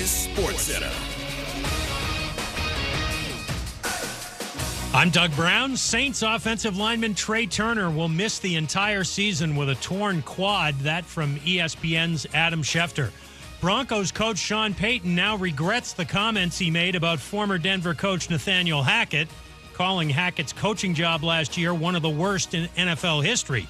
is SportsCenter. I'm Doug Brown. Saints offensive lineman Trey Turner will miss the entire season with a torn quad. That from ESPN's Adam Schefter. Broncos coach Sean Payton now regrets the comments he made about former Denver coach Nathaniel Hackett, calling Hackett's coaching job last year one of the worst in NFL history.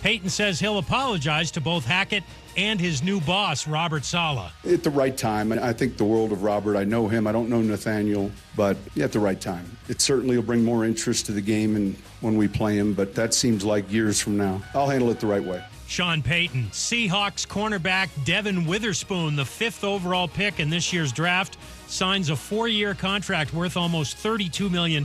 Payton says he'll apologize to both Hackett and his new boss, Robert Saleh. At the right time. And I think the world of Robert. I know him. I don't know Nathaniel, but at the right time. It certainly will bring more interest to the game and when we play him, but that seems like years from now. I'll handle it the right way. Sean Payton. Seahawks cornerback Devin Witherspoon, the 5th overall pick in this year's draft, signs a 4-year contract worth almost $32 million.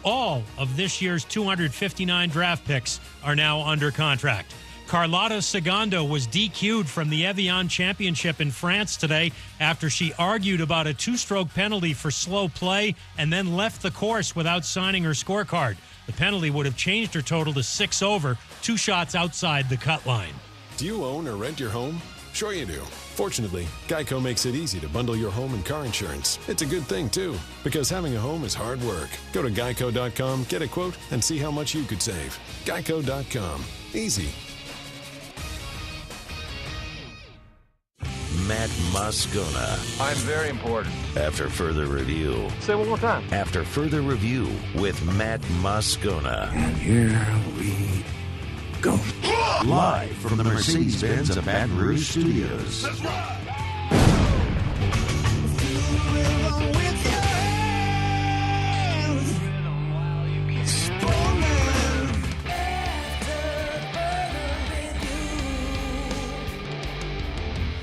All of this year's 259 draft picks are now under contract. Carlotta Segundo was DQ'd from the Evian Championship in France today after she argued about a 2-stroke penalty for slow play and then left the course without signing her scorecard. The penalty would have changed her total to 6 over, 2 shots outside the cut line. Do you own or rent your home? Sure you do. Fortunately, Geico makes it easy to bundle your home and car insurance. It's a good thing, too, because having a home is hard work. Go to geico.com, get a quote, and see how much you could save. Geico.com. Easy. Matt Moscona. I'm very important. After further review. Say it one more time. After further review with Matt Moscona. And here we go. Live from the Mercedes-Benz of Baton Rouge Studios. Let's ride!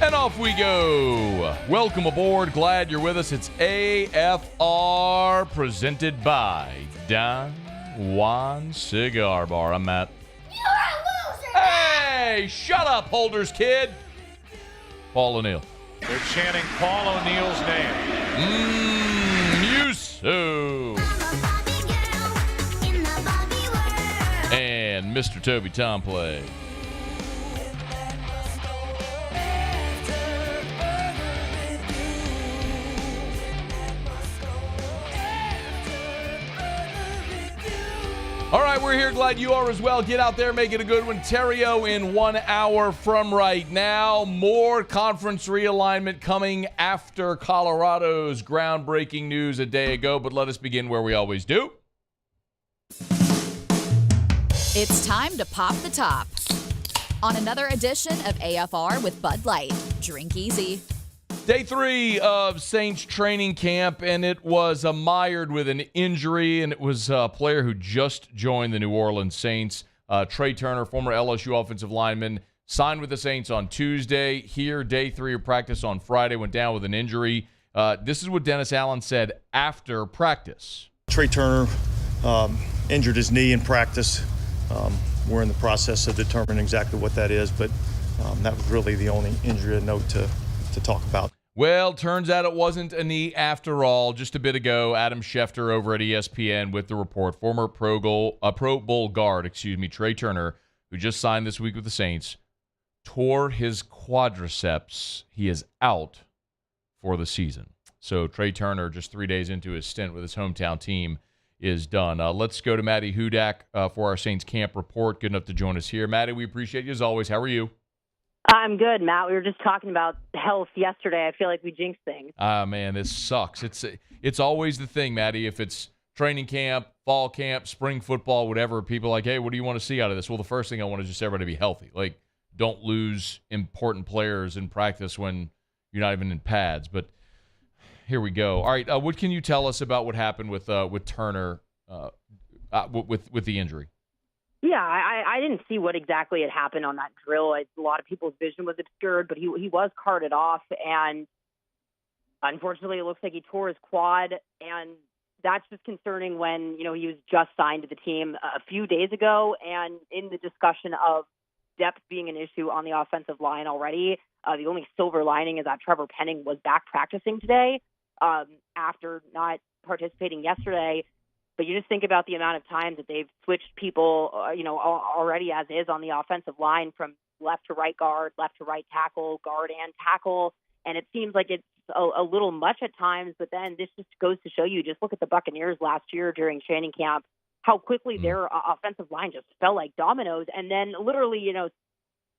And off we go. Welcome aboard. Glad you're with us. It's AFR presented by Don Juan Cigar Bar. I'm Matt. You're a loser! Hey, shut up, Holders kid. Paul O'Neill. They're chanting Paul O'Neill's name. Yusu. And Mr. Toby Tomplay. All right, we're here. Glad you are as well. Get out there, make it a good one. Theriot in 1 hour from right now. More conference realignment coming after Colorado's groundbreaking news a day ago. But let us begin where we always do. It's time to pop the top on another edition of AFR with Bud Light. Drink easy. Day 3 of Saints training camp, and it was mired with an injury, and it was a player who just joined the New Orleans Saints. Trey Turner, former LSU offensive lineman, signed with the Saints on Tuesday. Here, day 3 of practice on Friday, went down with an injury. This is what Dennis Allen said after practice. Trey Turner injured his knee in practice. We're in the process of determining exactly what that is, but that was really the only injury of note to talk about. Well, turns out it wasn't a knee after all. Just a bit ago, Adam Schefter over at ESPN with the report. Former Pro Bowl guard, Trey Turner, who just signed this week with the Saints, tore his quadriceps. He is out for the season. So Trey Turner, just 3 days into his stint with his hometown team, is done. Let's go to Maddy Hudak for our Saints camp report. Good enough to join us here. Maddy, we appreciate you as always. How are you? I'm good, Matt. We were just talking about health yesterday. I feel like we jinxed things. Man, this sucks. It's always the thing, Maddy. If it's training camp, fall camp, spring football, whatever, people are like, hey, what do you want to see out of this? Well, the first thing I want is just everybody to be healthy. Like, don't lose important players in practice when you're not even in pads. But here we go. All right, what can you tell us about what happened with Turner with the injury? Yeah, I didn't see what exactly had happened on that drill. A lot of people's vision was obscured, but he was carted off, and unfortunately it looks like he tore his quad, and that's just concerning when, he was just signed to the team a few days ago, and in the discussion of depth being an issue on the offensive line already, the only silver lining is that Trevor Penning was back practicing today after not participating yesterday. But you just think about the amount of times that they've switched people, already as is on the offensive line from left to right guard, left to right tackle, guard and tackle. and it seems like it's a little much at times. But then this just goes to show you, just look at the Buccaneers last year during training camp, how quickly their offensive line just fell like dominoes, and then literally,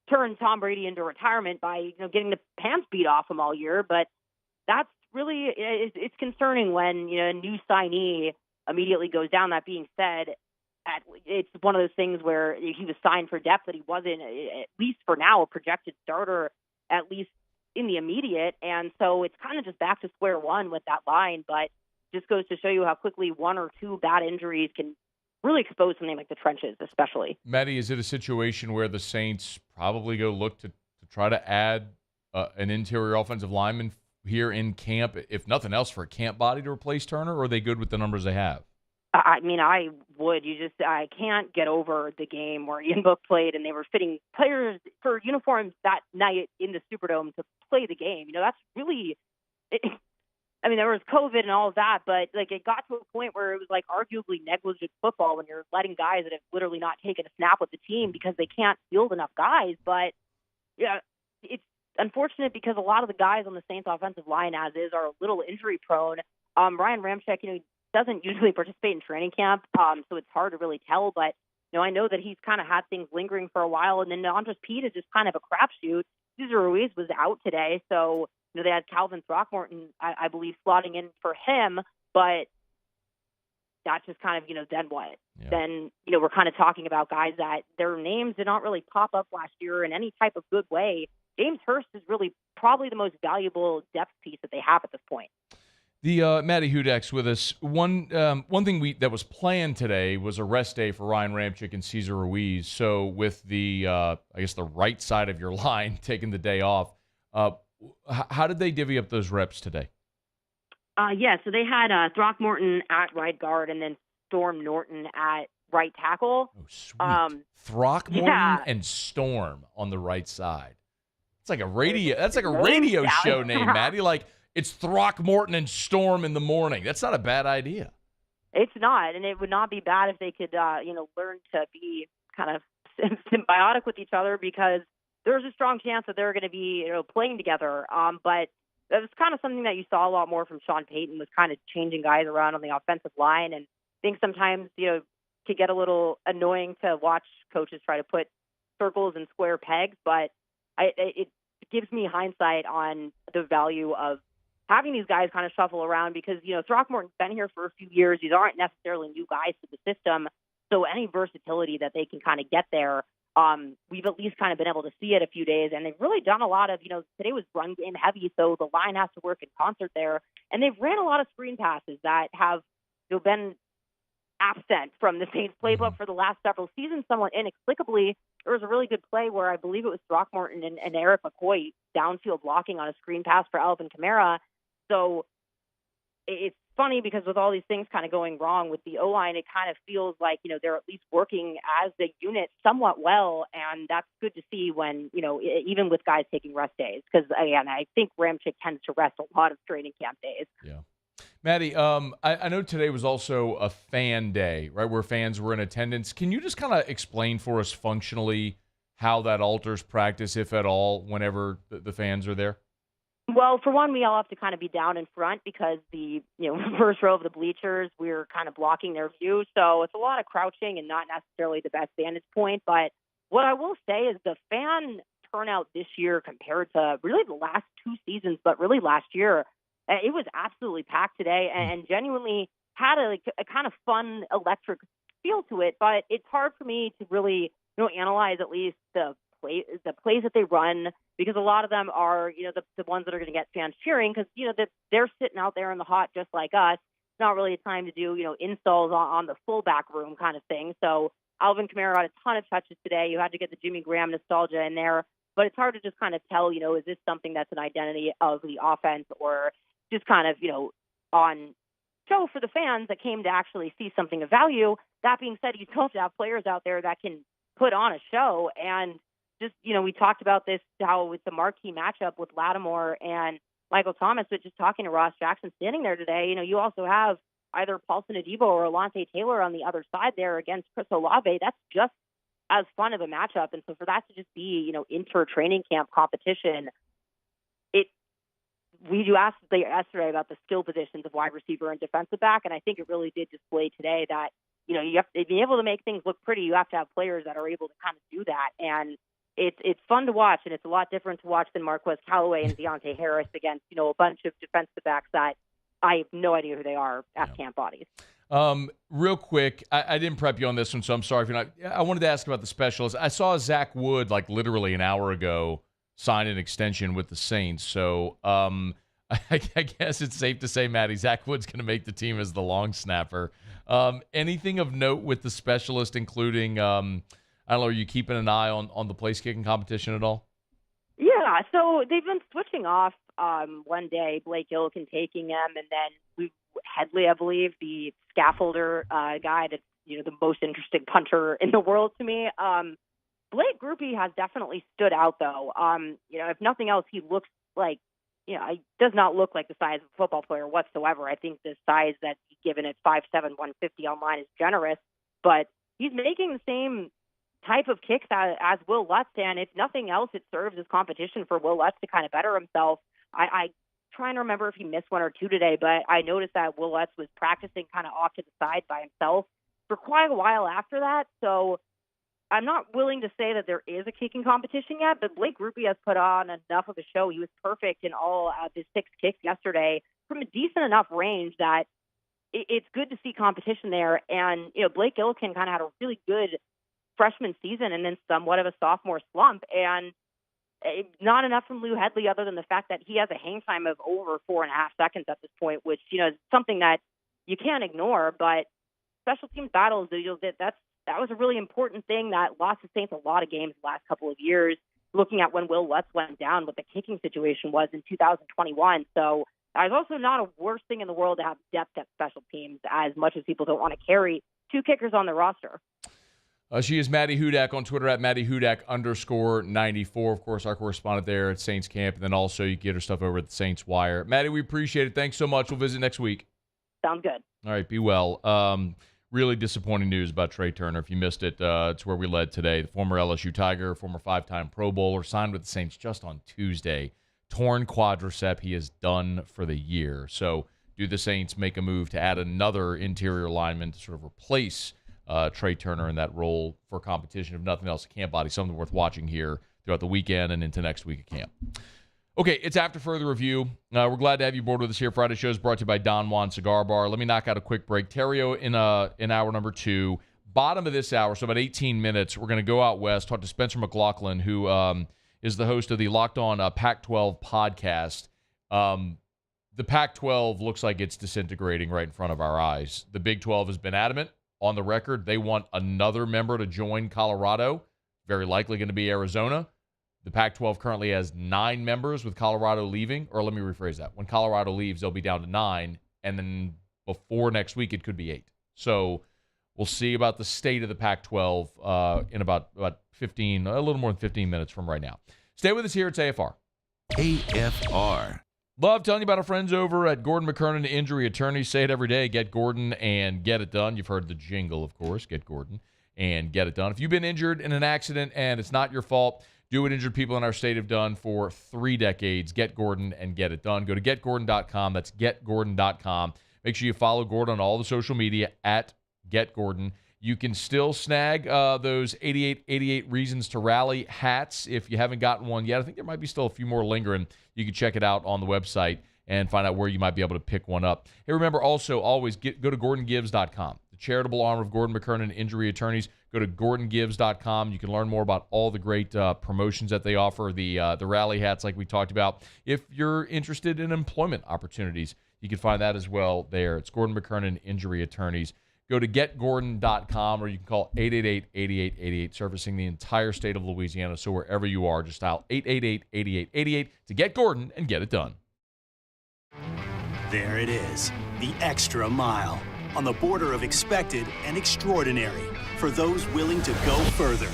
turned Tom Brady into retirement by, getting the pants beat off him all year. But that's really, it's concerning when, a new signee immediately goes down. That being said, it's one of those things where he was signed for depth, that he wasn't, at least for now, a projected starter, at least in the immediate. And so it's kind of just back to square one with that line. But just goes to show you how quickly one or two bad injuries can really expose something like the trenches, especially. Maddy, is it a situation where the Saints probably go look to try to add an interior offensive lineman here in camp, if nothing else, for a camp body to replace Turner, or are they good with the numbers they have? I mean, I would. I can't get over the game where Ian Book played and they were fitting players for uniforms that night in the Superdome to play the game. That's really I mean, there was COVID and all of that, but it got to a point where it was arguably negligent football when you're letting guys that have literally not taken a snap with the team because they can't field enough guys. But yeah, it's unfortunate because a lot of the guys on the Saints offensive line as is are a little injury prone. Ryan Ramczyk, he doesn't usually participate in training camp, so it's hard to really tell. But I know that he's kind of had things lingering for a while, and then Andres Pete is just kind of a crapshoot. Cesar Ruiz was out today, so they had Calvin Throckmorton, I believe, slotting in for him, but that's just kind of, then what? Yeah. Then, we're kind of talking about guys that their names did not really pop up last year in any type of good way. James Hurst is really probably the most valuable depth piece that they have at this point. The Maddy Hudak's with us. One thing that was planned today was a rest day for Ryan Ramczyk and Cesar Ruiz. So with the the right side of your line taking the day off, how did they divvy up those reps today? So they had Throckmorton at right guard and then Storm Norton at right tackle. Oh, sweet. Throckmorton and Storm on the right side. It's like a radio. That's like a radio show name, Maddy. It's Throckmorton and Storm in the morning. That's not a bad idea. It's not, and it would not be bad if they could, learn to be kind of symbiotic with each other, because there's a strong chance that they're going to be, playing together. But that was kind of something that you saw a lot more from Sean Payton, was kind of changing guys around on the offensive line. And I think sometimes, could get a little annoying to watch coaches try to put circles and square pegs. But it gives me hindsight on the value of having these guys kind of shuffle around, because, Throckmorton's been here for a few years. These aren't necessarily new guys to the system. So any versatility that they can kind of get there, we've at least kind of been able to see it a few days, and they've really done a lot of, today was run game heavy, so the line has to work in concert there. And they've ran a lot of screen passes that have been absent from the Saints playbook for the last several seasons, somewhat inexplicably. There was a really good play where I believe it was Throckmorton and Eric McCoy downfield blocking on a screen pass for Alvin Kamara. So it's funny because with all these things kind of going wrong with the O-line, it kind of feels like, they're at least working as a unit somewhat well. And that's good to see when, even with guys taking rest days. Because, again, I think Ramczyk tends to rest a lot of training camp days. Yeah. Maddy, I know today was also a fan day, right, where fans were in attendance. Can you just kind of explain for us functionally how that alters practice, if at all, whenever the fans are there? Well, for one, we all have to kind of be down in front because the first row of the bleachers, we're kind of blocking their view. So it's a lot of crouching and not necessarily the best vantage point. But what I will say is the fan turnout this year compared to really the last two seasons, but really last year, it was absolutely packed today and genuinely had a kind of fun, electric feel to it. But it's hard for me to really analyze at least the plays that they run, because a lot of them are, the ones that are going to get fans cheering, because, they're sitting out there in the hot just like us. It's not really a time to do, installs on the fullback room kind of thing. So Alvin Kamara had a ton of touches today. You had to get the Jimmy Graham nostalgia in there, but it's hard to just kind of tell, is this something that's an identity of the offense, or just kind of, on show for the fans that came to actually see something of value. That being said, you still have to have players out there that can put on a show. And just, we talked about this, how it's a marquee matchup with Lattimore and Michael Thomas, but just talking to Ross Jackson standing there today, you also have either Paulson Adebo or Alontae Taylor on the other side there against Chris Olave. That's just as fun of a matchup. And so for that to just be, inter-training camp competition, you asked yesterday about the skill positions of wide receiver and defensive back, and I think it really did display today that, you have to be able to make things look pretty. You have to have players that are able to kind of do that. And it's fun to watch, and it's a lot different to watch than Marquez Callaway and Deontay Harris against, a bunch of defensive backs that I have no idea who they are at camp bodies. Real quick, I didn't prep you on this one, so I'm sorry if you're not. I wanted to ask about the specialists. I saw Zach Wood, literally an hour ago, sign an extension with the Saints. So I guess it's safe to say, Maddy, Zach Wood's going to make the team as the long snapper. Anything of note with the specialist, including, I don't know, are you keeping an eye on the place kicking competition at all? Yeah, so they've been switching off one day, Blake Gillikin taking him, and then Headley, I believe, the scaffolder guy that's, the most interesting punter in the world to me. Blake Groupie has definitely stood out, though. If nothing else, he looks like, he does not look like the size of a football player whatsoever. I think the size that he's given at 5'7", 150 online is generous, but he's making the same type of kicks as Will Lutz, and if nothing else, it serves as competition for Will Lutz to kind of better himself. I trying to remember if he missed one or two today, but I noticed that Will Lutz was practicing kind of off to the side by himself for quite a while after that. So I'm not willing to say that there is a kicking competition yet, but Blake Groupie has put on enough of a show. He was perfect in all of his 6 kicks yesterday from a decent enough range that it's good to see competition there. And, Blake Gillikin kind of had a really good freshman season and then somewhat of a sophomore slump. And not enough from Lou Headley other than the fact that he has a hang time of over 4.5 seconds at this point, which, is something that you can't ignore. But special teams battles, that was a really important thing that lost the Saints a lot of games the last couple of years, looking at when Will Lutz went down, what the kicking situation was in 2021. So there's also not a worse thing in the world to have depth at special teams, as much as people don't want to carry 2 kickers on the roster. She is Maddy Hudak on Twitter at MaddyHudak_94. Of course, our correspondent there at Saints Camp. And then also you can get her stuff over at the Saints Wire. Maddy, we appreciate it. Thanks so much. We'll visit next week. Sounds good. All right, be well. Really disappointing news about Trey Turner. If you missed it, it's where we led today. The former LSU Tiger, former 5-time Pro Bowler, signed with the Saints just on Tuesday. Torn quadricep. He is done for the year. So do the Saints make a move to add another interior lineman to sort of replace Trey Turner in that role for competition? If nothing else, a camp body, something worth watching here throughout the weekend and into next week at camp. Okay, it's after further review. We're glad to have you aboard with us here. Friday show is brought to you by Don Juan Cigar Bar. Let me knock out a quick break. Theriot in hour number 2. Bottom of this hour, so about 18 minutes, we're going to go out west, talk to Spencer McLaughlin, who is the host of the Locked On Pac-12 podcast. The Pac-12 looks like it's disintegrating right in front of our eyes. The Big 12 has been adamant on the record. They want another member to join Colorado, very likely going to be Arizona. The Pac-12 currently has 9 members, with Colorado leaving. Or let me rephrase that. When Colorado leaves, they'll be down to 9. And then before next week, it could be 8. So we'll see about the state of the Pac-12 in about 15, a little more than 15 minutes from right now. Stay with us here. It's AFR. AFR. Love telling you about our friends over at Gordon McKernan Injury Attorneys. Say it every day. Get Gordon and get it done. You've heard the jingle, of course. Get Gordon and get it done. If you've been injured in an accident and it's not your fault, do what injured people in our state have done for 3 decades. Get Gordon and get it done. Go to getgordon.com. That's getgordon.com. Make sure you follow Gordon on all the social media at getgordon. You can still snag those 88 Reasons to Rally hats if you haven't gotten one yet. I think there might be still a few more lingering. You can check it out on the website and find out where you might be able to pick one up. Hey, remember also always go to GordonGives.com, the charitable arm of Gordon McKernan Injury Attorneys. Go to GordonGives.com. You can learn more about all the great promotions that they offer, the rally hats like we talked about. If you're interested in employment opportunities, you can find that as well there. It's Gordon McKernan Injury Attorneys. Go to getgordon.com, or you can call 888-8888, servicing the entire state of Louisiana. So wherever you are, just dial 888-8888 to get Gordon and get it done. There it is, the extra mile, on the border of expected and extraordinary, for those willing to go further,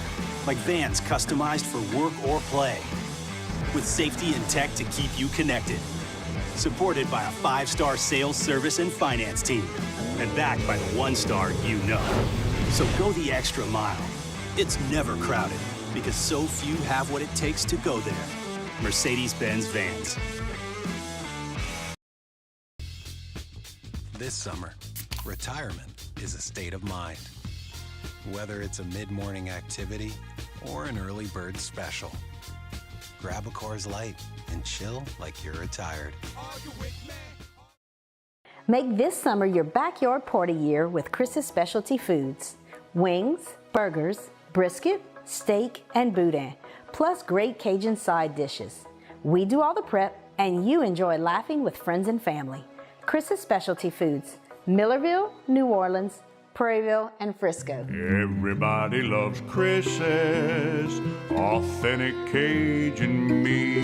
like vans customized for work or play, with safety and tech to keep you connected. Supported by a 5-star sales, service, and finance team. And backed by the 1-star you know. So go the extra mile. It's never crowded, because so few have what it takes to go there. Mercedes-Benz Vans. This summer, retirement is a state of mind. Whether it's a mid-morning activity or an early bird special, grab a Coors Light and chill like you're retired. Make this summer your backyard party year with Chris's Specialty Foods. Wings, burgers, brisket, steak, and boudin, plus great Cajun side dishes. We do all the prep, and you enjoy laughing with friends and family. Chris's Specialty Foods, Millerville, New Orleans, Prairieville, and Frisco. Everybody loves Chris's authentic Cajun meat.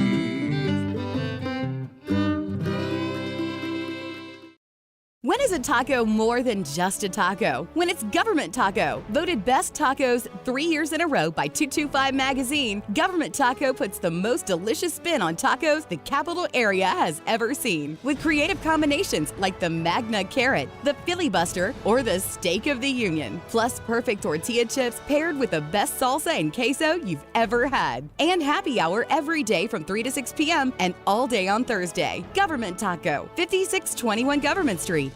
When is a taco more than just a taco? When it's Government Taco. Voted best tacos 3 years in a row by 225 Magazine, Government Taco puts the most delicious spin on tacos the capital area has ever seen. With creative combinations like the Magna Carrot, the Filibuster, or the Steak of the Union. Plus perfect tortilla chips paired with the best salsa and queso you've ever had. And happy hour every day from 3 to 6 p.m. and all day on Thursday. Government Taco, 5621 Government Street.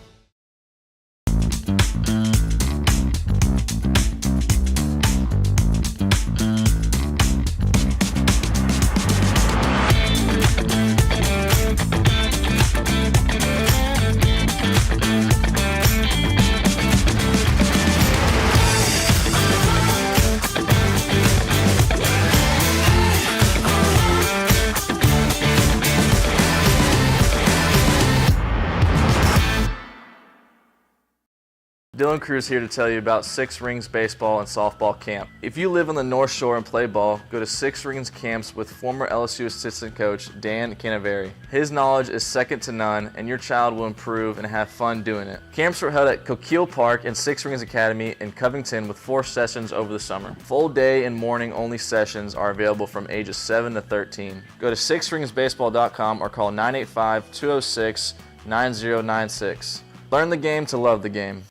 Dylan Cruz here to tell you about Six Rings Baseball and Softball Camp. If you live on the North Shore and play ball, go to Six Rings Camps with former LSU assistant coach Dan Canaveri. His knowledge is second to none, and your child will improve and have fun doing it. Camps were held at Coquille Park and Six Rings Academy in Covington with 4 sessions over the summer. Full day and morning only sessions are available from ages 7 to 13. Go to sixringsbaseball.com or call 985-206-9096. Learn the game to love the game.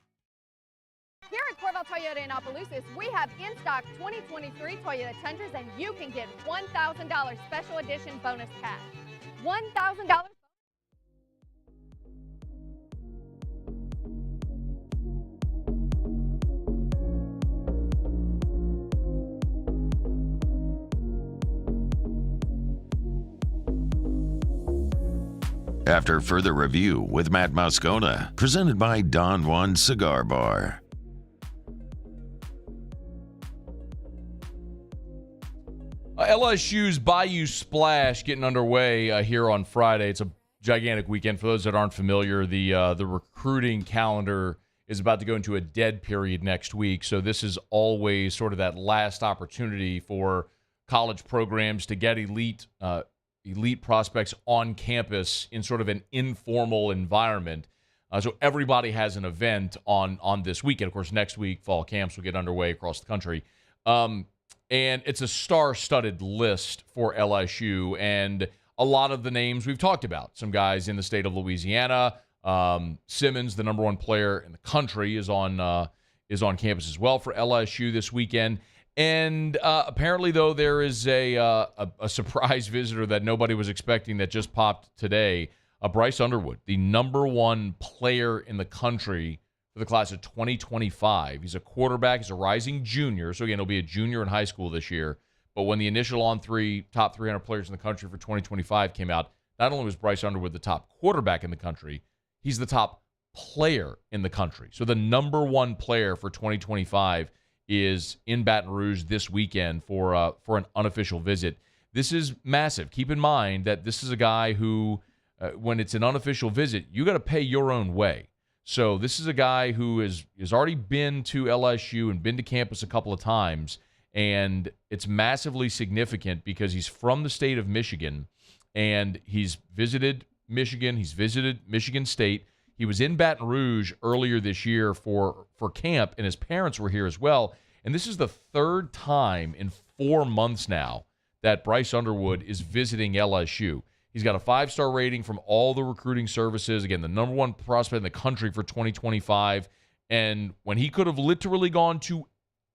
Here at Corval Toyota in Opelousas, we have in stock 2023 Toyota Tundras, and you can get $1,000 special edition bonus cash. $1,000. After further review with Matt Moscona, presented by Don Juan Cigar Bar. LSU's Bayou Splash getting underway here on Friday. It's a gigantic weekend. For those that aren't familiar, the recruiting calendar is about to go into a dead period next week. So this is always sort of that last opportunity for college programs to get elite prospects on campus in sort of an informal environment. So everybody has an event on this weekend. Of course, next week, fall camps will get underway across the country. And it's a star-studded list for LSU, and a lot of the names we've talked about. Some guys in the state of Louisiana. Simmons, the number 1 player in the country, is on campus as well for LSU this weekend. And apparently, though, there is a surprise visitor that nobody was expecting that just popped today. Bryce Underwood, the number 1 player in the country for the class of 2025. He's a quarterback. He's a rising junior. So, again, he'll be a junior in high school this year. But when the initial top 300 players in the country for 2025 came out, not only was Bryce Underwood the top quarterback in the country, he's the top player in the country. So the number 1 player for 2025 is in Baton Rouge this weekend for an unofficial visit. This is massive. Keep in mind that this is a guy who, when it's an unofficial visit, you got to pay your own way. So this is a guy who has already been to LSU and been to campus a couple of times, and it's massively significant because he's from the state of Michigan, and he's visited Michigan. He's visited Michigan State. He was in Baton Rouge earlier this year for camp, and his parents were here as well. And this is the 3rd time in 4 months now that Bryce Underwood is visiting LSU. He's got a 5-star rating from all the recruiting services. Again, the number 1 prospect in the country for 2025. And when he could have literally gone to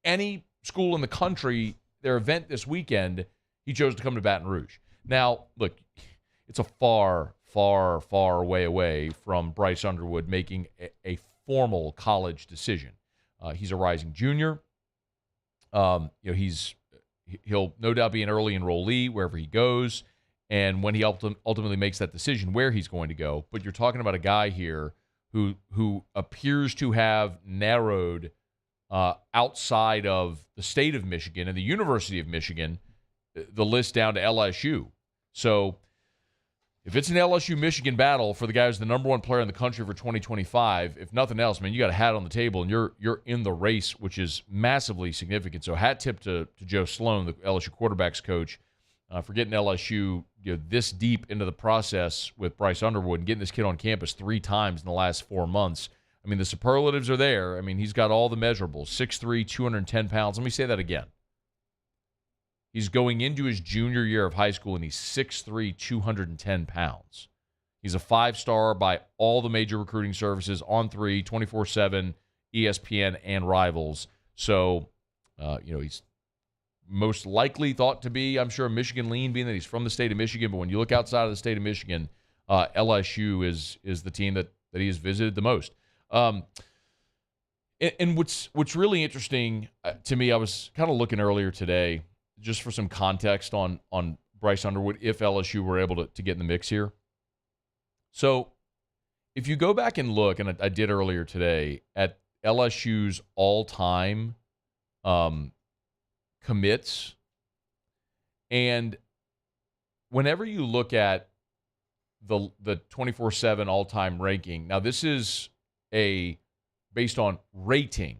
any school in the country, their event this weekend, he chose to come to Baton Rouge. Now, look, it's a far, far, far way away from Bryce Underwood making a formal college decision. He's a rising junior. He'll no doubt be an early enrollee wherever he goes, and when he ultimately makes that decision where he's going to go. But you're talking about a guy here who appears to have narrowed outside of the state of Michigan and the University of Michigan the list down to LSU. So if it's an LSU-Michigan battle for the guy who's the number one player in the country for 2025, if nothing else, man, you got a hat on the table and you're in the race, which is massively significant. So hat tip to Joe Sloan, the LSU quarterbacks coach, for getting LSU this deep into the process with Bryce Underwood and getting this kid on campus 3 times in the last 4 months. I mean, the superlatives are there. I mean, he's got all the measurables, 6'3", 210 pounds. Let me say that again. He's going into his junior year of high school, and he's 6'3", 210 pounds. He's a 5-star by all the major recruiting services, On3, 24/7, ESPN, and Rivals. So, he's most likely thought to be, I'm sure, a Michigan lean, being that he's from the state of Michigan. But when you look outside of the state of Michigan, LSU is the team that he has visited the most. And what's really interesting to me, I was kind of looking earlier today, just for some context on Bryce Underwood, if LSU were able to get in the mix here. So if you go back and look, and I did earlier today, at LSU's all-time commits, and whenever you look at the 24/7 all-time ranking, now this is based on rating,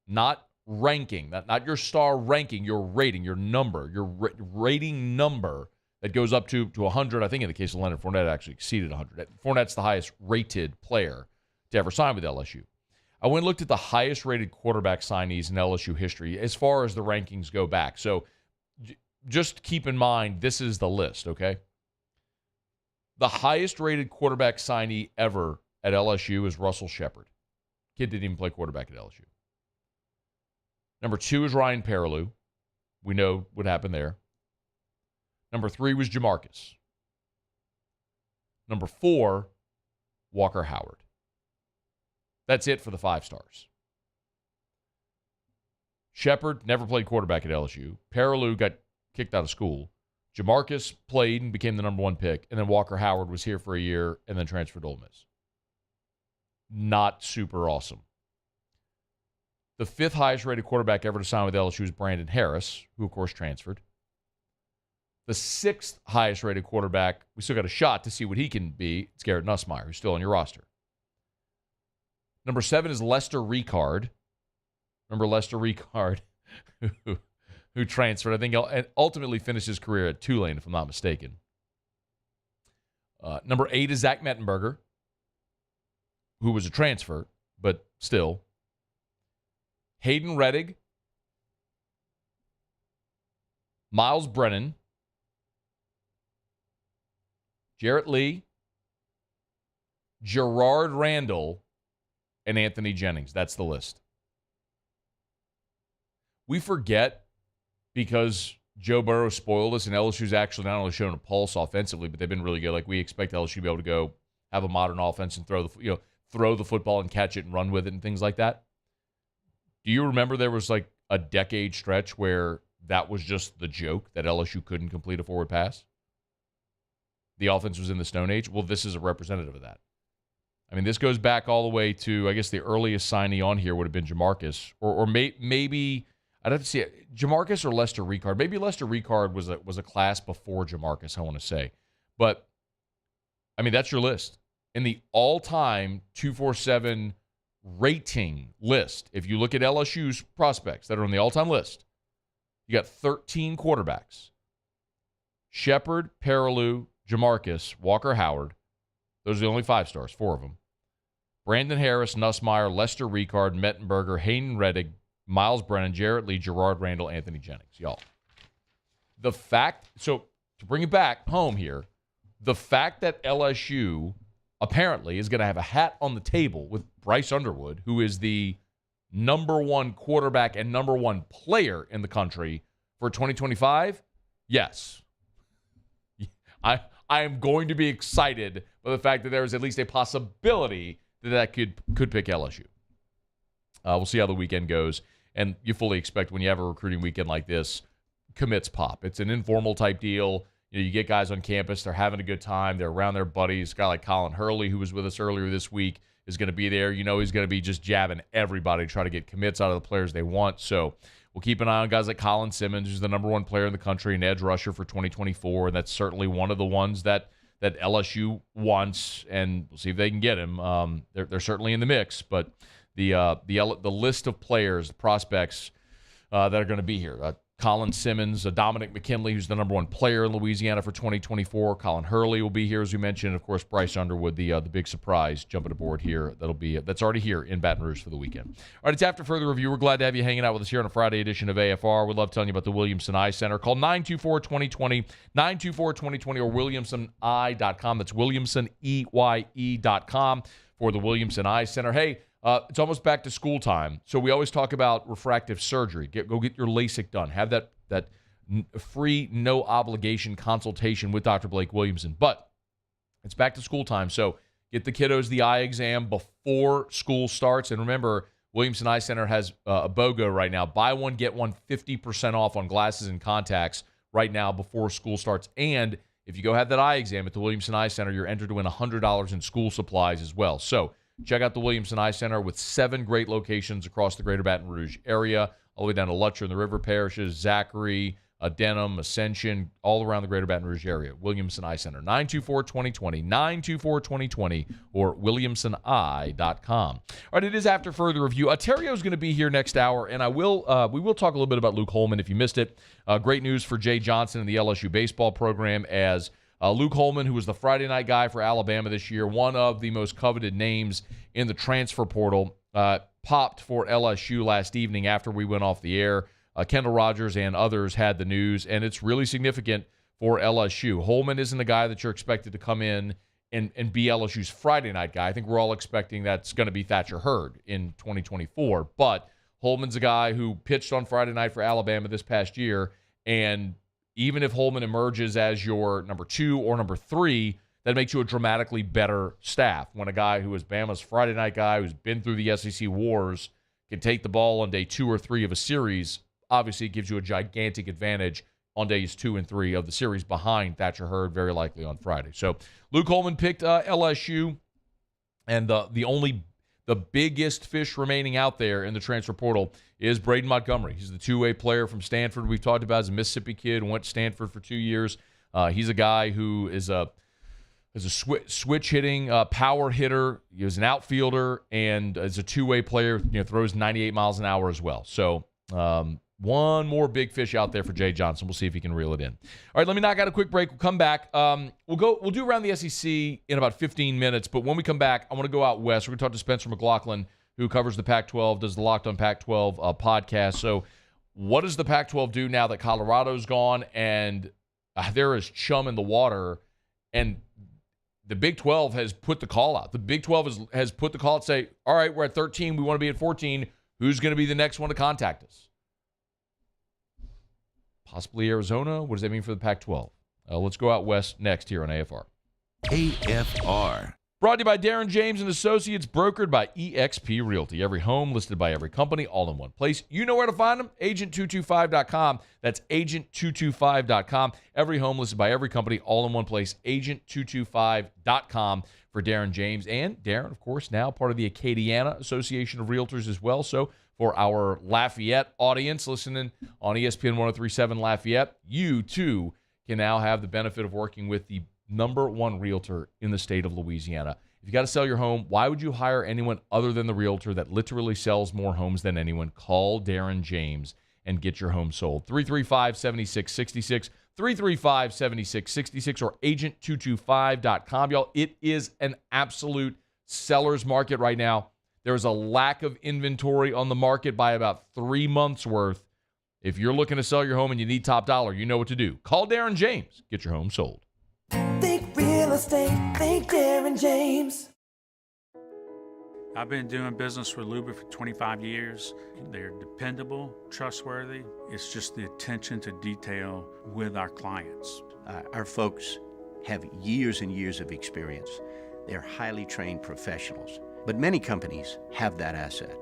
not ranking, not your star ranking, your rating, your number, your rating number that goes up to 100. I think in the case of Leonard Fournette, actually exceeded 100. Fournette's the highest rated player to ever sign with LSU. I went and looked at the highest rated quarterback signees in LSU history as far as the rankings go back. So just keep in mind, this is the list, okay? The highest rated quarterback signee ever at LSU is Russell Shepard. Kid didn't even play quarterback at LSU. Number 2 is Ryan Perrilloux. We know what happened there. Number 3 was Jamarcus. Number 4, Walker Howard. That's it for the 5-stars. Shepard never played quarterback at LSU. Perrilloux got kicked out of school. Jamarcus played and became the number 1 pick. And then Walker Howard was here for a year and then transferred to Ole Miss. Not super awesome. The 5th highest rated quarterback ever to sign with LSU is Brandon Harris, who, of course, transferred. The 6th highest rated quarterback, we still got a shot to see what he can be. It's Garrett Nussmeier, who's still on your roster. Number 7 is Lester Ricard. Remember Lester Ricard, who transferred, I think, and ultimately finished his career at Tulane, if I'm not mistaken. Number 8 is Zach Mettenberger, who was a transfer, but still. Hayden Reddick, Miles Brennan, Jarrett Lee, Gerard Randall, and Anthony Jennings. That's the list. We forget, because Joe Burrow spoiled us, and LSU's actually not only shown a pulse offensively, but they've been really good. Like, we expect LSU to be able to go have a modern offense and throw the football and catch it and run with it and things like that. Do you remember there was like a decade stretch where that was just the joke, that LSU couldn't complete a forward pass? The offense was in the Stone Age. Well, this is a representative of that. I mean, this goes back all the way to, I guess the earliest signee on here would have been Jamarcus, or maybe I'd have to see it, Jamarcus or Lester Ricard. Maybe Lester Ricard was a class before Jamarcus, I want to say. But, I mean, that's your list. In the all-time 247 rating list, if you look at LSU's prospects that are on the all-time list, you got 13 quarterbacks. Shepard, Perrilloux, Jamarcus, Walker Howard. Those are the only 5-stars, 4 of them. Brandon Harris, Nussmeier, Lester Ricard, Mettenberger, Hayden Reddick, Miles Brennan, Jarrett Lee, Gerard Randall, Anthony Jennings. Y'all. So to bring it back home here, the fact that LSU apparently is going to have a hat on the table with Bryce Underwood, who is the number 1 quarterback and number 1 player in the country for 2025, yes. I I am going to be excited by the fact that there is at least a possibility that could pick LSU. We'll see how the weekend goes. And you fully expect when you have a recruiting weekend like this, commits pop. It's an informal type deal. You get guys on campus. They're having a good time. They're around their buddies. A guy like Colin Hurley, who was with us earlier this week, is going to be there. He's going to be just jabbing everybody, try to get commits out of the players they want. So we'll keep an eye on guys like Colin Simmons, who's the number one player in the country, an edge rusher for 2024. And that's certainly one of the ones that LSU wants, and we'll see if they can get him. They're certainly in the mix, but the list of players, the prospects that are going to be here. Colin Simmons, Dominic McKinley, who's the number one player in Louisiana for 2024. Colin Hurley will be here, as we mentioned. And of course, Bryce Underwood, the big surprise, jumping aboard here. That's already here in Baton Rouge for the weekend. All right, it's After Further Review. We're glad to have you hanging out with us here on a Friday edition of AFR. We love telling you about the Williamson Eye Center. Call 924-2020, 924-2020, or williamsoneye.com. That's williamsoneye.com for the Williamson Eye Center. Hey, it's almost back to school time, so we always talk about refractive surgery. Go get your LASIK done. Have that free, no obligation consultation with Dr. Blake Williamson. But it's back to school time, so get the kiddos the eye exam before school starts. And remember, Williamson Eye Center has a BOGO right now. Buy one, get one 50% off on glasses and contacts right now before school starts. And if you go have that eye exam at the Williamson Eye Center, you're entered to win $100 in school supplies as well. So check out the Williamson Eye Center with 7 great locations across the greater Baton Rouge area, all the way down to Lutcher and the River parishes, Zachary, Denham, Ascension, all around the greater Baton Rouge area. Williamson Eye Center, 924-2020, 924-2020, or williamsoneye.com. All right, it is After Further Review. Theriot is going to be here next hour, and we will talk a little bit about Luke Holman if you missed it. Great news for Jay Johnson and the LSU baseball program, as Luke Holman, who was the Friday night guy for Alabama this year, one of the most coveted names in the transfer portal, popped for LSU last evening after we went off the air. Kendall Rogers and others had the news, and it's really significant for LSU. Holman isn't a guy that you're expected to come in and be LSU's Friday night guy. I think we're all expecting that's going to be Thatcher Hurd in 2024. But Holman's a guy who pitched on Friday night for Alabama this past year, and even if Holman emerges as your number 2 or number 3, that makes you a dramatically better staff. When a guy who is Bama's Friday night guy, who's been through the SEC wars, can take the ball on day 2 or 3 of a series, obviously it gives you a gigantic advantage on days 2 and 3 of the series behind Thatcher Hurd, very likely on Friday. So Luke Holman picked LSU, and the biggest fish remaining out there in the transfer portal is Braden Montgomery. He's the two-way player from Stanford we've talked about. He's a Mississippi kid, went to Stanford for 2 years. He's a guy who is a switch-hitting power hitter. He was an outfielder, and as a two-way player, throws 98 miles an hour as well. So one more big fish out there for Jay Johnson. We'll see if he can reel it in. All right, let me knock out a quick break. We'll come back. We'll do around the SEC in about 15 minutes, but when we come back, I want to go out west. We're going to talk to Spencer McLaughlin, who covers the Pac-12, does the Locked on Pac-12 podcast. So what does the Pac-12 do now that Colorado's gone and there is chum in the water, and the Big 12 has put the call out? The Big 12 has put the call out, say, all right, we're at 13, we want to be at 14. Who's going to be the next one to contact us? Possibly Arizona. What does that mean for the Pac-12? Let's go out west next here on AFR. AFR. Brought to you by Darren James and Associates, brokered by eXp Realty. Every home listed by every company, all in one place. You know where to find them, agent225.com. That's agent225.com. Every home listed by every company, all in one place, agent225.com for Darren James. And Darren, of course, now part of the Acadiana Association of Realtors as well. So for our Lafayette audience listening on ESPN 103.7 Lafayette, you too can now have the benefit of working with the number one realtor in the state of Louisiana. If you got to sell your home, why would you hire anyone other than the realtor that literally sells more homes than anyone? Call Darren James and get your home sold. 335-7666, 335-7666, or agent225.com. Y'all, it is an absolute seller's market right now. There's a lack of inventory on the market by about 3 months worth. If you're looking to sell your home and you need top dollar, you know what to do. Call Darren James. Get your home sold. Think real estate, think Darren James. I've been doing business with Luba for 25 years. They're dependable, trustworthy. It's just the attention to detail with our clients. Our folks have years and years of experience. They're highly trained professionals. But many companies have that asset.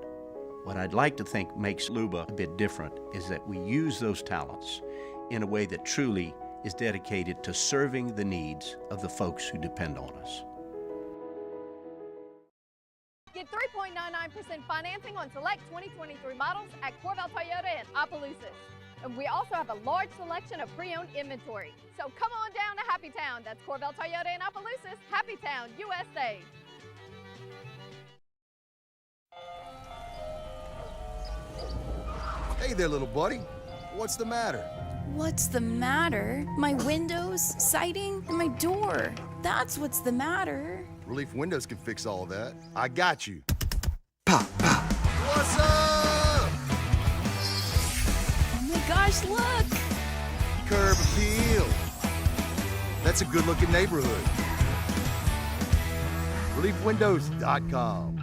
What I'd like to think makes Luba a bit different is that we use those talents in a way that truly is dedicated to serving the needs of the folks who depend on us. Get 3.99% financing on select 2023 models at Corval Toyota in Opelousas. And we also have a large selection of pre-owned inventory. So come on down to Happy Town. That's Corval Toyota in Opelousas, Happy Town, USA. Hey there, little buddy. What's the matter? What's the matter? My windows, siding, and my door. That's what's the matter. Relief Windows can fix all that. I got you. Pop, pop. What's up? Oh my gosh, look! Curb appeal. That's a good-looking neighborhood. ReliefWindows.com.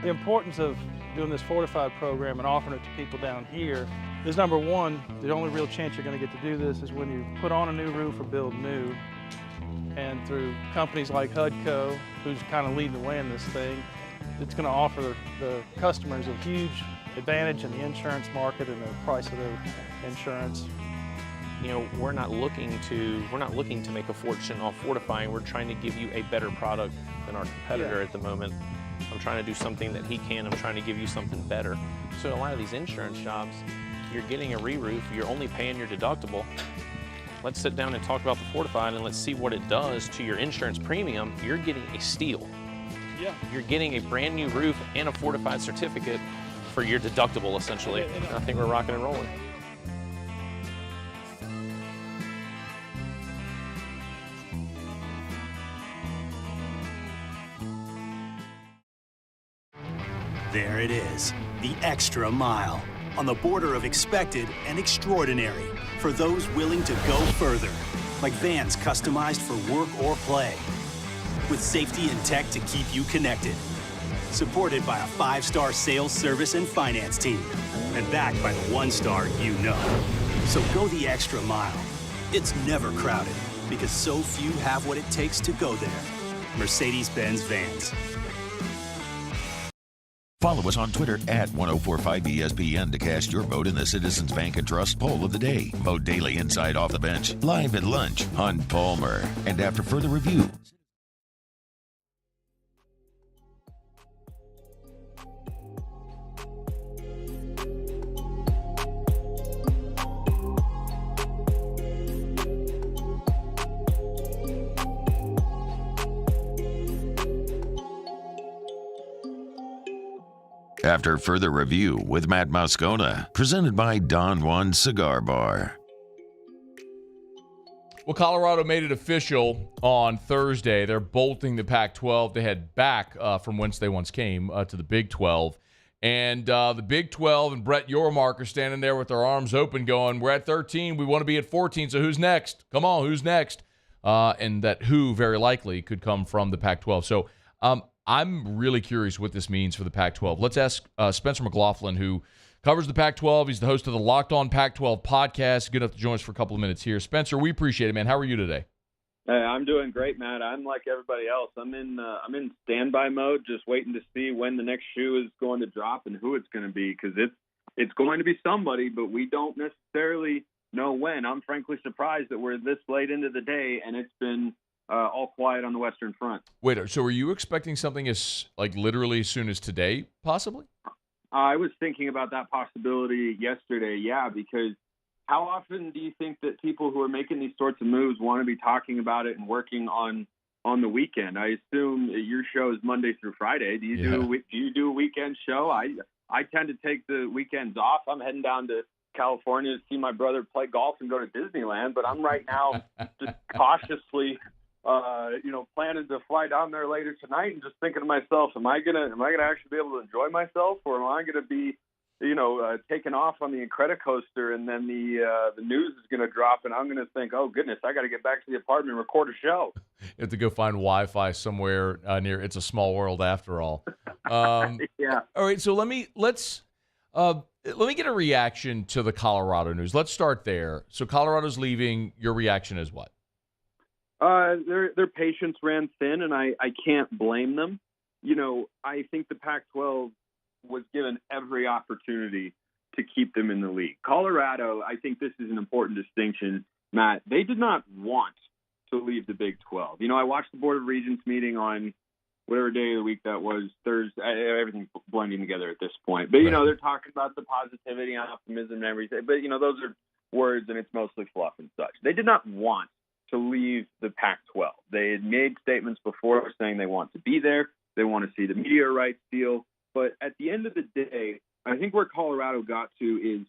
The importance of doing this fortified program and offering it to people down here is, number one, the only real chance you're going to get to do this is when you put on a new roof or build new. And through companies like Hudco, who's kind of leading the way in this thing, it's going to offer the customers a huge advantage in the insurance market and the price of their insurance. You know, we're not looking to make a fortune off fortifying. We're trying to give you a better product than our competitor at the moment. I'm trying to do something that he can. I'm trying to give you something better. So a lot of these insurance shops, you're getting a re-roof, you're only paying your deductible. Let's sit down and talk about the fortified and let's see what it does to your insurance premium. You're getting a steal. Yeah. You're getting a brand new roof and a fortified certificate for your deductible, essentially. I think we're rocking and rolling. There it is, the extra mile, on the border of expected and extraordinary for those willing to go further, like vans customized for work or play, with safety and tech to keep you connected, supported by a 5-star sales, service, and finance team, and backed by the 1-star you know. So go the extra mile. It's never crowded, because so few have what it takes to go there. Mercedes-Benz Vans. Follow us on Twitter at 1045ESPN to cast your vote in the Citizens Bank and Trust poll of the day. Vote daily inside Off the Bench, live at lunch on Palmer, and after further review. After further review with Matt Moscona, presented by Don Juan Cigar Bar. Well, Colorado made it official on Thursday. They're bolting the Pac-12 to head back from whence they once came to the Big 12. And the Big 12 and Brett Yormark are standing there with their arms open going, we're at 13, we want to be at 14, so who's next? Come on, who's next? And that who very likely could come from the Pac-12. So I'm really curious what this means for the Pac-12. Let's ask Spencer McLaughlin, who covers the Pac-12. He's the host of the Locked On Pac-12 podcast. Good enough to join us for a couple of minutes here. Spencer, we appreciate it, man. How are you today? Hey, I'm doing great, Matt. I'm like everybody else. I'm in standby mode, just waiting to see when the next shoe is going to drop and who it's going to be, because it's going to be somebody, but we don't necessarily know when. I'm frankly surprised that we're this late into the day and it's been all quiet on the Western Front. Wait, so are you expecting something as literally as soon as today, possibly? I was thinking about that possibility yesterday, yeah, because how often do you think that people who are making these sorts of moves want to be talking about it and working on the weekend? I assume your show is Monday through Friday. Do you do a weekend show? I tend to take the weekends off. I'm heading down to California to see my brother play golf and go to Disneyland, but I'm right now just cautiously planning to fly down there later tonight and just thinking to myself, am I gonna actually be able to enjoy myself, or am I gonna be, taken off on the Incredicoaster and then the news is gonna drop and I'm gonna think, oh goodness, I got to get back to the apartment and record a show. You have to go find Wi-Fi somewhere near. It's a small world after all. Yeah. All right, so let's Let me get a reaction to the Colorado news. Let's start there. So Colorado's leaving. Your reaction is what? Their patience ran thin, and I can't blame them. I think the Pac-12 was given every opportunity to keep them in the league. Colorado, I think this is an important distinction, Matt. They did not want to leave the Big 12. I watched the Board of Regents meeting on whatever day of the week that was, Thursday. Everything's blending together at this point. But, they're talking about the positivity and optimism and everything. But, those are words, and it's mostly fluff and such. They did not want to leave the Pac-12. They had made statements before saying they want to be there. They want to see the media rights deal. But at the end of the day, I think where Colorado got to is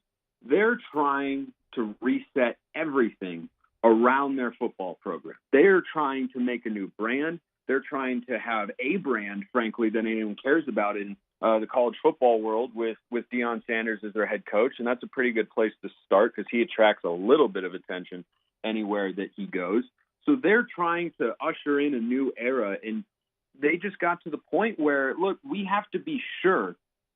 they're trying to reset everything around their football program. They're trying to make a new brand. They're trying to have a brand, frankly, that anyone cares about in the college football world with Deion Sanders as their head coach. And that's a pretty good place to start because he attracts a little bit of attention anywhere that he goes. So they're trying to usher in a new era. And they just got to the point where, look, we have to be sure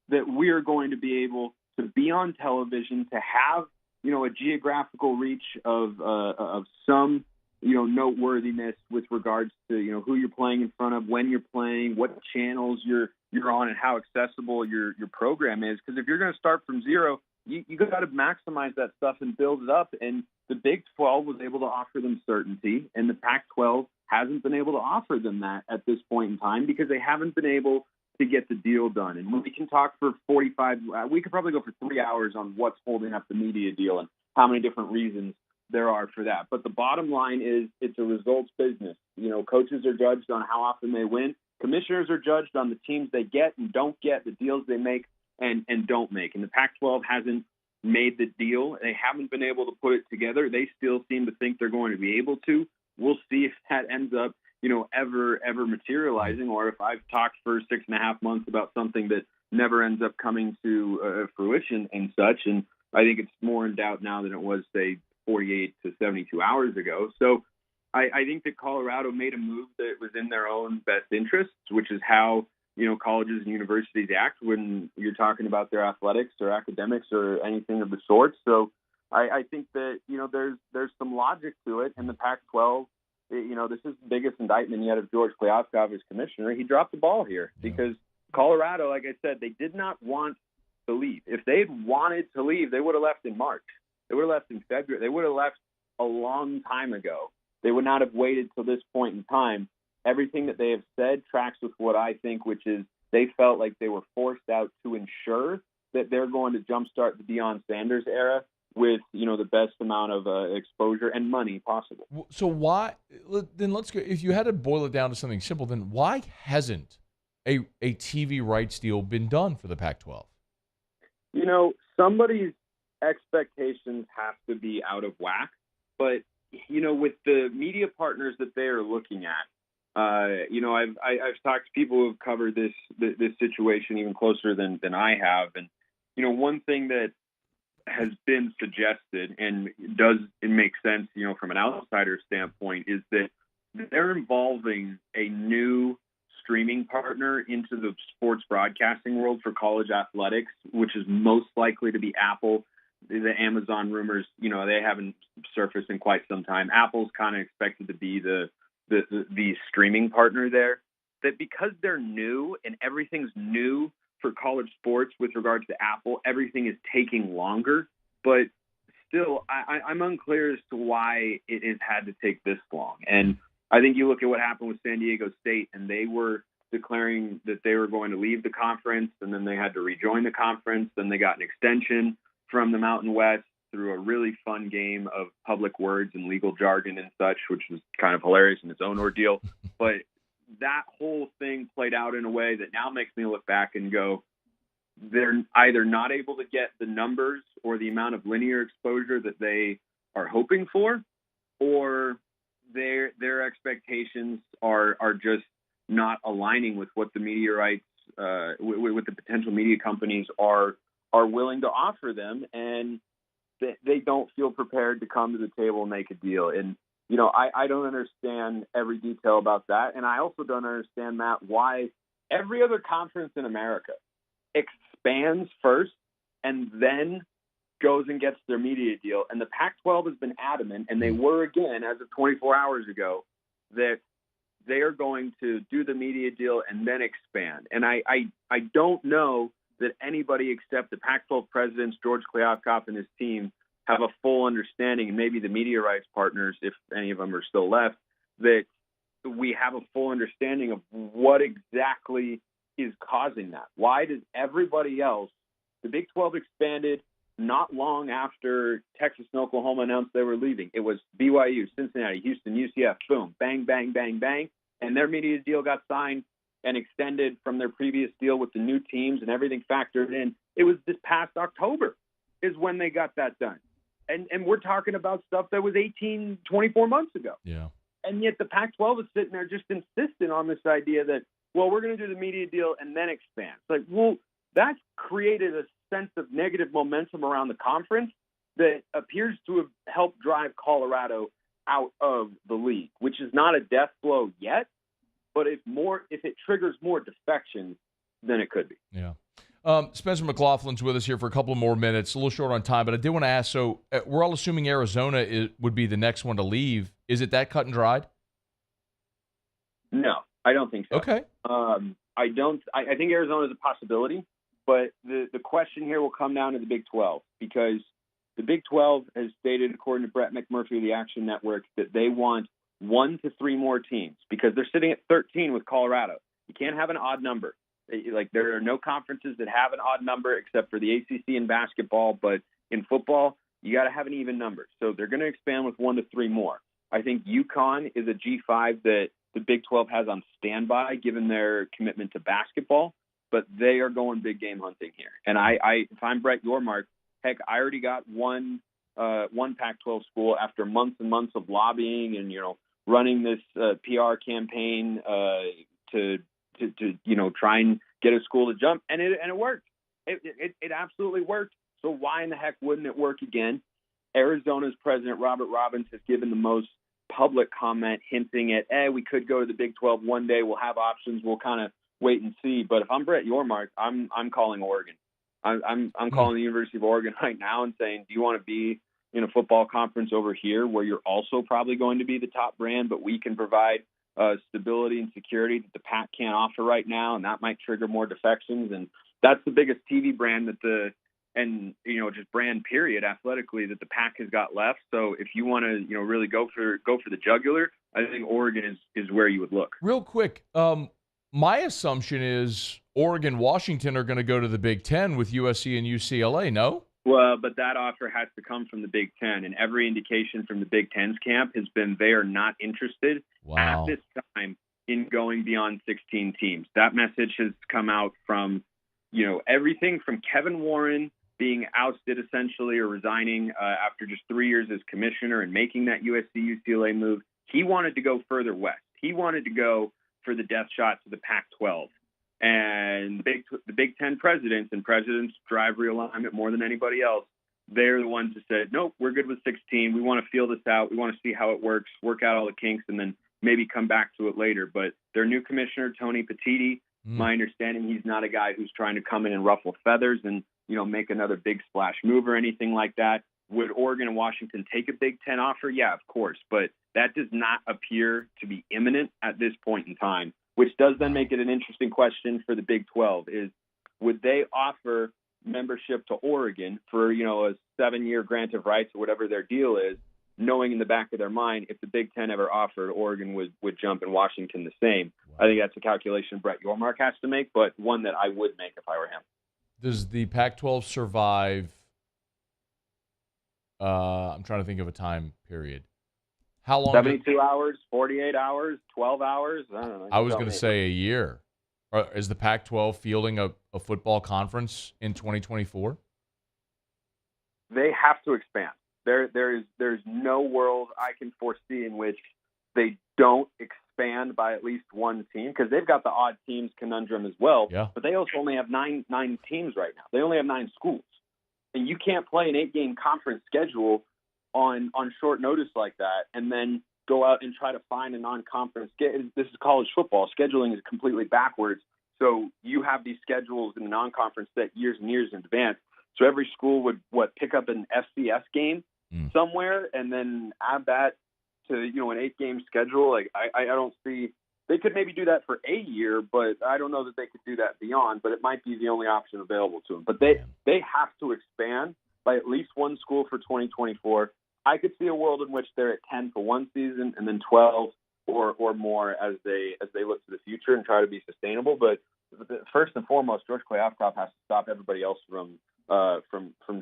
that we are going to be able to be on television, to have, a geographical reach of some, noteworthiness with regards to, who you're playing in front of, when you're playing, what channels you're on, and how accessible your program is. Because if you're going to start from zero, you got to maximize that stuff and build it up. And the Big 12 was able to offer them certainty, and the Pac-12 hasn't been able to offer them that at this point in time because they haven't been able to get the deal done. And we can talk for 45, we could probably go for 3 hours on what's holding up the media deal and how many different reasons there are for that. But the bottom line is it's a results business. Coaches are judged on how often they win. Commissioners are judged on the teams they get and don't get, the deals they make and don't make. And the Pac-12 hasn't made the deal. They haven't been able to put it together. They still seem to think they're going to be able to. We'll see if that ends up, ever materializing, or if I've talked for 6.5 months about something that never ends up coming to fruition and such. And I think it's more in doubt now than it was, say, 48 to 72 hours ago. So I think that Colorado made a move that was in their own best interests, which is how, colleges and universities act when you're talking about their athletics or academics or anything of the sort. So I think that, there's some logic to it. And the Pac-12, this is the biggest indictment yet of George Kliavkoff as commissioner. He dropped the ball here because Colorado, like I said, they did not want to leave. If they had wanted to leave, they would have left in March. They would have left in February. They would have left a long time ago. They would not have waited till this point in time. Everything that they have said tracks with what I think, which is they felt like they were forced out to ensure that they're going to jumpstart the Deion Sanders era with, the best amount of exposure and money possible. So why – then let's go – if you had to boil it down to something simple, then why hasn't a TV rights deal been done for the Pac-12? Somebody's expectations have to be out of whack. But, with the media partners that they are looking at, I've talked to people who have covered this situation even closer than I have. And, one thing that has been suggested and it makes sense, from an outsider standpoint, is that they're involving a new streaming partner into the sports broadcasting world for college athletics, which is most likely to be Apple. The Amazon rumors, they haven't surfaced in quite some time. Apple's kind of expected to be the streaming partner there. That because they're new and everything's new for college sports with regards to Apple, everything is taking longer. But still, I'm unclear as to why it has had to take this long. And I think you look at what happened with San Diego State, and they were declaring that they were going to leave the conference, and then they had to rejoin the conference. Then they got an extension from the Mountain West through a really fun game of public words and legal jargon and such, which was kind of hilarious in its own ordeal. But that whole thing played out in a way that now makes me look back and go, they're either not able to get the numbers or the amount of linear exposure that they are hoping for, or their expectations are just not aligning with what the media rights, with the potential media companies are willing to offer them, and they don't feel prepared to come to the table and make a deal. And, I don't understand every detail about that. And I also don't understand, Matt, why every other conference in America expands first and then goes and gets their media deal. And the Pac-12 has been adamant, and they were again as of 24 hours ago, that they are going to do the media deal and then expand. And I don't know that anybody except the Pac-12 presidents, George Kliavkoff and his team, have a full understanding, and maybe the media rights partners, if any of them are still left, that we have a full understanding of what exactly is causing that. Why does everybody else, the Big 12 expanded not long after Texas and Oklahoma announced they were leaving. It was BYU, Cincinnati, Houston, UCF, boom, bang, bang, bang, bang. And their media deal got signed and extended from their previous deal with the new teams and everything factored in. It was this past October is when they got that done. And we're talking about stuff that was 24 months ago. Yeah. And yet the Pac-12 is sitting there just insistent on this idea that, well, we're going to do the media deal and then expand. It's like, well, that's created a sense of negative momentum around the conference that appears to have helped drive Colorado out of the league, which is not a death blow yet, but if it triggers more defections than it could be. Yeah. Spencer McLaughlin's with us here for a couple more minutes, a little short on time, but I did want to ask, so we're all assuming Arizona would be the next one to leave. Is it that cut and dried? No, I don't think so. Okay. I think Arizona is a possibility, but the question here will come down to the Big 12, because the Big 12 has stated, according to Brett McMurphy of the Action Network, that they want 1 to 3 more teams because they're sitting at 13 with Colorado. You can't have an odd number. Like, there are no conferences that have an odd number except for the ACC in basketball, but in football, you got to have an even number. So they're going to expand with 1 to 3 more. I think UConn is a G5 that the Big 12 has on standby given their commitment to basketball, but they are going big game hunting here. And if I'm Brett Yormark, heck, I already got one Pac-12 school after months and months of lobbying and, running this PR campaign to try and get a school to jump, and it worked. It absolutely worked. So why in the heck wouldn't it work again? Arizona's president, Robert Robbins, has given the most public comment hinting at, we could go to the Big 12 one day. We'll have options. We'll kind of wait and see. But if I'm Brett Yormark, I'm calling Oregon. I'm calling the University of Oregon right now and saying, do you want to be in a football conference over here where you're also probably going to be the top brand, but we can provide stability and security that the Pac can't offer right now, and that might trigger more defections. And that's the biggest TV brand just brand period athletically that the Pac has got left. So if you want to really go for the jugular, I think Oregon is where you would look. Real quick, my assumption is Oregon, Washington are going to go to the Big Ten with USC and UCLA. No. Well, but that offer has to come from the Big Ten, and every indication from the Big Ten's camp has been they are not interested at this time in going beyond 16 teams. That message has come out from, everything from Kevin Warren being ousted essentially or resigning after just 3 years as commissioner and making that USC-UCLA move. He wanted to go further west. He wanted to go for the death shot to the Pac-12. And the Big Ten presidents drive realignment more than anybody else. They're the ones who said, nope, we're good with 16. We want to feel this out. We want to see how it works, work out all the kinks, and then maybe come back to it later. But their new commissioner, Tony Petitti, my understanding, he's not a guy who's trying to come in and ruffle feathers and, make another big splash move or anything like that. Would Oregon and Washington take a Big Ten offer? Yeah, of course. But that does not appear to be imminent at this point in time, which does then make it an interesting question for the Big 12 is, would they offer membership to Oregon for, a 7-year grant of rights or whatever their deal is, knowing in the back of their mind, if the Big Ten ever offered, Oregon would jump and Washington the same. I think that's a calculation Brett Yormark has to make, but one that I would make if I were him. Does the Pac-12 survive? I'm trying to think of a time period. How long? 72 hours, 48 hours, 12 hours? I don't know. I was going to say a year. Is the Pac-12 fielding a football conference in 2024? They have to expand. There's no world I can foresee in which they don't expand by at least one team, because they've got the odd teams conundrum as well. Yeah. But they also only have nine teams right now. They only have 9 schools. And you can't play an 8-game conference schedule on short notice like that and then go out and try to find a non-conference. This is college football. Scheduling is completely backwards. So you have these schedules in the non-conference set years and years in advance. So every school would pick up an FCS game somewhere and then add that to an 8-game schedule. Like I don't see. They could maybe do that for a year, but I don't know that they could do that beyond. But it might be the only option available to them. But they have to expand by at least one school for 2024. I could see a world in which they're at 10 for one season and then 12 or more as they look to the future and try to be sustainable. But first and foremost, George Clay Offcroft has to stop everybody else from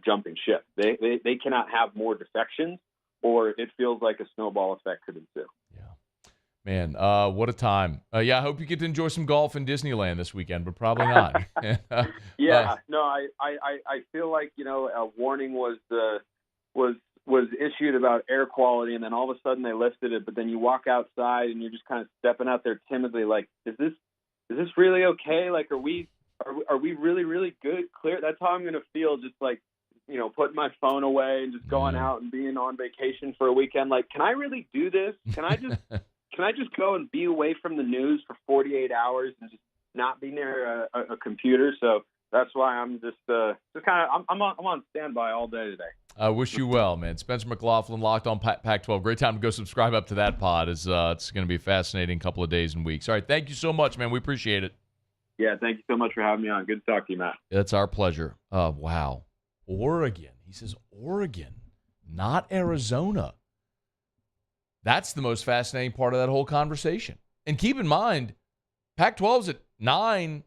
jumping ship. They cannot have more defections, or it feels like a snowball effect could ensue. Man, what a time. I hope you get to enjoy some golf in Disneyland this weekend, but probably not. I feel like, a warning was issued about air quality, and then all of a sudden they lifted it, but then you walk outside and you're just kind of stepping out there timidly like, is this really okay? Like, are we really, really good, clear? That's how I'm going to feel, just like, putting my phone away and just going out and being on vacation for a weekend. Like, can I really do this? Can I just go and be away from the news for 48 hours and just not be near a computer? So that's why I'm just kind of I'm on standby all day today. I wish you well, man. Spencer McLaughlin, Locked On Pac-12. Great time to go subscribe up to that pod. It's going to be a fascinating couple of days and weeks. All right, thank you so much, man. We appreciate it. Yeah, thank you so much for having me on. Good to talk to you, Matt. It's our pleasure. Wow. Oregon. He says Oregon, not Arizona. That's the most fascinating part of that whole conversation. And keep in mind, Pac-12's at 9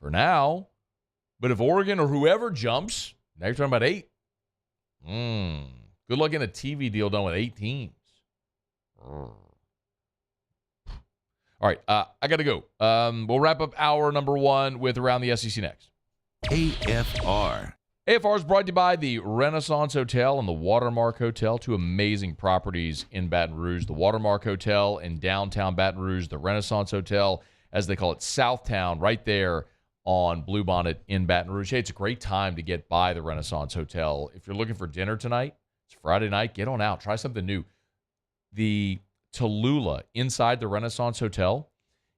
for now. But if Oregon or whoever jumps, now you're talking about 8. Good luck getting a TV deal done with 8 teams. All right, I got to go. We'll wrap up hour number 1 with Around the SEC next. AFR. AFR is brought to you by the Renaissance Hotel and the Watermark Hotel, 2 amazing properties in Baton Rouge. The Watermark Hotel in downtown Baton Rouge, the Renaissance Hotel, as they call it, Southtown, right there on Bluebonnet in Baton Rouge. Hey, it's a great time to get by the Renaissance Hotel. If you're looking for dinner tonight, it's Friday night, get on out. Try something new. The Tallulah inside the Renaissance Hotel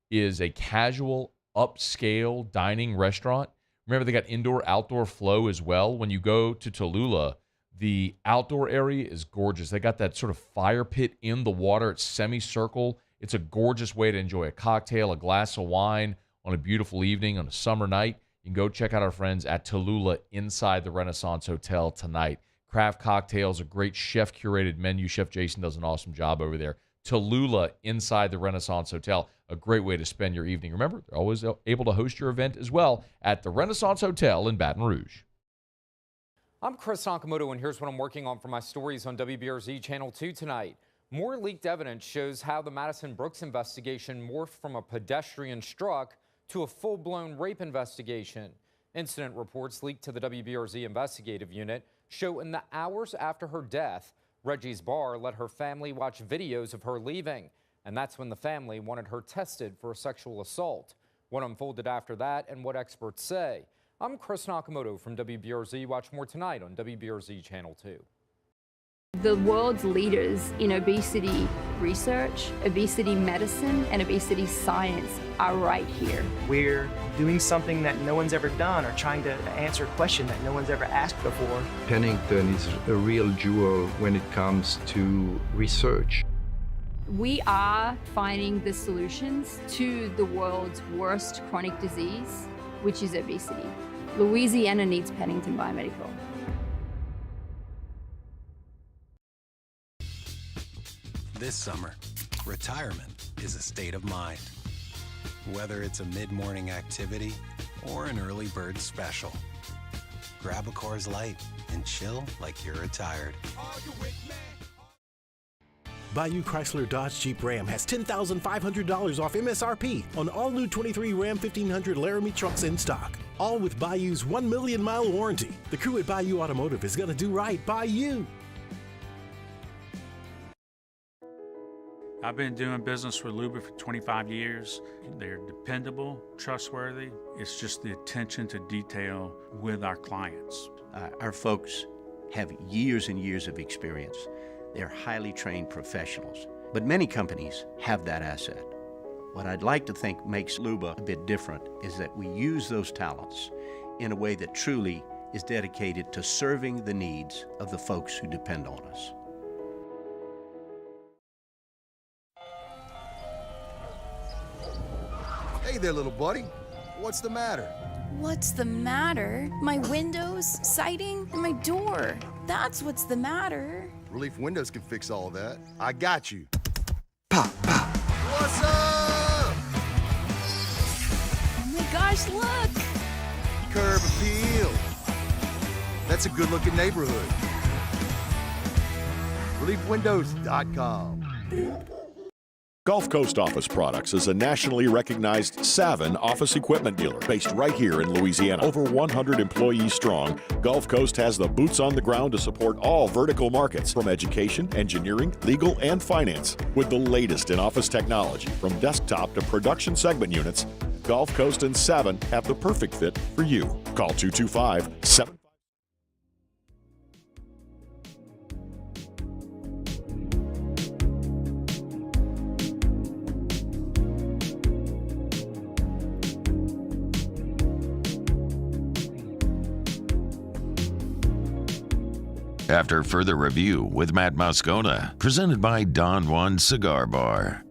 is a casual, upscale dining restaurant. Remember, they got indoor-outdoor flow as well. When you go to Tallulah, the outdoor area is gorgeous. They got that sort of fire pit in the water. It's semicircle. It's a gorgeous way to enjoy a cocktail, a glass of wine on a beautiful evening on a summer night. You can go check out our friends at Tallulah inside the Renaissance Hotel tonight. Craft cocktails, a great chef-curated menu. Chef Jason does an awesome job over there. Tallulah inside the Renaissance Hotel, a great way to spend your evening. Remember, they're always able to host your event as well at the Renaissance Hotel in Baton Rouge. I'm Chris Nakamoto, and here's what I'm working on for my stories on WBRZ Channel 2 tonight. More leaked evidence shows how the Madison Brooks investigation morphed from a pedestrian struck to a full-blown rape investigation. Incident reports leaked to the WBRZ investigative unit show in the hours after her death, Reggie's Bar let her family watch videos of her leaving, and that's when the family wanted her tested for a sexual assault. What unfolded after that and what experts say. I'm Chris Nakamoto from WBRZ. Watch more tonight on WBRZ Channel 2. The world's leaders in obesity research, obesity medicine, and obesity science are right here. We're doing something that no one's ever done or trying to answer a question that no one's ever asked before. Pennington is a real jewel when it comes to research. We are finding the solutions to the world's worst chronic disease, which is obesity. Louisiana needs Pennington Biomedical. This summer, retirement is a state of mind. Whether it's a mid-morning activity or an early bird special. Grab a Coors Light and chill like you're retired. Bayou Chrysler Dodge Jeep Ram has $10,500 off MSRP on all new 23 Ram 1500 Laramie trucks in stock. All with Bayou's 1 million mile warranty. The crew at Bayou Automotive is going to do right by you. I've been doing business with Luba for 25 years. They're dependable, trustworthy. It's just the attention to detail with our clients. Our folks have years and years of experience. They're highly trained professionals, but many companies have that asset. What I'd like to think makes Luba a bit different is that we use those talents in a way that truly is dedicated to serving the needs of the folks who depend on us. Hey there, little buddy. What's the matter? What's the matter? My windows, siding, and my door. That's what's the matter. Relief Windows can fix all that. I got you. Pop, pop. What's up? Oh my gosh, look! Curb appeal. That's a good-looking neighborhood. ReliefWindows.com. Gulf Coast Office Products is a nationally recognized Savin office equipment dealer based right here in Louisiana. Over 100 employees strong, Gulf Coast has the boots on the ground to support all vertical markets from education, engineering, legal, and finance. With the latest in office technology, from desktop to production segment units, Gulf Coast and Savin have the perfect fit for you. Call 225-7. After further review with Matt Moscona, presented by Don Juan Cigar Bar.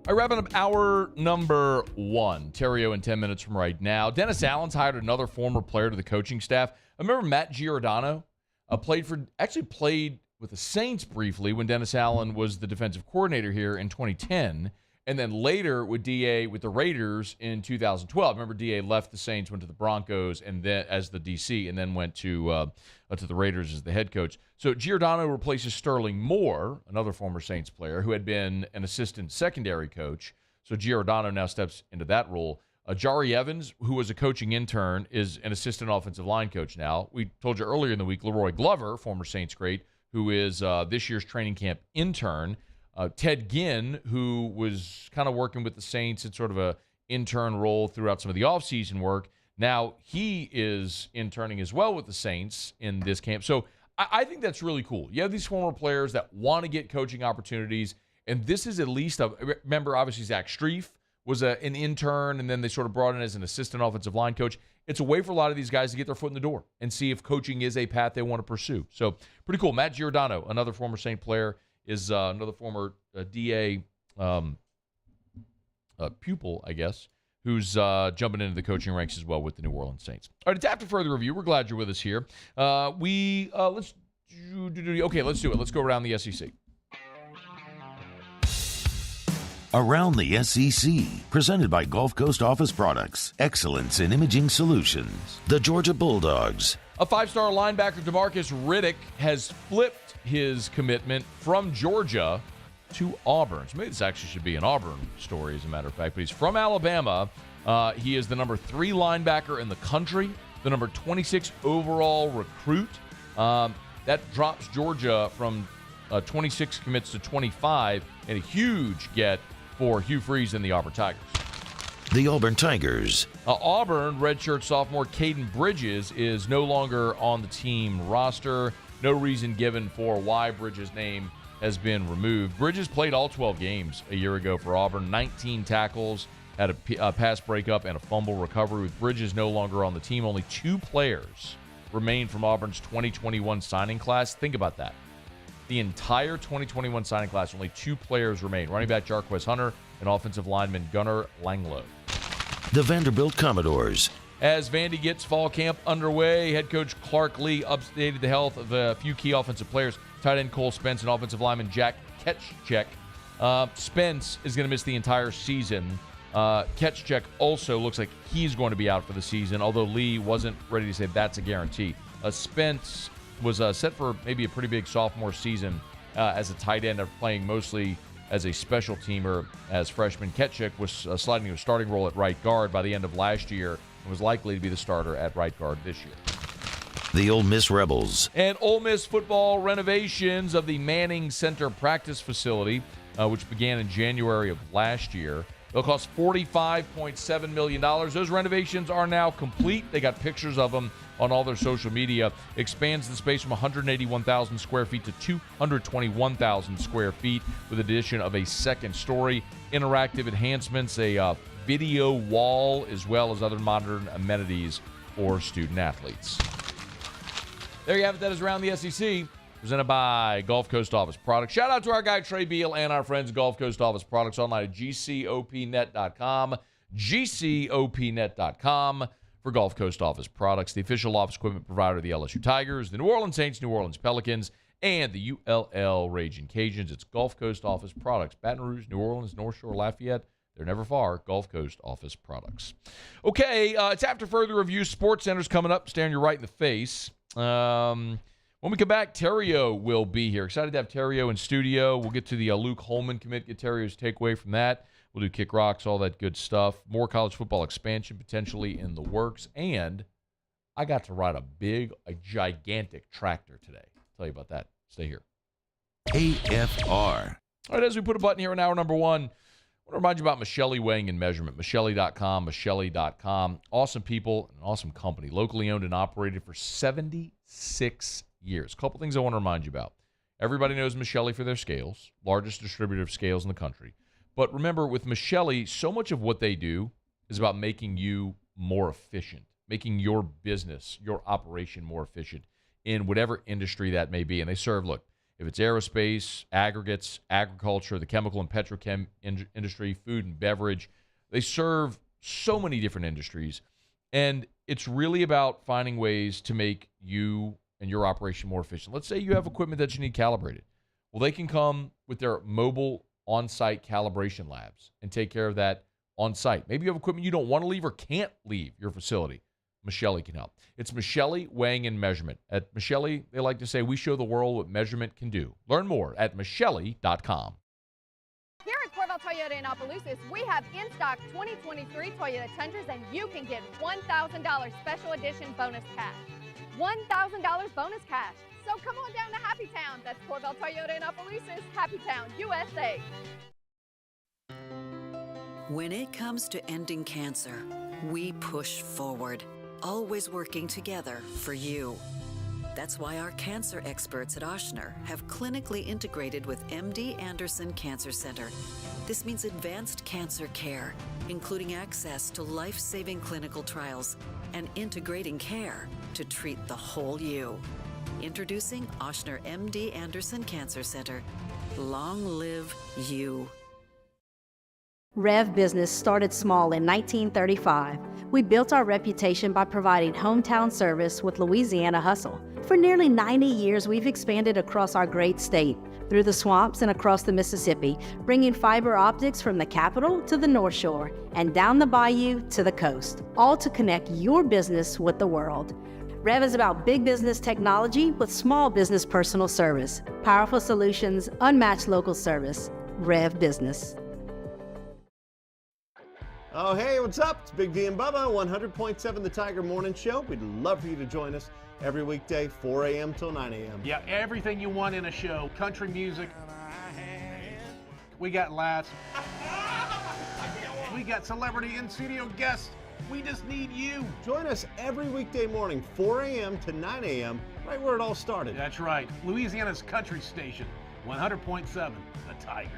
All right, wrapping up hour number 1. Theriot in 10 minutes from right now. Dennis Allen's hired another former player to the coaching staff. I remember Matt Giordano played with the Saints briefly when Dennis Allen was the defensive coordinator here in 2010. And then later with DA with the Raiders in 2012. Remember, DA left the Saints, went to the Broncos, and then as the DC, and then went to the Raiders as the head coach. So Giordano replaces Sterling Moore, another former Saints player who had been an assistant secondary coach. So Giordano now steps into that role. Jari Evans, who was a coaching intern, is an assistant offensive line coach now. We told you earlier in the week, Leroy Glover, former Saints great, who is this year's training camp intern. Ted Ginn, who was kind of working with the Saints in sort of a intern role throughout some of the offseason work. Now he is interning as well with the Saints in this camp. So I think that's really cool. You have these former players that want to get coaching opportunities, and this is at least remember, obviously, Zach Strief was an intern, and then they sort of brought in as an assistant offensive line coach. It's a way for a lot of these guys to get their foot in the door and see if coaching is a path they want to pursue. So pretty cool. Matt Giordano, another former Saint player, is another former DA pupil, I guess, who's jumping into the coaching ranks as well with the New Orleans Saints. All right, it's after further review. We're glad you're with us here. Let's do it. Let's go around the SEC. Around the SEC, presented by Gulf Coast Office Products, excellence in imaging solutions. The Georgia Bulldogs. A 5-star linebacker, DeMarcus Riddick, has flipped his commitment from Georgia to Auburn. So maybe this actually should be an Auburn story, as a matter of fact. But he's from Alabama. He is the number 3 linebacker in the country, the number 26 overall recruit. That drops Georgia from 26 commits to 25, and a huge get for Hugh Freeze and the Auburn Tigers. The Auburn Tigers. Auburn redshirt sophomore Caden Bridges is no longer on the team roster. No reason given for why Bridges' name has been removed. Bridges played all 12 games a year ago for Auburn, 19 tackles, had a pass breakup and a fumble recovery. With Bridges no longer on the team, only 2 players remain from Auburn's 2021 signing class. Think about that. The entire 2021 signing class, only 2 players remain. Running back Jarquez Hunter and offensive lineman Gunnar Langlow. The Vanderbilt Commodores. As Vandy gets fall camp underway, head coach Clark Lee updated the health of a few key offensive players. Tight end Cole Spence and offensive lineman Jack Ketchcheck. Spence is going to miss the entire season. Ketchcheck also looks like he's going to be out for the season, although Lee wasn't ready to say that's a guarantee. Spence was set for maybe a pretty big sophomore season as a tight end, after playing mostly as a special teamer as freshman. Ketchuk was sliding to a starting role at right guard by the end of last year and was likely to be the starter at right guard this year. The Ole Miss Rebels. And Ole Miss football renovations of the Manning Center practice facility, which began in January of last year. They'll cost $45.7 million. Those renovations are now complete. They got pictures of them on all their social media. Expands the space from 181,000 square feet to 221,000 square feet with addition of a second story. Interactive enhancements, a video wall, as well as other modern amenities or student athletes. There you have it. That is Around the SEC, presented by Gulf Coast Office Products. Shout out to our guy Trey Beal and our friends Gulf Coast Office Products online at gcopnet.com. gcopnet.com for Gulf Coast Office Products, the official office equipment provider of the LSU Tigers, the New Orleans Saints, New Orleans Pelicans, and the ULL Raging Cajuns. It's Gulf Coast Office Products. Baton Rouge, New Orleans, North Shore, Lafayette. They're never far. Gulf Coast Office Products. Okay, it's after further review. Sports Center's coming up, staring you right in the face. When we come back, Theriot will be here. Excited to have Theriot in studio. We'll get to the Luke Holman commit, get Theriot's takeaway from that. We'll do kick rocks, all that good stuff. More college football expansion potentially in the works. And I got to ride a gigantic tractor today. I'll tell you about that. Stay here. AFR. All right, as we put a button here in hour number one, I want to remind you about Michelli Weighing and Measurement. Michelli.com, Michelli.com. Awesome people, an awesome company. Locally owned and operated for 76 years. A couple things I want to remind you about. Everybody knows Michelli for their scales, largest distributor of scales in the country. But remember, with Michelli, so much of what they do is about making you more efficient, making your business, your operation more efficient in whatever industry that may be. And they serve, look, if it's aerospace, aggregates, agriculture, the chemical and petrochem industry, food and beverage, they serve so many different industries. And it's really about finding ways to make you and your operation more efficient. Let's say you have equipment that you need calibrated. Well, they can come with their mobile on-site calibration labs and take care of that on-site. Maybe you have equipment you don't want to leave or can't leave your facility. Michelli can help. It's Michelli Weighing and Measurement. At Michelli, they like to say, we show the world what measurement can do. Learn more at Michelli.com. Here at Corval Toyota in Opelousas, we have in stock 2023 Toyota Tundras, and you can get $1,000 special edition bonus cash. $1,000 bonus cash. So come on down to Happy Town. That's Corval Toyota in Opelousas, Happy Town, USA. When it comes to ending cancer, we push forward, always working together for you. That's why our cancer experts at Ochsner have clinically integrated with MD Anderson Cancer Center. This means advanced cancer care, including access to life-saving clinical trials and integrating care to treat the whole you. Introducing Ochsner MD Anderson Cancer Center. Long live you. Rev Business started small in 1935. We built our reputation by providing hometown service with Louisiana hustle. For nearly 90 years, we've expanded across our great state, through the swamps and across the Mississippi, bringing fiber optics from the capital to the North Shore and down the bayou to the coast, all to connect your business with the world. Rev is about big business technology with small business personal service. Powerful solutions, unmatched local service. Rev Business. Oh, hey, what's up? It's Big D and Bubba, 100.7 The Tiger Morning Show. We'd love for you to join us every weekday, 4 a.m. till 9 a.m. Yeah, everything you want in a show. Country music. We got laughs. We got celebrity in-studio guests. We just need you. Join us every weekday morning, 4 a.m. to 9 a.m., right where it all started. That's right. Louisiana's country station, 100.7 The Tiger.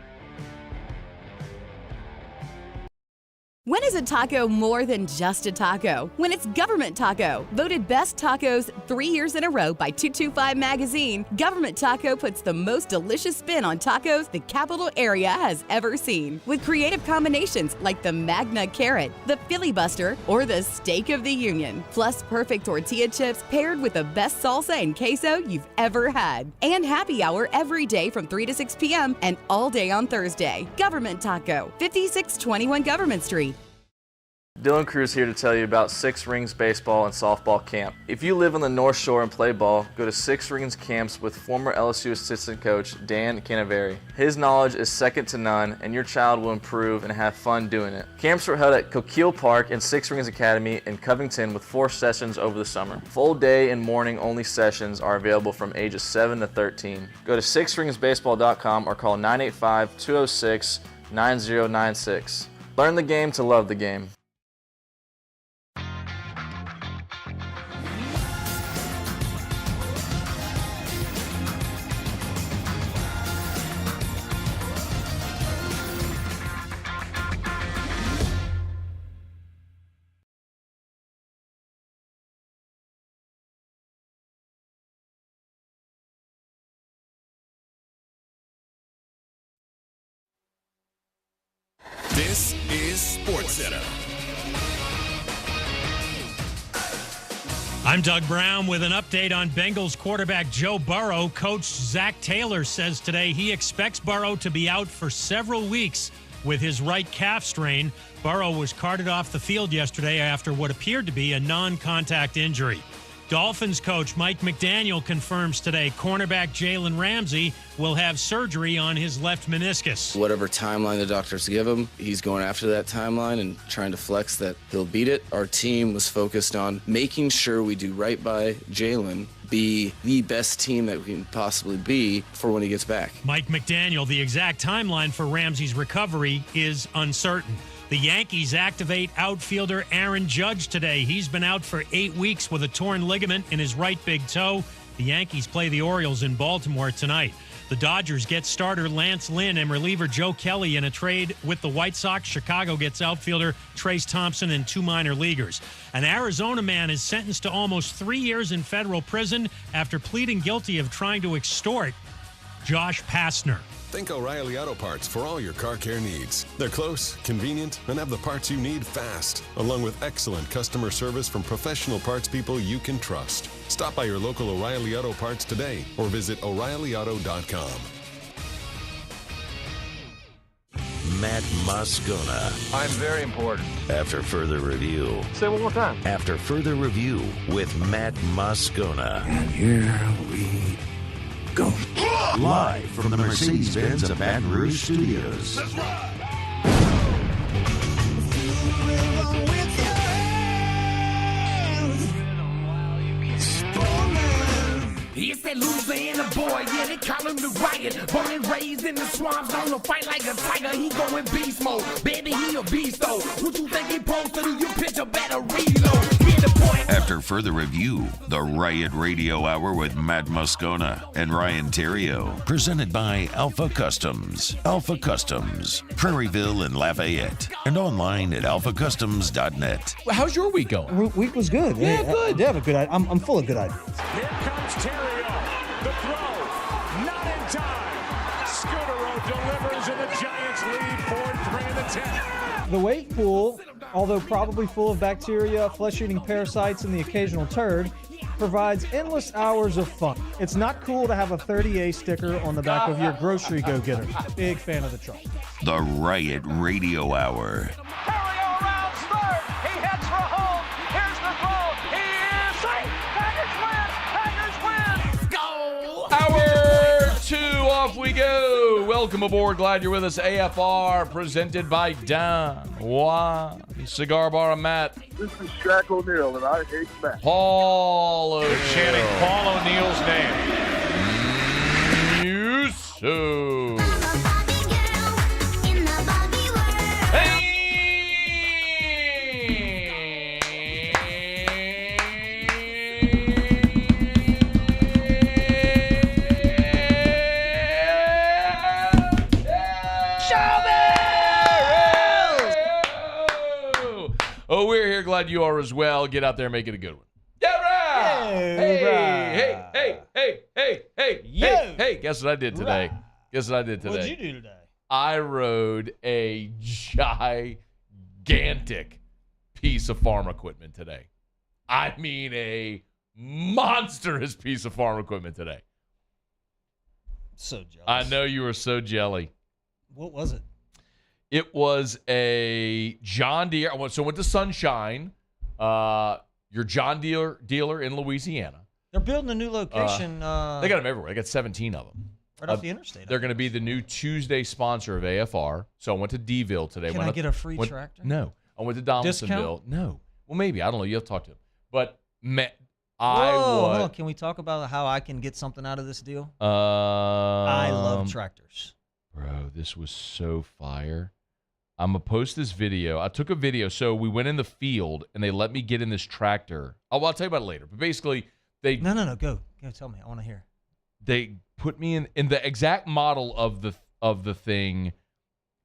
When is a taco more than just a taco? When it's Government Taco. Voted best tacos 3 years in a row by 225 Magazine, Government Taco puts the most delicious spin on tacos the capital area has ever seen. With creative combinations like the Magna Carrot, the Filibuster, or the Steak of the Union. Plus perfect tortilla chips paired with the best salsa and queso you've ever had. And happy hour every day from 3 to 6 p.m. and all day on Thursday. Government Taco, 5621 Government Street. Dylan Cruz here to tell you about Six Rings Baseball and Softball Camp. If you live on the North Shore and play ball, go to Six Rings Camps with former LSU assistant coach Dan Canaveri. His knowledge is second to none, and your child will improve and have fun doing it. Camps were held at Coquille Park and Six Rings Academy in Covington with 4 sessions over the summer. Full day and morning only sessions are available from ages 7 to 13. Go to sixringsbaseball.com or call 985-206-9096. Learn the game to love the game. This is SportsCenter. I'm Doug Brown with an update on Bengals quarterback Joe Burrow. Coach Zach Taylor says today he expects Burrow to be out for several weeks with his right calf strain. Burrow was carted off the field yesterday after what appeared to be a non-contact injury. Dolphins coach Mike McDaniel confirms today cornerback Jalen Ramsey will have surgery on his left meniscus. Whatever timeline the doctors give him, he's going after that timeline and trying to flex that he'll beat it. Our team was focused on making sure we do right by Jalen, be the best team that we can possibly be for when he gets back. Mike McDaniel, the exact timeline for Ramsey's recovery is uncertain. The Yankees activate outfielder Aaron Judge today. He's been out for 8 weeks with a torn ligament in his right big toe. The Yankees play the Orioles in Baltimore tonight. The Dodgers get starter Lance Lynn and reliever Joe Kelly in a trade with the White Sox. Chicago gets outfielder Trace Thompson and 2 minor leaguers. An Arizona man is sentenced to almost 3 years in federal prison after pleading guilty of trying to extort Josh Pastner. Think O'Reilly Auto Parts for all your car care needs. They're close, convenient, and have the parts you need fast, along with excellent customer service from professional parts people you can trust. Stop by your local O'Reilly Auto Parts today or visit O'ReillyAuto.com. Matt Moscona. I'm very important. After further review. Say it one more time. After further review with Matt Moscona. And here we go. Live from the Mercedes-Benz of Baton Rouge Studios. Let's ride. It's that Louisiana boy, yeah, they call him the Riot. Born and raised in the swamps, on the fight like a tiger. He going beast mode, baby, he a beast though. What you think he supposed to do? You picture better reload. After further review, the Riot Radio Hour with Matt Moscona and Ryan Theriot. Presented by Alpha Customs. Alpha Customs, Prairieville and Lafayette. And online at alphacustoms.net. How's your week going? Week was good. Yeah, good. I have a good idea. I'm full of good ideas. Here comes Theriot. The throw. Not in time. Scudero delivers and the Giants lead 4-3 in the 10th. The weight pool, although probably full of bacteria, flesh-eating parasites, and the occasional turd, provides endless hours of fun. It's not cool to have a 30A sticker on the back of your grocery go-getter. Big fan of the truck. The Riot Radio Hour. Theriot rounds third. He heads for home. Here's the throw. He is safe. Packers win. Packers win. Hour 2, off we go. Welcome aboard. Glad you're with us. AFR presented by Don Juan Cigar Bar and Matt. This is Shaq O'Neal, and I hate Matt. Paul O'Neal. They're chanting Paul O'Neal's name. You so. Oh, we're here. Glad you are as well. Get out there and make it a good one. Yeah, hey. Guess what I did today? What'd you do today? I rode a gigantic piece of farm equipment today. I mean a monstrous piece of farm equipment today. So jealous. I know you were so jelly. What was it? It was a John Deere. So I went to Sunshine, your John Deere dealer in Louisiana. They're building a new location. They got them everywhere. They got 17 of them. Right off the interstate. They're going to be the new Tuesday sponsor of AFR. So I went to Deville today. Can I get a free tractor? No. I went to Donaldsonville. No. Well, maybe. I don't know. You have to talk to him. But hold on. Can we talk about how I can get something out of this deal? I love tractors. Bro, this was so fire. I'm going to post this video. I took a video. So we went in the field, and they let me get in this tractor. I'll tell you about it later. But basically, they... No. Go tell me. I want to hear. They put me in the exact model of the thing.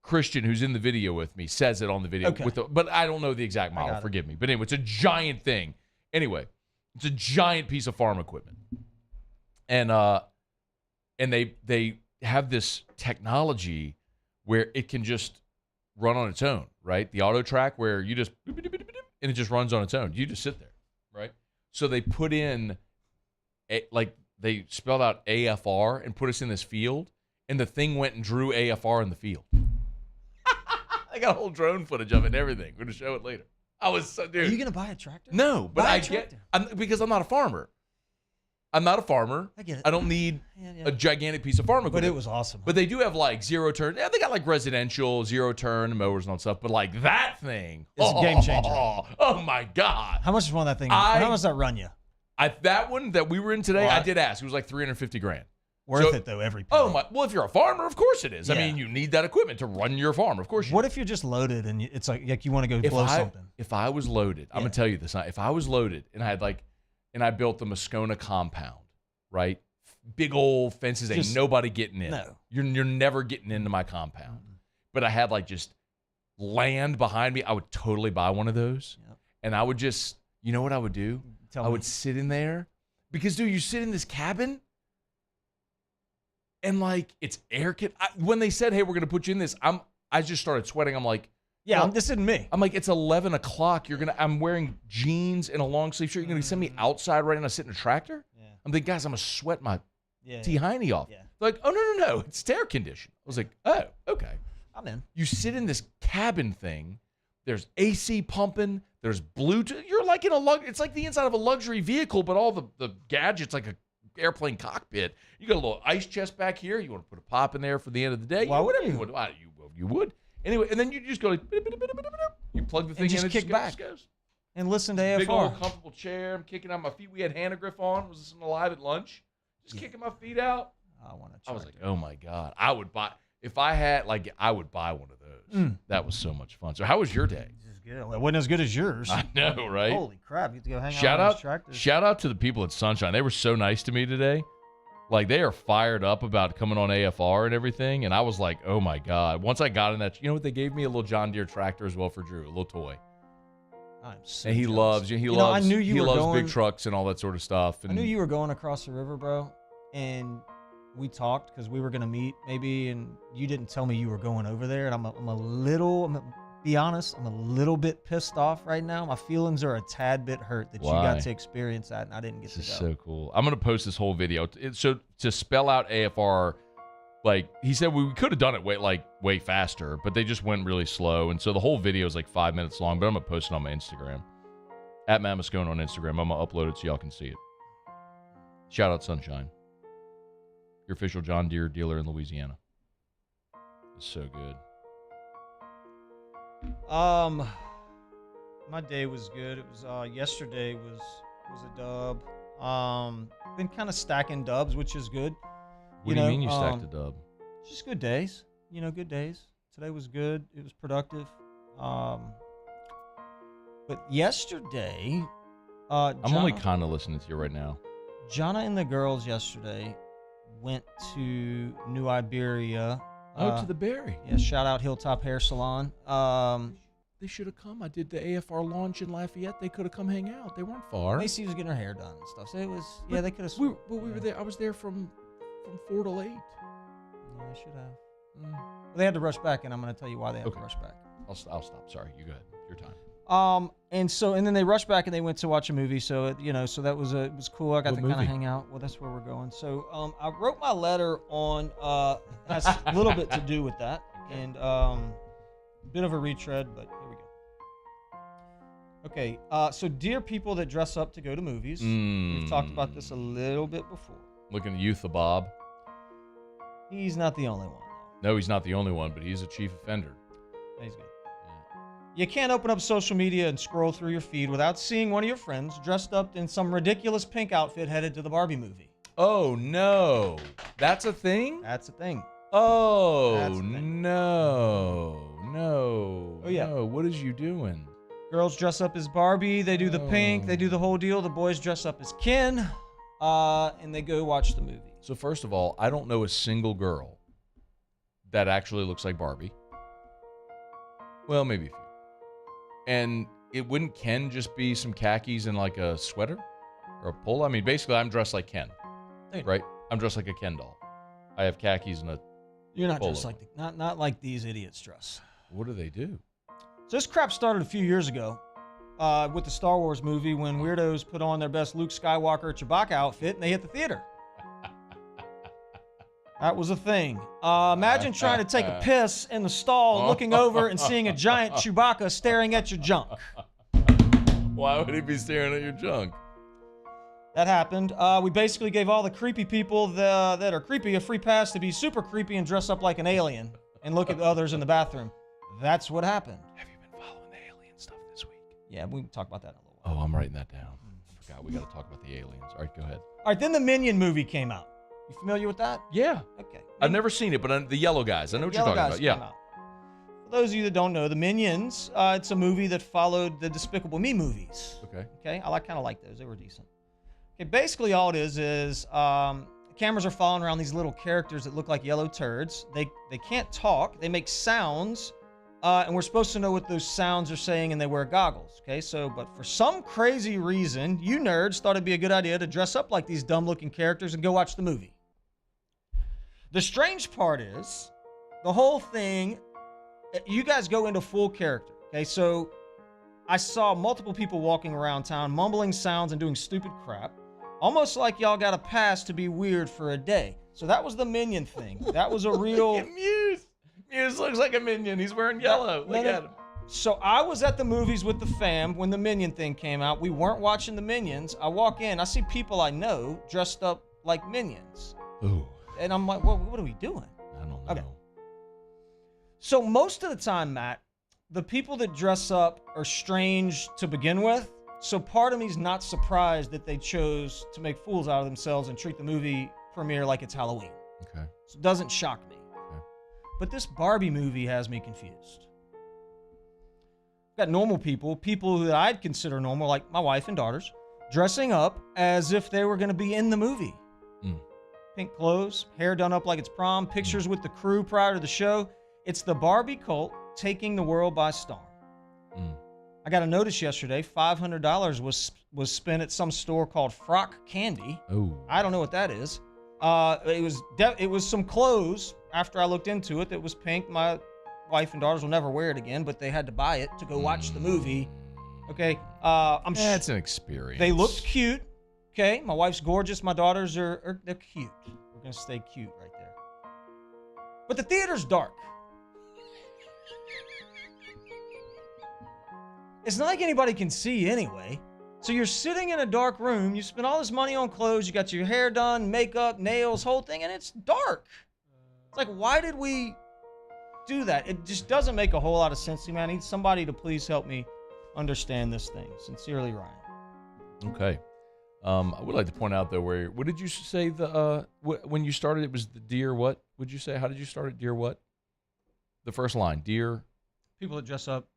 Christian, who's in the video with me, says it on the video. Okay. But I don't know the exact model. Forgive me. But anyway, it's a giant thing. Anyway, it's a giant piece of farm equipment. And they have this technology where it can just run on its own, right? The auto track where you just and it just runs on its own. You just sit there, right? So they put in they spelled out AFR and put us in this field, and the thing went and drew AFR in the field. I got whole drone footage of it and everything. We're gonna show it later. I was so dude. Are you gonna buy a tractor? No, but because I'm not a farmer. I'm not a farmer. I get it. I don't need a gigantic piece of farm equipment. But it was awesome. But they do have like zero turn. Yeah, they got like residential zero turn mowers and all that stuff. But like that thing, it's a game changer. Oh my God! How much is one of that thing? How much does that run you? That one that we were in today, I did ask. It was like $350,000. Worth it though, every penny. Oh my! Well, if you're a farmer, of course it is. Yeah. I mean, you need that equipment to run your farm. Of course. What if you're just loaded and it's like you want to go blow something? If I was loaded, I'm gonna tell you this. If I was loaded and I had and I built the Moscona compound, right? Big old fences, ain't nobody getting in. No. You're never getting into my compound. But I had just land behind me. I would totally buy one of those, and I would just, you know what I would do? I would sit in there because, dude, you sit in this cabin. And it's air when they said, "Hey, we're gonna put you in this," I just started sweating. I'm like, "Yeah, this isn't me." I'm like, "It's 11 o'clock. I'm wearing jeans and a long sleeve shirt. You're gonna send me outside right now, sit in a tractor?" Yeah. I'm like, "Guys, I'm gonna sweat my T-hiney off." Yeah. They're like, "Oh no, it's air conditioned." I was like, "Oh, okay." I'm in. You sit in this cabin thing. There's AC pumping. There's Bluetooth. You're like in it's like the inside of a luxury vehicle, but all the gadgets like a airplane cockpit. You got a little ice chest back here. You want to put a pop in there for the end of the day. Why whatever you would. You would. Anyway, and then you just go you plug the thing in and kick back goes. And listen to AFR. Big old comfortable chair. I'm kicking out my feet. We had Hannah Griff on. Was listening to live at lunch. Just kicking my feet out. I was like, oh my God. I would buy if I had I would buy one of those. That was so much fun. So how was your day? Good. Well, it wasn't as good as yours. I know, right? Holy crap! You have to go hang out on those tractors. Shout out to the people at Sunshine. They were so nice to me today. They are fired up about coming on AFR and everything. And I was like, oh my God. Once I got in that, you know what? They gave me a little John Deere tractor as well for Drew, a little toy. I'm so and he jealous. loves I knew you he were loves going, big trucks and all that sort of stuff. And I knew you were going across the river, bro. And we talked because we were going to meet maybe. And you didn't tell me you were going over there. And I'm a little bit pissed off right now. My feelings are a tad bit hurt that you got to experience that and I didn't get to go. This is so cool. I'm going to post this whole video. So to spell out AFR, he said we could have done it way faster, but they just went really slow. And so the whole video is 5 minutes long, but I'm going to post it on my Instagram. At Matt Moscone on Instagram. I'm going to upload it so y'all can see it. Shout out Sunshine. Your official John Deere dealer in Louisiana. It's so good. My day was good. It was yesterday was a dub. Been kind of stacking dubs, which is good. What do you mean you stacked a dub? Just good days. Good days. Today was good. It was productive. But yesterday, I'm only kind of listening to you right now. Jonna and the girls yesterday went to New Iberia. To the Berry. Yeah, shout out Hilltop Hair Salon. They should have come. I did the AFR launch in Lafayette. They could have come hang out. They weren't far. Macy was getting her hair done and stuff. So it was, they could have. We were there. I was there from 4 till 8. Yeah, they should have. Well, they had to rush back, and I'm going to tell you why they had to rush back. I'll stop. Sorry, you go ahead. Your time. And then they rushed back and they went to watch a movie. So so that was it was cool. I got to kind of hang out. Well, that's where we're going. So I wrote my letter on has a little bit to do with that, and a bit of a retread, but here we go. Okay, so dear people that dress up to go to movies, we've talked about this a little bit before. Looking at Youth of Bob. He's not the only one, though. No, he's not the only one, but he's a chief offender. He's good. You can't open up social media and scroll through your feed without seeing one of your friends dressed up in some ridiculous pink outfit headed to the Barbie movie. Oh, no. That's a thing? That's a thing. Oh, no. Oh, yeah. No. What is you doing? Girls dress up as Barbie. They do the pink. They do the whole deal. The boys dress up as Ken, and they go watch the movie. So first of all, I don't know a single girl that actually looks like Barbie. Well, maybe a few. And wouldn't Ken just be some khakis and a sweater or a polo? I mean, basically, I'm dressed like Ken, right? I'm dressed like a Ken doll. I have khakis and a You're not polo. dressed like not like these idiots dress. What do they do? So this crap started a few years ago with the Star Wars movie when weirdos put on their best Luke Skywalker Chewbacca outfit and they hit the theater. That was a thing. Imagine trying to take a piss in the stall, looking over and seeing a giant Chewbacca staring at your junk. Why would he be staring at your junk? That happened. We basically gave all the creepy people that are creepy a free pass to be super creepy and dress up like an alien and look at others in the bathroom. That's what happened. Have you been following the alien stuff this week? Yeah, we can talk about that in a little while. Oh, I'm writing that down. I forgot. We got to talk about the aliens. All right, go ahead. All right, then the Minion movie came out. You familiar with that? Yeah. Okay. I've never seen it, but the yellow guys. I know what you're talking about. Yeah. For those of you that don't know, the Minions, it's a movie that followed the Despicable Me movies. Okay. Okay, I kind of like those. They were decent. Okay, basically all it is cameras are following around these little characters that look like yellow turds. They can't talk. They make sounds, and we're supposed to know what those sounds are saying, and they wear goggles. Okay, but for some crazy reason, you nerds thought it'd be a good idea to dress up like these dumb-looking characters and go watch the movie. The strange part is, the whole thing, you guys go into full character. Okay, so I saw multiple people walking around town, mumbling sounds and doing stupid crap. Almost like y'all got a pass to be weird for a day. So that was the Minion thing. That was a real... Muse looks like a Minion. He's wearing yellow. Look at him. So I was at the movies with the fam when the Minion thing came out. We weren't watching the Minions. I walk in, I see people I know dressed up like Minions. Ooh. And I'm like, well, what are we doing? I don't know. Okay. So most of the time, Matt, the people that dress up are strange to begin with. So part of me's not surprised that they chose to make fools out of themselves and treat the movie premiere like it's Halloween. Okay. So it doesn't shock me. Okay. But this Barbie movie has me confused. Got normal people that I'd consider normal, like my wife and daughters, dressing up as if they were going to be in the movie. Pink clothes, hair done up like it's prom, pictures with the crew prior to the show. It's the Barbie cult taking the world by storm. I got a notice yesterday, $500 was spent at some store called Frock Candy. Oh. I don't know what that is. It was some clothes, after I looked into it, that was pink. My wife and daughters will never wear it again, but they had to buy it to go watch the movie. Okay, That's an experience. They looked cute. Okay, my wife's gorgeous. My daughters they're cute. We're gonna stay cute right there. But the theater's dark. It's not like anybody can see anyway. So you're sitting in a dark room. You spend all this money on clothes. You got your hair done, makeup, nails, whole thing, and it's dark. It's like, why did we do that? It just doesn't make a whole lot of sense to me. I need somebody to please help me understand this thing. Sincerely, Ryan. Okay. I would like to point out, though, what did you say when you started? It was the dear what? Would you say? How did you start it? Dear what? The first line, dear. People that dress up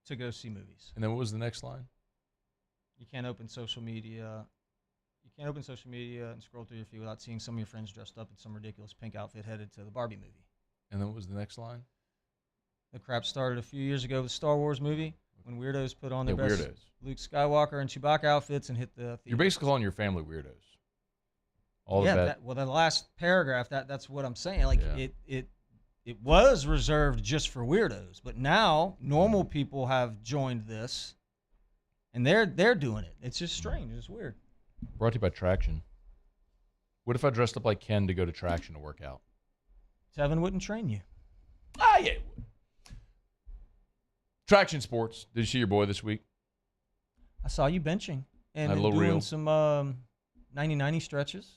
to go see movies. And then what was the next line? You can't open social media. You can't open social media and scroll through your feed without seeing some of your friends dressed up in some ridiculous pink outfit headed to the Barbie movie. And then what was the next line? The crap started a few years ago with the Star Wars movie when weirdos put on their best Luke Skywalker and Chewbacca outfits and hit the theater. You're basically calling your family weirdos. Well, the last paragraph, that's what I'm saying. Like, it was reserved just for weirdos, but now normal people have joined this, and they're doing it. It's just strange. It's weird. Brought to you by Traction. What if I dressed up like Ken to go to Traction to work out? Tevin wouldn't train you. Yeah, it would. Traction Sports. Did you see your boy this week? I saw you benching and doing reel. Some 90-90 stretches.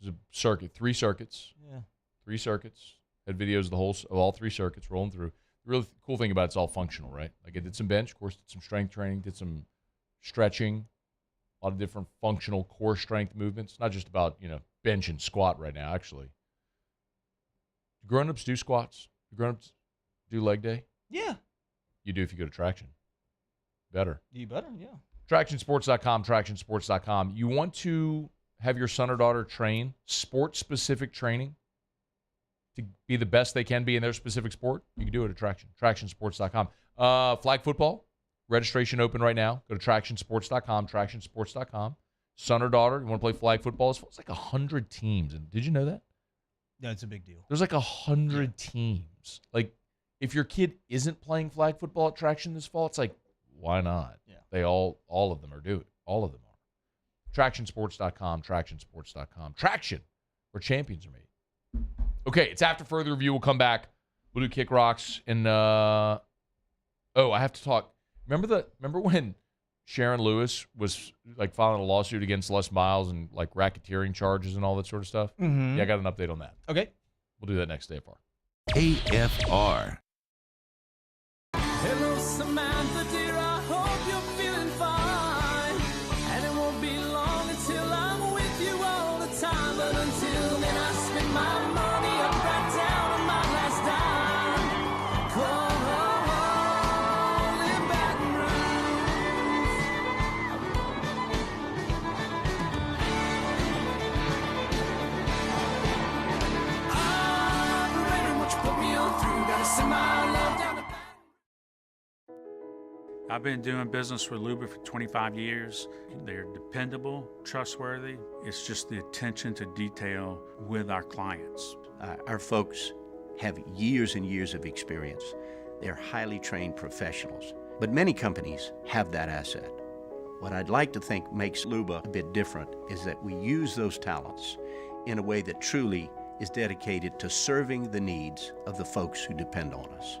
It was a circuit, 3 circuits. Yeah. 3 circuits. Had videos of all 3 circuits rolling through. The really cool thing about it's all functional, right? Like I did some bench, of course, did some strength training, did some stretching, a lot of different functional core strength movements. Not just about, bench and squat right now, actually. Do grown-ups do squats? Do grown-ups do leg day? Yeah. You do if you go to Traction. Better. You better, yeah. TractionSports.com, TractionSports.com. You want to have your son or daughter train sport-specific training to be the best they can be in their specific sport? You can do it at Traction. TractionSports.com. Flag football, registration open right now. Go to TractionSports.com, TractionSports.com. Son or daughter, you want to play flag football? It's like 100 teams. And did you know that? Yeah, it's a big deal. There's like 100 teams. Like, if your kid isn't playing flag football at Traction this fall, it's like, why not? Yeah. They all of them are doing. All of them are. TractionSports.com, TractionSports.com. Traction, where champions are made. Okay, it's after further review. We'll come back. We'll do Kick Rocks. And, I have to talk. Remember when Sharon Lewis was, like, filing a lawsuit against Les Miles and, like, racketeering charges and all that sort of stuff? Mm-hmm. Yeah, I got an update on that. Okay. We'll do that next AFR. AFR. Hello, Samantha, dear, I hope you're feeling fine. And it won't be long until I'm with you all the time. But until then, I spend my money up right down on my last dime. Cold in Baton Rouge. Operator, what you put me on through? Gotta send my love down the I've been doing business with Luba for 25 years. They're dependable, trustworthy. It's just the attention to detail with our clients. Our folks have years and years of experience. They're highly trained professionals, but many companies have that asset. What I'd like to think makes Luba a bit different is that we use those talents in a way that truly is dedicated to serving the needs of the folks who depend on us.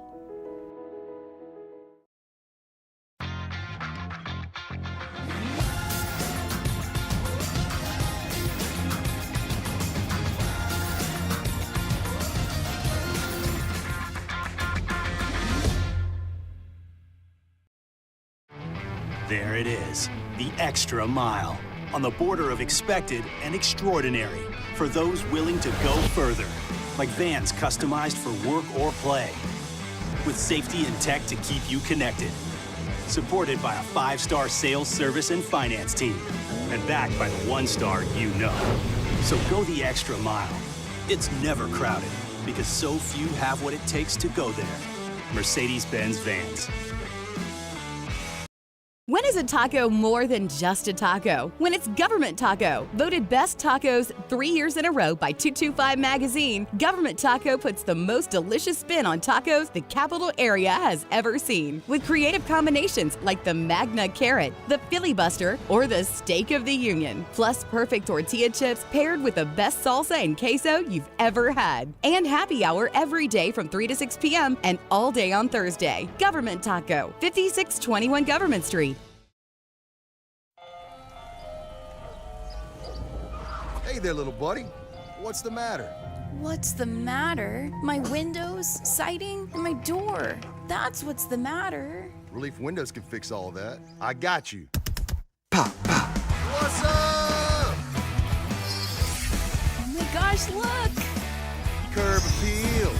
There it is, the extra mile, on the border of expected and extraordinary, for those willing to go further, like vans customized for work or play, with safety and tech to keep you connected, supported by a 5-star sales, service, and finance team, and backed by the 1-star you know. So go the extra mile. It's never crowded, because so few have what it takes to go there. Mercedes-Benz Vans. When is a taco more than just a taco? When it's Government Taco. Voted best tacos 3 years in a row by 225 Magazine, Government Taco puts the most delicious spin on tacos the capital area has ever seen. With creative combinations like the Magna Carrot, the Filibuster, or the Steak of the Union. Plus perfect tortilla chips paired with the best salsa and queso you've ever had. And happy hour every day from 3 to 6 p.m. and all day on Thursday. Government Taco, 5621 Government Street. Hey there, little buddy. What's the matter? What's the matter? My windows, siding, and my door. That's what's the matter. Relief Windows can fix all of that. I got you. Pop, pop. What's up? Oh my gosh, look! Curb appeal.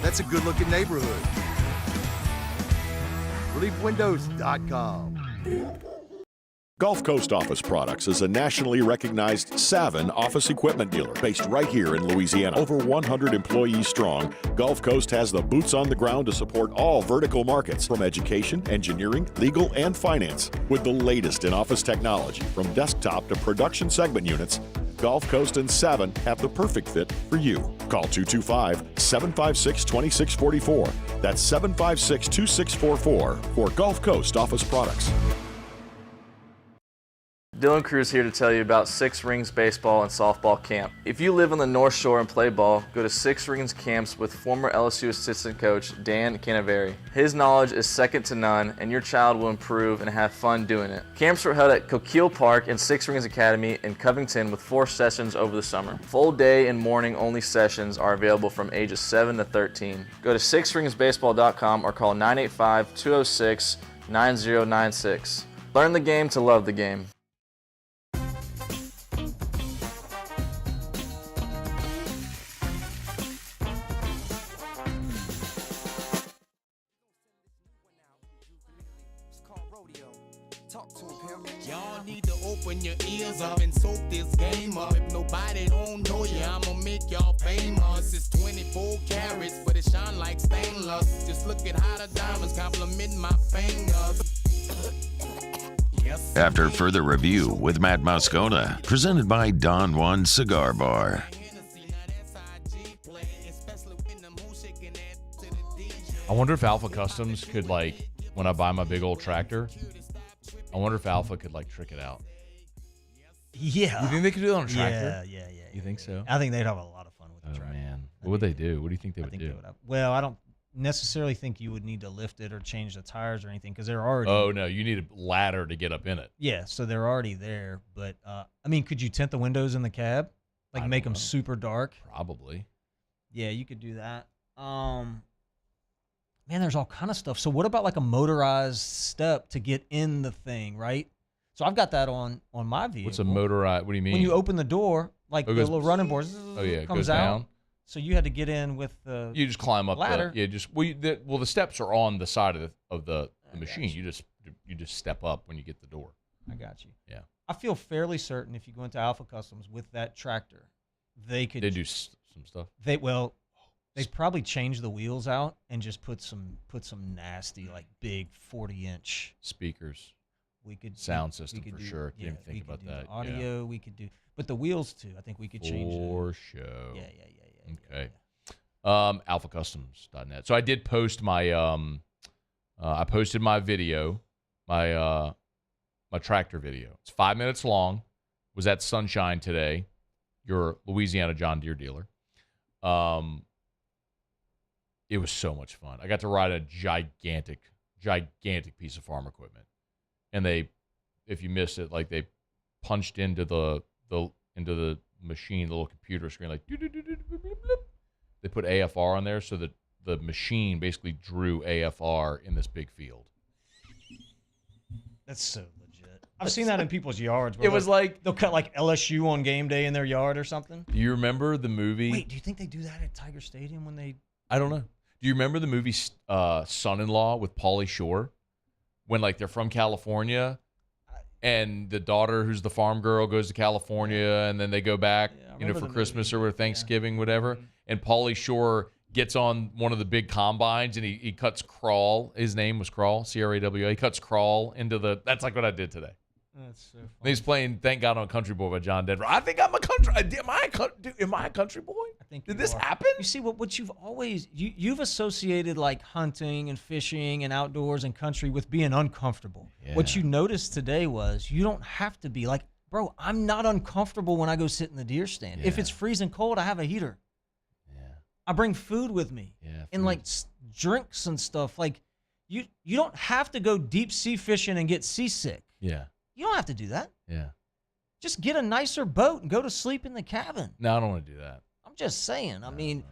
That's a good-looking neighborhood. ReliefWindows.com. Gulf Coast Office Products is a nationally recognized Savin office equipment dealer based right here in Louisiana. Over 100 employees strong, Gulf Coast has the boots on the ground to support all vertical markets, from education, engineering, legal, and finance. With the latest in office technology, from desktop to production segment units, Gulf Coast and Savin have the perfect fit for you. Call 225-756-2644. That's 756-2644 for Gulf Coast Office Products. Dylan Cruz here to tell you about Six Rings Baseball and Softball Camp. If you live on the North Shore and play ball, go to Six Rings Camps with former LSU assistant coach Dan Canaveri. His knowledge is second to none, and your child will improve and have fun doing it. Camps were held at Coquille Park and Six Rings Academy in Covington with 4 sessions over the summer. Full day and morning only sessions are available from ages 7 to 13. Go to sixringsbaseball.com or call 985-206-9096. Learn the game to love the game. Y'all need to open your ears up and soak this game up. If nobody don't know you, I'ma make y'all famous. It's 24 carats, but it shine like stainless. Just look at how the diamonds compliment my fingers. After further review with Matt Moscona, presented by Don Juan Cigar Bar. I wonder if Alpha Customs could, like, when I buy my big old tractor, I wonder if Alpha could, like, trick it out. Yeah. You think they could do that on a tractor? Yeah. You think so? I think they'd have a lot of fun with the tractor. Man. What would they do? What do you think they would do? Well, I don't necessarily think you would need to lift it or change the tires or anything because they're already. Oh, no. You need a ladder to get up in it. Yeah, so they're already there. But, I mean, could you tint the windows in the cab? Like, make them super dark? Probably. Yeah, you could do that. Man, there's all kind of stuff. So what about, like, a motorized step to get in the thing, right? So I've got that on my vehicle. What's a motorized? What do you mean? When you open the door, like the little running board comes out. Down. So you had to get in with the You just climb up ladder. The steps are on the side of the machine. You just step up when you get the door. I got you. Yeah. I feel fairly certain if you go into Alpha Customs with that tractor, they could. They do some stuff. They probably change the wheels out and just put some nasty, like, big 40-inch speakers. We could sound system for sure. Didn't even think about that. Audio, we could do, but the wheels too. I think we could change for show. Yeah. Okay. AlphaCustoms.net. So I did post my I posted my video, my tractor video. It's 5 minutes long. Was at Sunshine today, your Louisiana John Deere dealer. It was so much fun. I got to ride a gigantic piece of farm equipment. And they, if you missed it, like, they punched into the machine, the little computer screen, like, they put AFR on there so that the machine basically drew AFR in this big field. That's so legit. I've seen that in people's yards. It was like they'll cut like LSU on game day in their yard or something. Do you remember the movie? Wait, do you think they do that at Tiger Stadium when they? I don't know. Do you remember the movie Son-in-Law with Pauly Shore? When, like, they're from California, and the daughter, who's the farm girl, goes to California, and then they go back, for Christmas or Thanksgiving, whatever. And Pauly Shore gets on one of the big combines, and he cuts Crawl. His name was Crawl, Crawa. He cuts Crawl into the. That's like what I did today. That's so funny. And he's playing "Thank God I'm a Country Boy" by John Denver. I think I'm a country. Am I a country boy? I think. Did this happen? You see what you've always you've associated, like, hunting and fishing and outdoors and country with being uncomfortable. Yeah. What you noticed today was you don't have to be like, bro. I'm not uncomfortable when I go sit in the deer stand. Yeah. If it's freezing cold, I have a heater. Yeah. I bring food with me. Yeah. And like drinks and stuff. Like you don't have to go deep sea fishing and get seasick. Yeah. You don't have to do that. Yeah. Just get a nicer boat and go to sleep in the cabin. No, I don't want to do that. I'm just saying. I mean,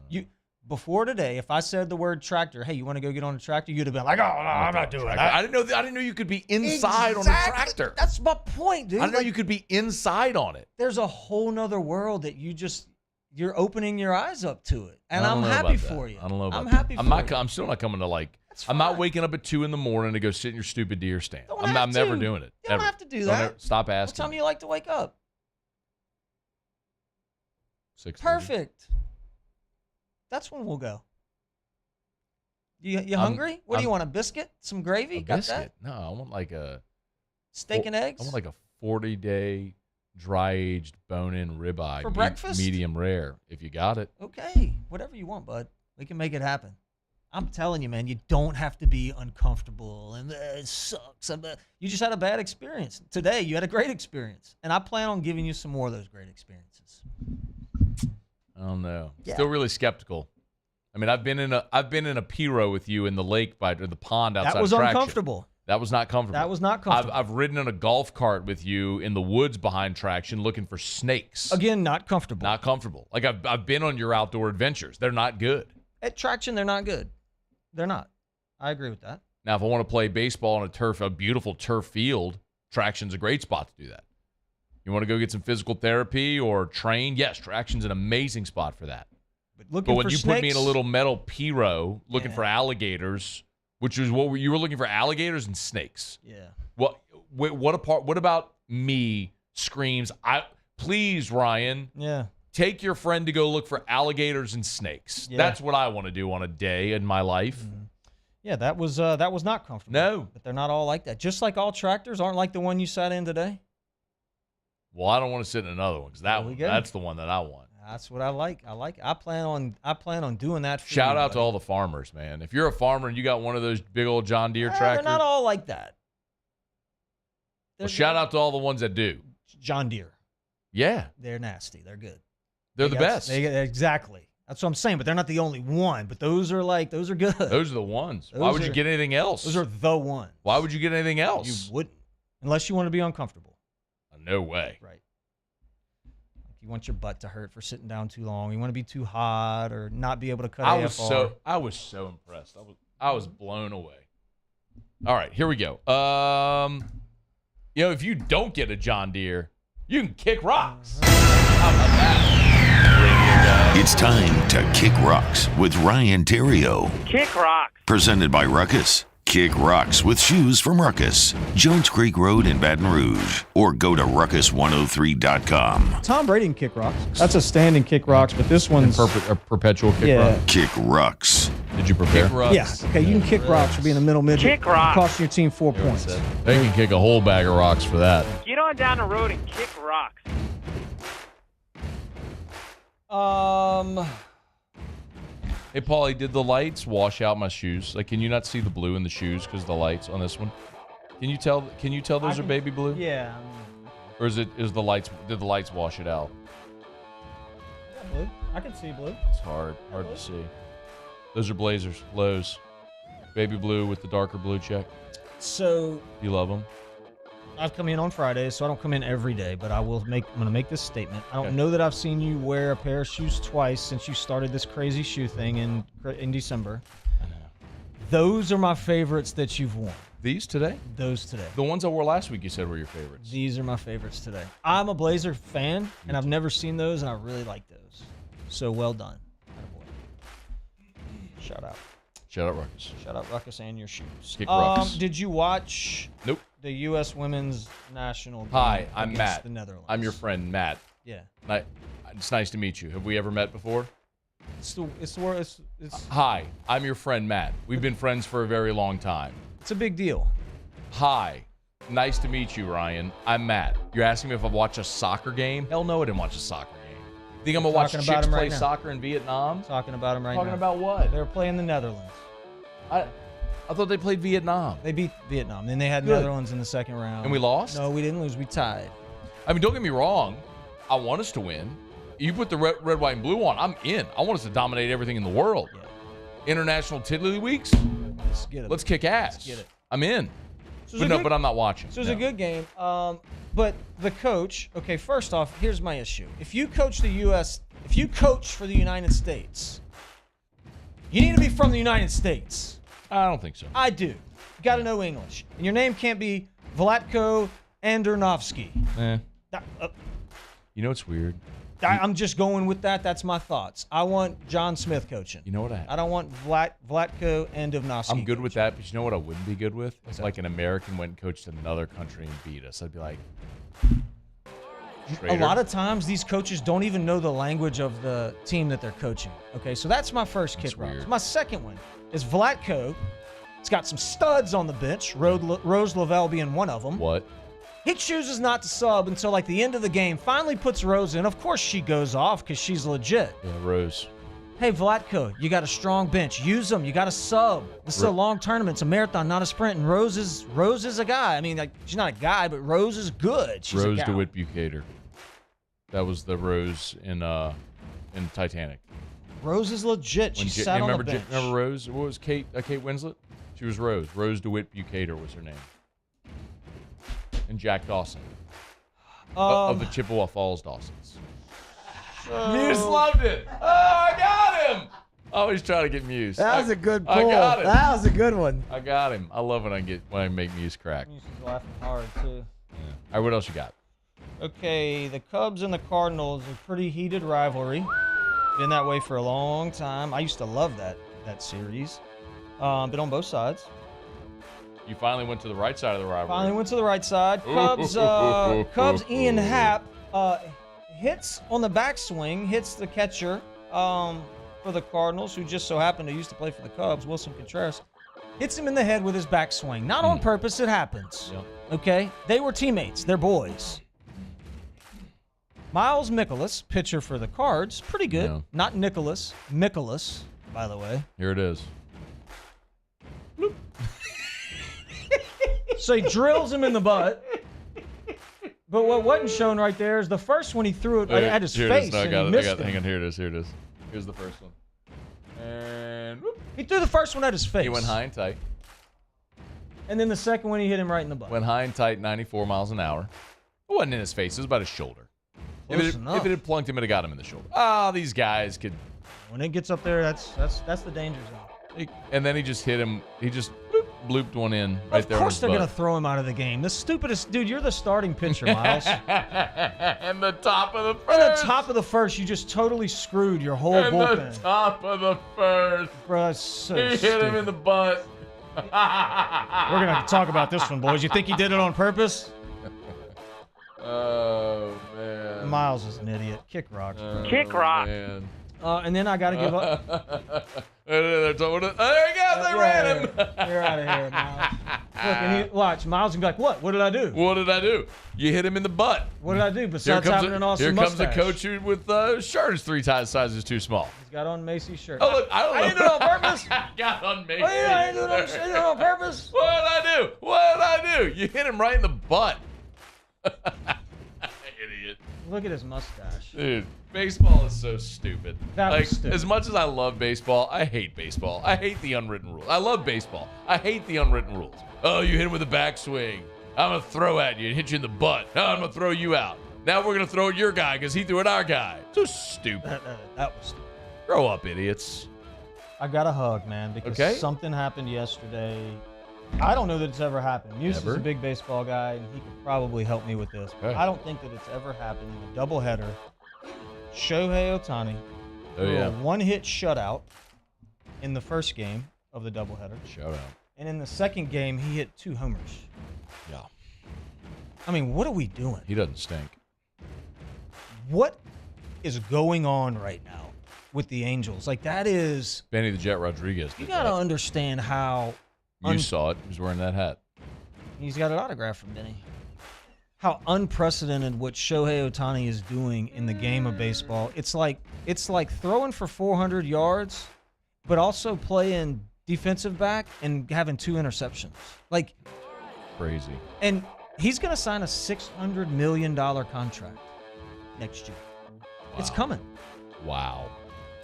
before today, if I said the word tractor, hey, you want to go get on a tractor? You'd have been like, oh, no, I'm not doing that. I didn't know you could be inside on a tractor. That's my point, dude. I didn't know you could be inside on it. There's a whole nother world that you're opening your eyes up to it, and I'm happy for you. I don't know about I'm happy that. for you. I'm still not coming to, like. I'm not waking up at 2 a.m. to go sit in your stupid deer stand. I'm never doing it. You don't have to do that. Stop asking. What time do you like to wake up? 6:30. Perfect. That's when we'll go. You hungry? What do you want? A biscuit? Some gravy? Got that? No, I want like a steak and eggs. I want like a 40-day dry-aged bone-in ribeye for breakfast, medium rare. If you got it. Okay, whatever you want, bud. We can make it happen. I'm telling you, man, you don't have to be uncomfortable and it sucks. You just had a bad experience. Today, you had a great experience. And I plan on giving you some more of those great experiences. I don't know. Yeah. Still really skeptical. I mean, I've been in a Piro with you in the lake or the pond outside. That was Traction. uncomfortable. That was not comfortable. That was not comfortable. I've ridden in a golf cart with you in the woods behind Traction looking for snakes. Again, not comfortable. Not comfortable. Like I've been on your outdoor adventures. They're not good. At Traction, they're not good. They're not. I agree with that. Now, if I want to play baseball on a beautiful turf field, Traction's a great spot to do that. You want to go get some physical therapy or train? Yes, Traction's an amazing spot for that. But when you put me in a little metal Piro looking for alligators, which is what you were looking for, alligators and snakes. Yeah. What about me screams, please, Ryan. Yeah. Take your friend to go look for alligators and snakes. Yeah. That's what I want to do on a day in my life. Mm-hmm. Yeah, that was not comfortable. No. But they're not all like that. Just like all tractors aren't like the one you sat in today. Well, I don't want to sit in another one because that's the one that I want. That's what I like. I plan on doing that. For Shout you, out to all the farmers, man. If you're a farmer and you got one of those big old John Deere tractors, they're not all like that. Well, shout out to all the ones that do. John Deere. Yeah. They're nasty. They're good. They're the best. Exactly. That's what I'm saying. But they're not the only one. But those are good. Those are the ones. Why would you get anything else? Those are the ones. Why would you get anything else? You wouldn't. Unless you want to be uncomfortable. No way. Right. You want your butt to hurt for sitting down too long. You want to be too hot or not be able to cut AFR. I was so impressed. I was blown away. All right, here we go. If you don't get a John Deere, you can kick rocks. How about that? It's time to kick rocks with Ryan Theriot. Kick rocks. Presented by Ruckus. Kick rocks with shoes from Ruckus, Jones Creek Road in Baton Rouge, or go to ruckus103.com. Tom Brady can kick rocks. That's a standing kick rocks, but this one's a perpetual kick rock. Kick rocks. Did you prepare? Yeah. Okay, you can kick rocks for being a middle midget. Kick rocks. Costing your team 4 points. They can kick a whole bag of rocks for that. Get on down the road and kick rocks. Hey, Paulie, did the lights wash out my shoes? Like, can you not see the blue in the shoes because of the lights on this one? Can you tell those are baby blue? Yeah. Or did the lights wash it out? Yeah, blue. I can see blue. It's hard to see. Those are Blazers, Lows. Baby blue with the darker blue check. So you love them? I've come in on Fridays, so I don't come in every day, but I'm going to make this statement. I don't know that I've seen you wear a pair of shoes twice since you started this crazy shoe thing in December. I know. Those are my favorites that you've worn. These today? Those today. The ones I wore last week you said were your favorites. These are my favorites today. I'm a Blazer fan, and I've never seen those, and I really like those. So well done. Shout out. Shout out Ruckus. Shout out Ruckus and your shoes. Kick Ruckus. Did you watch Nope. the U.S. women's national game Hi, I'm against Matt. the Netherlands? I'm your friend, Matt. Yeah. It's nice to meet you. Have we ever met before? It's Hi, I'm your friend, Matt. We've been friends for a very long time. It's a big deal. Hi, nice to meet you, Ryan. I'm Matt. You're asking me if I've watched a soccer game? Hell no, I didn't watch a soccer game. Think I'm going to watch chicks play soccer in Vietnam? Talking about them right now. Talking about what? They were playing the Netherlands. I thought they played Vietnam. They beat Vietnam. Then they had Good. Netherlands in the second round. And we lost? No, we didn't lose. We tied. I mean, don't get me wrong. I want us to win. You put the red, white, and blue on, I'm in. I want us to dominate everything in the world. Yeah. International Tiddly Weeks? Let's get it. Let's kick ass. Let's get it. I'm in. So But I'm not watching. So it was a good game. But the coach, okay, first off, here's my issue. If you coach for the United States, you need to be from the United States. I don't think so. I do. You got to know English. And your name can't be Vlatko Andornovsky. You know what's weird? I'm just going with that. That's my thoughts. I want John Smith coaching. You know what I don't want Vlatko Andornovsky. I'm good with that, but you know what I wouldn't be good with? It's like an American went and coached another country and beat us. I'd be like, a lot of times these coaches don't even know the language of the team that they're coaching. Okay, so that's my first kick rock. My second one is Vlatko. It's got some studs on the bench, Rose Lavelle being one of them. What? He chooses not to sub until like the end of the game, finally puts Rose in. Of course she goes off because she's legit. Yeah, Rose. Hey, Vlatko, you got a strong bench. Use them. You got to sub. This is a long tournament. It's a marathon, not a sprint. And Rose is a guy. I mean, like, she's not a guy, but Rose is good. She's Rose a gal. DeWitt Bukater. That was the Rose in Titanic. Rose is legit. She sat on the bench. Remember Rose? What was Kate Winslet? She was Rose. Rose DeWitt Bukater was her name. And Jack Dawson. Of the Chippewa Falls Dawsons. Muse loved it. Oh, I got him. Always trying to get Muse. That was a good pull. I got him. That was a good one. I got him. I love when I make Muse crack. Muse is laughing hard, too. Yeah. All right, what else you got? Okay, the Cubs and the Cardinals, a pretty heated rivalry. Been that way for a long time. I used to love that series. Been on both sides. You finally went to the right side of the rivalry. Finally went to the right side. Cubs Ian Happ hits on the backswing, hits the catcher for the Cardinals, who just so happened to used to play for the Cubs, Wilson Contreras. Hits him in the head with his backswing. Not on purpose, it happens. Yep. Okay? They were teammates. They're boys. Miles Mikolas, pitcher for the Cards, pretty good. Yeah. Not Nicholas, Mikolas, by the way. Here it is. So he drills him in the butt. But what wasn't shown right there is the first one he threw it at his face. No, I got and it. he missed him. Hang on, here it is. Here it is. Here's the first one. And whoop. He threw the first one at his face. He went high and tight. And then the second one he hit him right in the butt. Went high and tight, 94 miles an hour. It wasn't in his face. It was about his shoulder. If it had plunked him, it would have got him in the shoulder. These guys could. When it gets up there, that's the danger zone. And then he just hit him. He just blooped one in right there. Of course they're going to throw him out of the game. The stupidest dude. You're the starting pitcher, Miles. And the top of the first. And the top of the first, you just totally screwed your whole bullpen. And the top of the first. Bro, that's so He hit him in the butt. We're going to have to talk about this one, boys. You think he did it on purpose? Oh, man. Miles is an idiot. Kick rocks. Kick rocks. Man. And then I got to give up. There he goes. They ran him. You're out of here, Miles. Look, and watch. Miles can be like, what? What did I do? What did I do? You hit him in the butt. What did I do besides having an awesome mustache? Here comes the coach with the shirt is 3 sizes too small. He's got on Macy's shirt. Oh, look. I didn't do it on purpose. Got on Macy's. Oh, yeah, I didn't do it on purpose. What did I do? What did I do? You hit him right in the butt. Idiot. Look at his mustache. Dude, baseball is so stupid. That was stupid. As much as I love baseball, I hate baseball. I hate the unwritten rules. I love baseball. I hate the unwritten rules. Oh, you hit him with a backswing. I'm going to throw at you and hit you in the butt. No, I'm going to throw you out. Now we're going to throw at your guy because he threw at our guy. So stupid. That was stupid. Grow up, idiots. I got a hug, man, because something happened yesterday. I don't know that it's ever happened. Muse is a big baseball guy, and he could probably help me with this. But I don't think that it's ever happened in a doubleheader. Shohei Ohtani threw a one-hit shutout in the first game of the doubleheader. Shutout. And in the second game, he hit 2 homers. Yeah. I mean, what are we doing? He doesn't stink. What is going on right now with the Angels? Like, that is... Benny the Jet Rodriguez. You got to understand how... You saw it. He was wearing that hat. He's got an autograph from Benny. How unprecedented what Shohei Ohtani is doing in the game of baseball. It's like throwing for 400 yards, but also playing defensive back and having 2 interceptions. Like, crazy. And he's going to sign a $600 million contract next year. Wow. It's coming. Wow.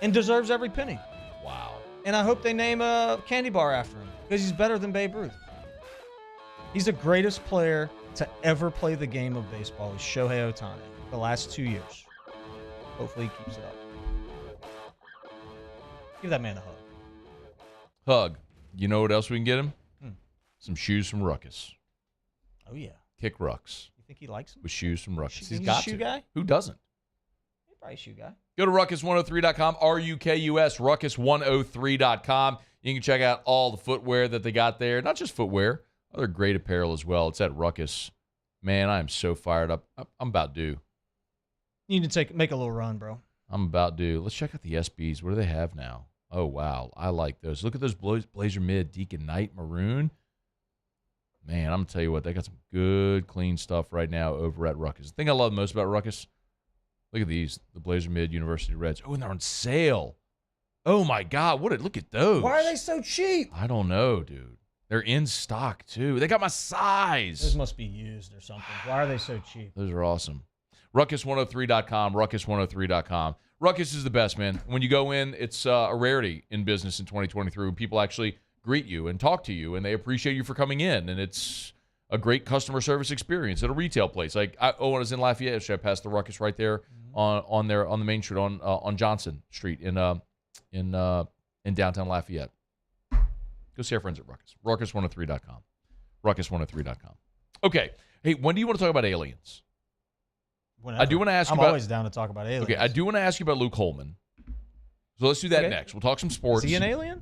And deserves every penny. Wow. And I hope they name a candy bar after him because he's better than Babe Ruth. He's the greatest player to ever play the game of baseball is Shohei Ohtani the last 2 years. Hopefully he keeps it up. Give that man a hug. Hug. You know what else we can get him? Some shoes from Ruckus. Oh, yeah. Kick Rucks. You think he likes them? With shoes from Ruckus. He's got a shoe to. guy? Who doesn't? He's probably a shoe guy. Go to ruckus103.com, R-U-K-U-S, ruckus103.com. You can check out all the footwear that they got there. Not just footwear, other great apparel as well. It's at Ruckus. Man, I am so fired up. I'm about due. You need to make a little run, bro. I'm about due. Let's check out the SBs. What do they have now? Oh, wow. I like those. Look at those Blazer Mid Deacon Knight Maroon. Man, I'm going to tell you what. They got some good, clean stuff right now over at Ruckus. The thing I love most about Ruckus, look at these. The Blazer Mid University Reds. Oh, and they're on sale. Oh, my God. Look at those. Why are they so cheap? I don't know, dude. They're in stock, too. They got my size. Those must be used or something. Why are they so cheap? Those are awesome. Ruckus103.com, Ruckus103.com. Ruckus is the best, man. When you go in, it's a rarity in business in 2023 when people actually greet you and talk to you, and they appreciate you for coming in, and it's a great customer service experience at a retail place. Like, when I was in Lafayette, I passed the Ruckus right there on the main street on Johnson Street in downtown Lafayette. Go see our friends at Ruckus. Ruckus103.com. Ruckus103.com. Okay. Hey, when do you want to talk about aliens? Whenever. I do want to ask you I'm about... always down to talk about aliens. Okay, I do want to ask you about Luke Holman. So let's do that next. We'll talk some sports. Is he an alien?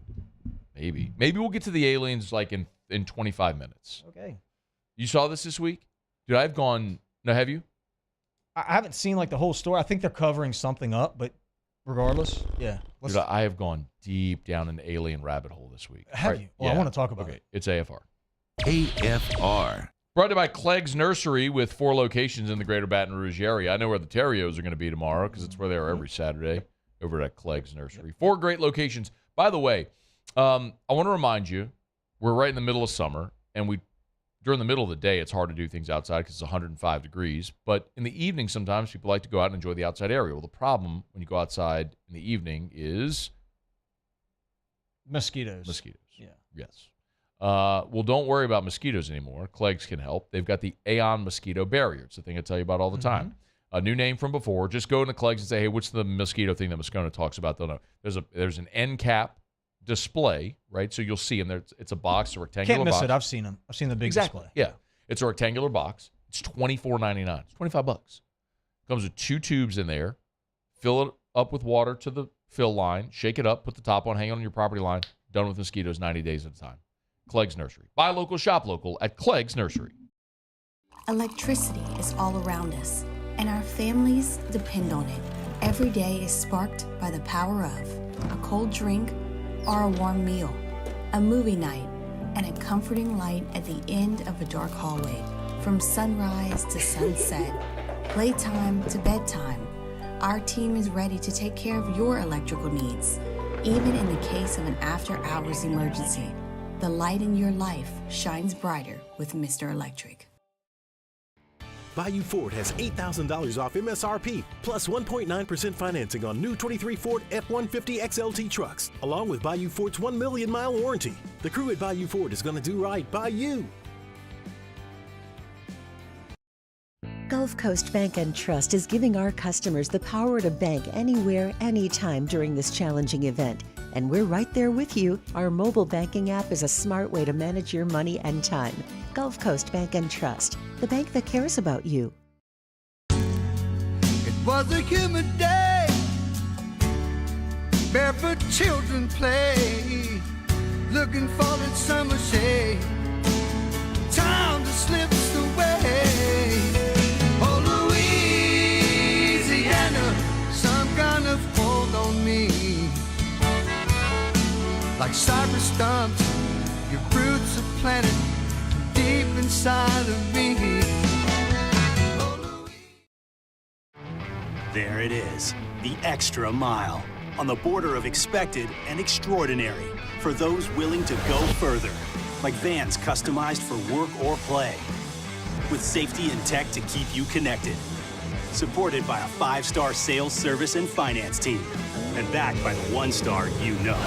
Maybe. Maybe we'll get to the aliens like in 25 minutes. Okay. You saw this week? Dude, I've gone... No, have you? I haven't seen like the whole story. I think they're covering something up, but regardless, yeah. Dude, I have gone deep down an alien rabbit hole this week. Have you? Well, I want to talk about it. It's AFR. AFR. Brought to you by Clegg's Nursery with 4 locations in the greater Baton Rouge area. I know where the Therios are going to be tomorrow because it's where they are every Saturday over at Clegg's Nursery. 4 great locations. By the way, I want to remind you, we're right in the middle of summer, and during the middle of the day, it's hard to do things outside because it's 105 degrees. But in the evening, sometimes people like to go out and enjoy the outside area. Well, the problem when you go outside in the evening is mosquitoes. Mosquitoes. Yeah. Yes. Well, don't worry about mosquitoes anymore. Clegg's can help. They've got the Aeon Mosquito Barrier. It's the thing I tell you about all the time. A new name from before. Just go into Clegg's and say, hey, what's the mosquito thing that Moscona talks about? They'll know. There's an end cap display, right? So you'll see them. It's a box, a rectangular Can't miss box. it. I've seen them. I've seen the big display. Yeah. It's a rectangular box. It's $24.99. It's $25. Comes with 2 tubes in there. Fill it up with water to the fill line. Shake it up. Put the top on. Hang it on your property line. Done with mosquitoes 90 days at a time. Clegg's Nursery. Buy local, shop local at Clegg's Nursery. Electricity is all around us, and our families depend on it. Every day is sparked by the power of a cold drink or a warm meal, a movie night, and a comforting light at the end of a dark hallway. From sunrise to sunset, playtime to bedtime, our team is ready to take care of your electrical needs. Even in the case of an after-hours emergency, the light in your life shines brighter with Mr. Electric. Bayou Ford has $8,000 off MSRP, plus 1.9% financing on new 23 Ford F-150 XLT trucks, along with Bayou Ford's 1 million mile warranty. The crew at Bayou Ford is going to do right by you. Gulf Coast Bank and Trust is giving our customers the power to bank anywhere, anytime during this challenging event. And we're right there with you. Our mobile banking app is a smart way to manage your money and time. Gulf Coast Bank and Trust, the bank that cares about you. It was a humid day, barefoot children play, looking for that summer shade. Time to slip away. Oh, Louisiana, some kind of hold on me. Like cypress stumps, your roots are planted deep inside of me. There it is, the extra mile, on the border of expected and extraordinary, for those willing to go further, like vans customized for work or play, with safety and tech to keep you connected, supported by a 5-star sales, service, and finance team, and backed by the 1-star you know.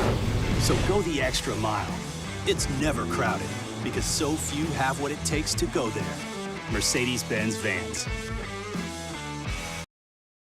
So go the extra mile. It's never crowded, because so few have what it takes to go there. Mercedes-Benz Vans.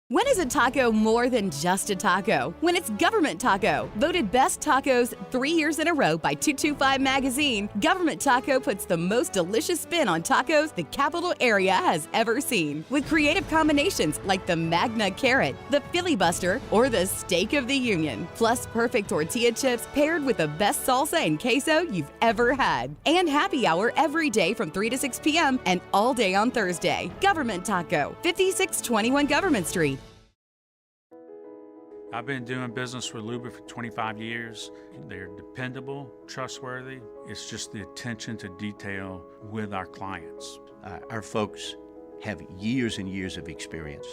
When is a taco more than just a taco? When it's Government Taco. Voted best tacos 3 years in a row by 225 Magazine, Government Taco puts the most delicious spin on tacos the capital area has ever seen. With creative combinations like the Magna Carrot, the Filibuster, or the Steak of the Union. Plus perfect tortilla chips paired with the best salsa and queso you've ever had. And happy hour every day from 3 to 6 p.m. and all day on Thursday. Government Taco, 5621 Government Street. I've been doing business with Luba for 25 years. They're dependable, trustworthy. It's just the attention to detail with our clients. Our folks have years and years of experience.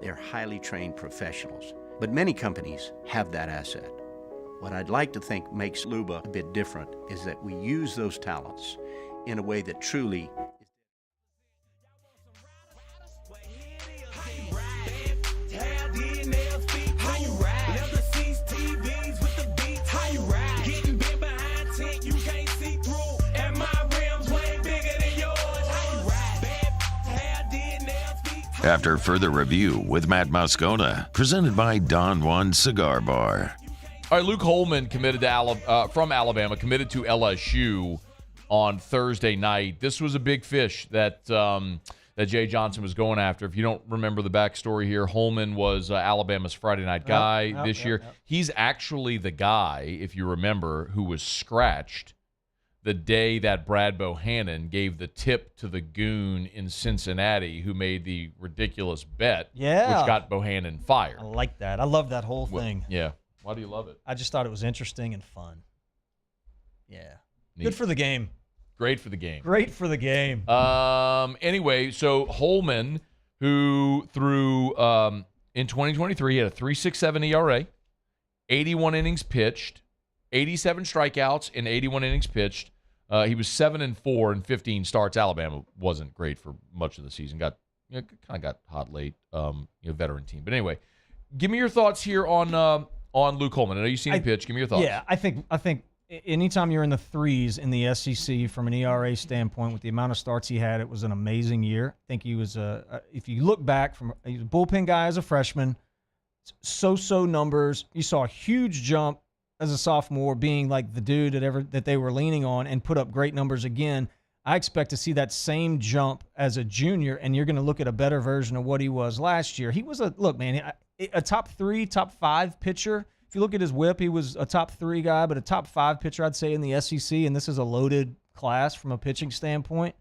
They're highly trained professionals. But many companies have that asset. What I'd like to think makes Luba a bit different is that we use those talents in a way that truly After further review with Matt Moscona, presented by Don Juan Cigar Bar. All right, Luke Holman committed to from Alabama, committed to LSU on Thursday night. This was a big fish that Jay Johnson was going after. If you don't remember the backstory here, Holman was Alabama's Friday night guy this year. He's actually the guy, if you remember, who was scratched the day that Brad Bohannon gave the tip to the goon in Cincinnati who made the ridiculous bet, which got Bohannon fired. I like that. I love that whole thing. Yeah. Why do you love it? I just thought it was interesting and fun. Yeah. Neat. Good for the game. Great for the game. Great for the game. Anyway, so Holman, who threw in 2023, had a 3.67 ERA, 81 innings pitched, 87 strikeouts in 81 innings pitched. He was 7-4 in 15 starts. Alabama wasn't great for much of the season. Kind of got hot late. Veteran team. But anyway, give me your thoughts here on Luke Holman. I know you've seen him pitch. Give me your thoughts. Yeah, I think anytime you're in the threes in the SEC from an ERA standpoint, with the amount of starts he had, it was an amazing year. I think he was if you look back he was a bullpen guy as a freshman, so numbers. You saw a huge jump as a sophomore, being like the dude that they were leaning on, and put up great numbers again. I expect to see that same jump as a junior, and you're going to look at a better version of what he was last year. He was a top 3, top 5 pitcher. If you look at his whip, he was a top 3 guy, but a top 5 pitcher, I'd say, in the SEC, and this is a loaded class from a pitching standpoint.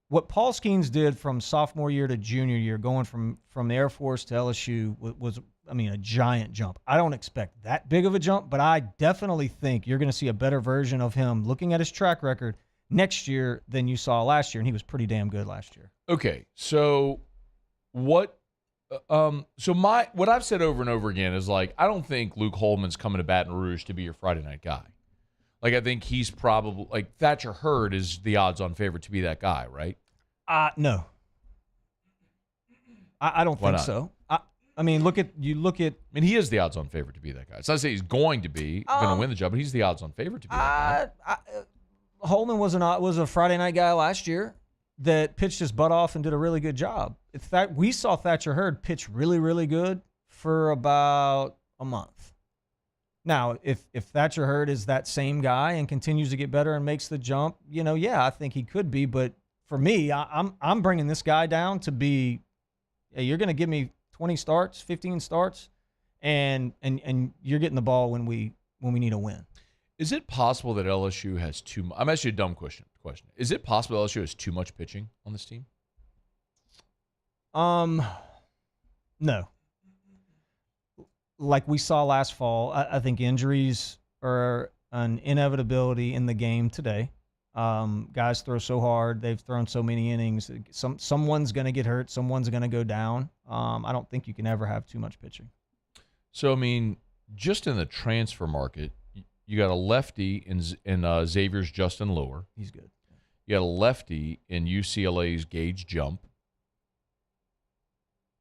What Paul Skeens did from sophomore year to junior year, going from the Air Force to LSU, was a giant jump. I don't expect that big of a jump, but I definitely think you're going to see a better version of him looking at his track record next year than you saw last year, and he was pretty damn good last year. Okay, so what I've said over and over again is, like, I don't think Luke Holman's coming to Baton Rouge to be your Friday night guy. Like, I think he's probably, like, Thatcher Hurd is the odds-on favorite to be that guy, right? No. I don't think so. He is the odds-on favorite to be that guy. It's not to say he's going to win the job, but he's the odds-on favorite to be that guy. Holman was a Friday night guy last year that pitched his butt off and did a really good job. We saw Thatcher Hurd pitch really, really good for about a month. Now, if Thatcher Hurd is that same guy and continues to get better and makes the jump, I think he could be. But for me, I'm bringing this guy down to be, you're going to give me 20 starts, 15 starts, and you're getting the ball when we need a win. Is it possible that LSU has too much? I'm asking you a dumb question. Is it possible LSU has too much pitching on this team? No. Like we saw last fall, I think injuries are an inevitability in the game today. Guys throw so hard. They've thrown so many innings. Someone's going to get hurt. Someone's going to go down. I don't think you can ever have too much pitching. So, just in the transfer market, you got a lefty in Xavier's Justin Lohr. He's good. You got a lefty in UCLA's Gage Jump.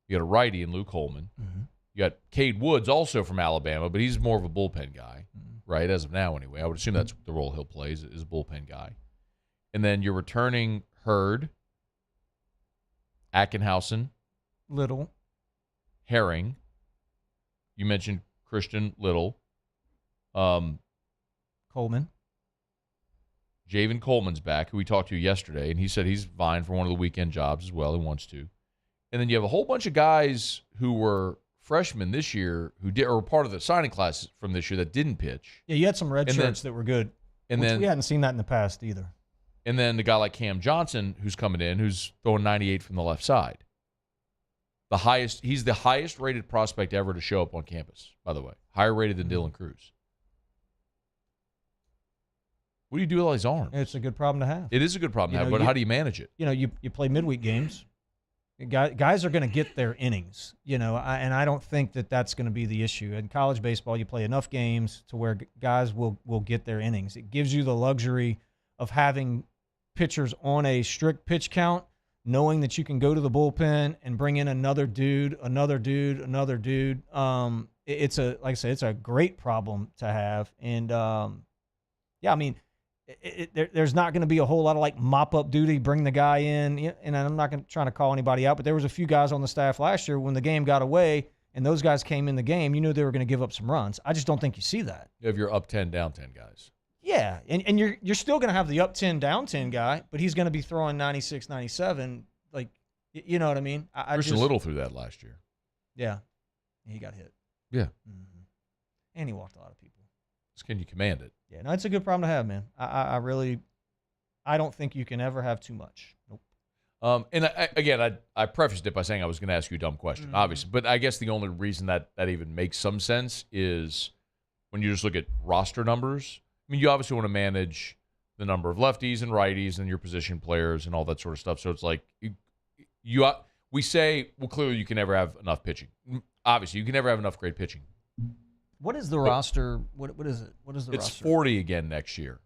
You got a righty in Luke Holman. Mm-hmm. You got Cade Woods, also from Alabama, but he's more of a bullpen guy, right, as of now anyway. I would assume that's the role he'll play, is a bullpen guy. And then you're returning Hurd, Ackenhausen, Little, Herring. You mentioned Christian Little. Coleman. Javen Coleman's back, who we talked to yesterday, and he said he's vying for one of the weekend jobs as well. He wants to. And then you have a whole bunch of guys who were freshmen this year who did, or were part of the signing class from this year that didn't pitch. Yeah, you had some red shirts that were good. And then we hadn't seen that in the past either. And then the guy like Cam Johnson, who's coming in, who's throwing 98 from the left side. He's the highest rated prospect ever to show up on campus, by the way. Higher rated than Dylan Cruz. What do you do with all these arms? It's a good problem to have. It is a good problem to have, but how do you manage it? You play midweek games. Guys are going to get their innings, and I don't think that that's going to be the issue. In college baseball, you play enough games to where guys will get their innings. It gives you the luxury of having pitchers on a strict pitch count, knowing that you can go to the bullpen and bring in another dude. It's a great problem to have. And, there's not going to be a whole lot of like mop-up duty, bring the guy in, and I'm not trying to call anybody out, but there was a few guys on the staff last year when the game got away and those guys came in the game, you knew they were going to give up some runs. I just don't think you see that. You have your up 10, down 10 guys. Yeah, and you're still going to have the up 10, down 10 guy, but he's going to be throwing 96, 97. Like, you know what I mean? Christian Little threw that last year. Yeah, he got hit. Yeah. Mm-hmm. And he walked a lot of people. Can you command it? Yeah, no, it's a good problem to have, man. I don't think you can ever have too much. Nope. And I prefaced it by saying I was going to ask you a dumb question, obviously. But I guess the only reason that even makes some sense is when you just look at roster numbers. You obviously want to manage the number of lefties and righties and your position players and all that sort of stuff. So it's like we say, well, clearly you can never have enough pitching. Obviously, you can never have enough great pitching. What is the roster? What is it? What is the roster? It's 40 again next year.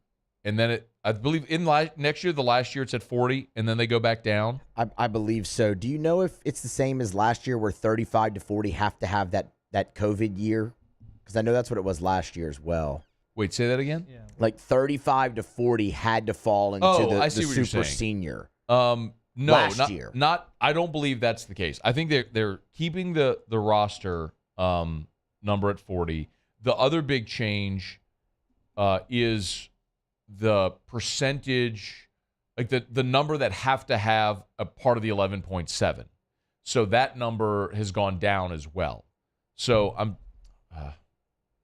And then I believe next year, the last year it's at 40, and then they go back down. I believe so. Do you know if it's the same as last year where 35 to 40 have to have that COVID year? Because I know that's what it was last year as well. Wait, say that again? Yeah. Like 35 to 40 had to fall into the super senior. No, last year. I don't believe that's the case. I think they're keeping the roster number at 40. The other big change is the percentage, like the number that have to have a part of the 11.7. So that number has gone down as well. So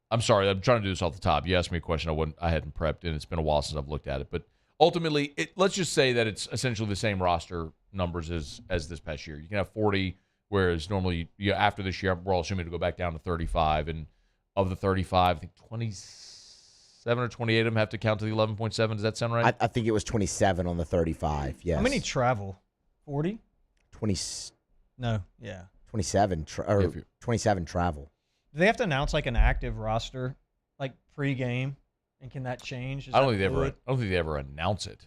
I'm sorry, I'm trying to do this off the top. You asked me a question I hadn't prepped, and it's been a while since I've looked at it. But ultimately, let's just say that it's essentially the same roster numbers as this past year. You can have 40, whereas normally after this year, we're all assuming to go back down to 35. And of the 35, I think 27 or 28 of them have to count to the 11.7. Does that sound right? I think it was 27 on the 35, yes. How many travel? 40? 20. No, yeah. 27 27 travel. Do they have to announce like an active roster, like pre-game, and can that change? I don't think they ever announce it.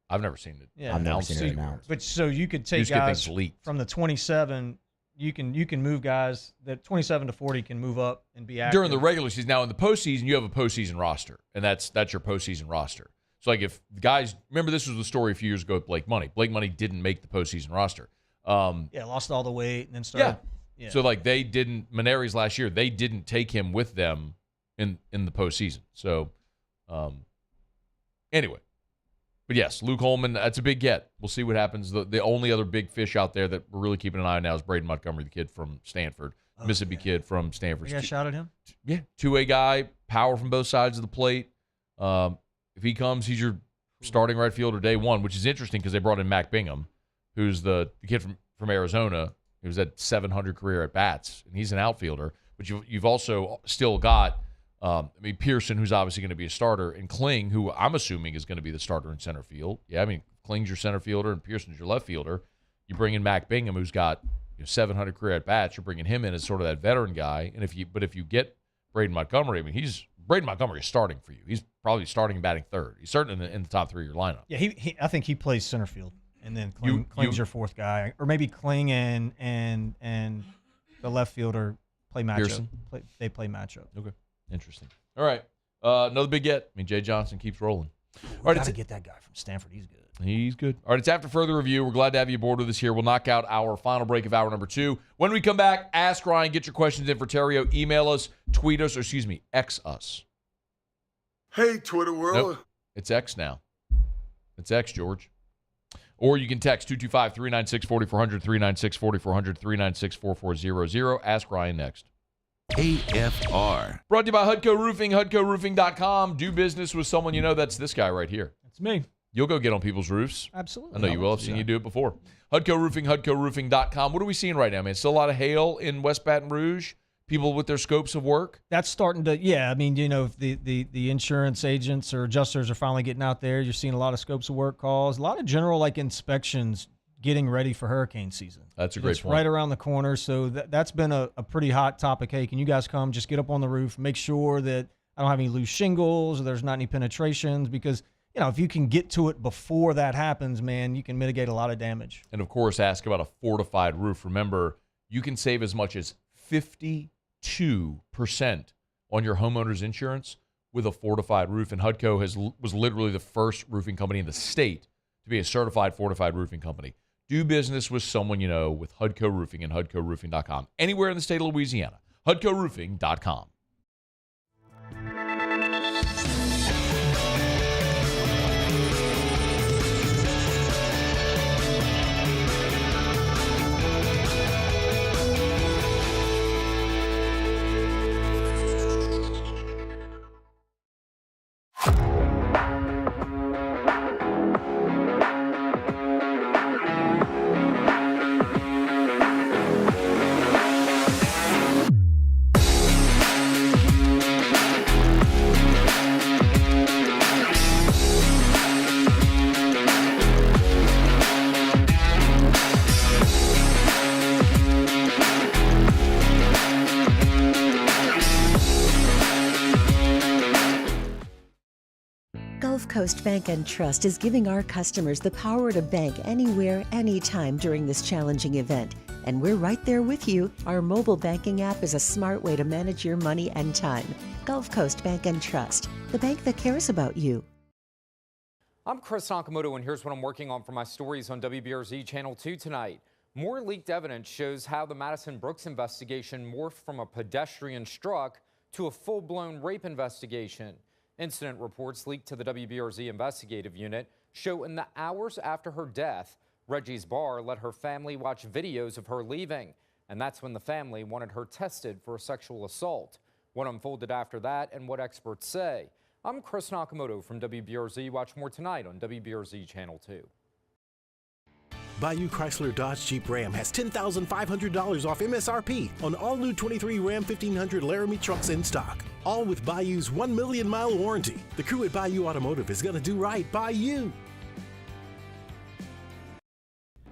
I've never seen it. Yeah, I've never seen it announced. But so you could take guys from the 27. You can move guys that 27 to 40 can move up and be active during the regular season. Now in the postseason, you have a postseason roster, and that's your postseason roster. So like if guys remember, this was the story a few years ago with Blake Money. Blake Money didn't make the postseason roster. Lost all the weight and then started. Yeah. So like they didn't Maneri's last year. They didn't take him with them in the postseason. So anyway, but yes, Luke Holman. That's a big get. We'll see what happens. The only other big fish out there that we're really keeping an eye on now is Braden Montgomery, the kid from Stanford, Mississippi kid from Stanford. You guys shouted him? Yeah, two-way guy, power from both sides of the plate. If he comes, he's your starting right fielder day one, which is interesting because they brought in Mac Bingham, who's the kid from Arizona. He was at 700 career at bats, and he's an outfielder. But you've also still got, Pearson, who's obviously going to be a starter, and Kling, who I'm assuming is going to be the starter in center field. Yeah, Kling's your center fielder and Pearson's your left fielder. You bring in Mac Bingham, who's got 700 career at bats. You're bringing him in as sort of that veteran guy. And if you get Braden Montgomery, Braden Montgomery is starting for you. He's probably starting and batting third. He's certainly in the top three of your lineup. Yeah, I think he plays center field. And then Kling's your fourth guy, or maybe Kling and the left fielder play matchup. They play matchup. Okay, interesting. All right, another big get. Jay Johnson keeps rolling. All right, gotta get that guy from Stanford. He's good. He's good. All right, it's after further review. We're glad to have you aboard with us here. We'll knock out our final break of hour number 2. When we come back, ask Ryan. Get your questions in for Theriot. Email us, tweet us, or X us. Hey, Twitter world. Nope. It's X now. It's X, George. Or you can text 225-396-4400, 396-4400, 396-4400. Ask Ryan next. AFR. Brought to you by Hudco Roofing, HudcoRoofing.com. Do business with someone you know. That's this guy right here. That's me. You'll go get on people's roofs. Absolutely. I know you will. I've seen you do it before. Hudco Roofing, HudcoRoofing.com. What are we seeing right now, man? Still a lot of hail in West Baton Rouge? People with their scopes of work? That's starting to, if the insurance agents or adjusters are finally getting out there. You're seeing a lot of scopes of work calls, a lot of general inspections getting ready for hurricane season. That's a great point. It's right around the corner, so that's been a pretty hot topic. Hey, can you guys come just get up on the roof, make sure that I don't have any loose shingles or there's not any penetrations, because if you can get to it before that happens, man, you can mitigate a lot of damage. And, of course, ask about a fortified roof. Remember, you can save as much as 52% on your homeowner's insurance with a fortified roof. And Hudco was literally the first roofing company in the state to be a certified fortified roofing company. Do business with someone you know with Hudco Roofing and HudcoRoofing.com. Anywhere in the state of Louisiana, HudcoRoofing.com. Gulf Coast Bank and Trust is giving our customers the power to bank anywhere, anytime during this challenging event. And we're right there with you. Our mobile banking app is a smart way to manage your money and time. Gulf Coast Bank and Trust, the bank that cares about you. I'm Chris Nakamoto, and here's what I'm working on for my stories on WBRZ Channel 2 tonight. More leaked evidence shows how the Madison Brooks investigation morphed from a pedestrian struck to a full-blown rape investigation. Incident reports leaked to the WBRZ investigative unit show in the hours after her death, Reggie's Bar let her family watch videos of her leaving, and that's when the family wanted her tested for a sexual assault. What unfolded after that and what experts say. I'm Chris Nakamoto from WBRZ. Watch more tonight on WBRZ Channel 2. Bayou Chrysler Dodge Jeep Ram has $10,500 off MSRP on all new 23 Ram 1500 Laramie trucks in stock. All with Bayou's 1 million mile warranty. The crew at Bayou Automotive is going to do right by you.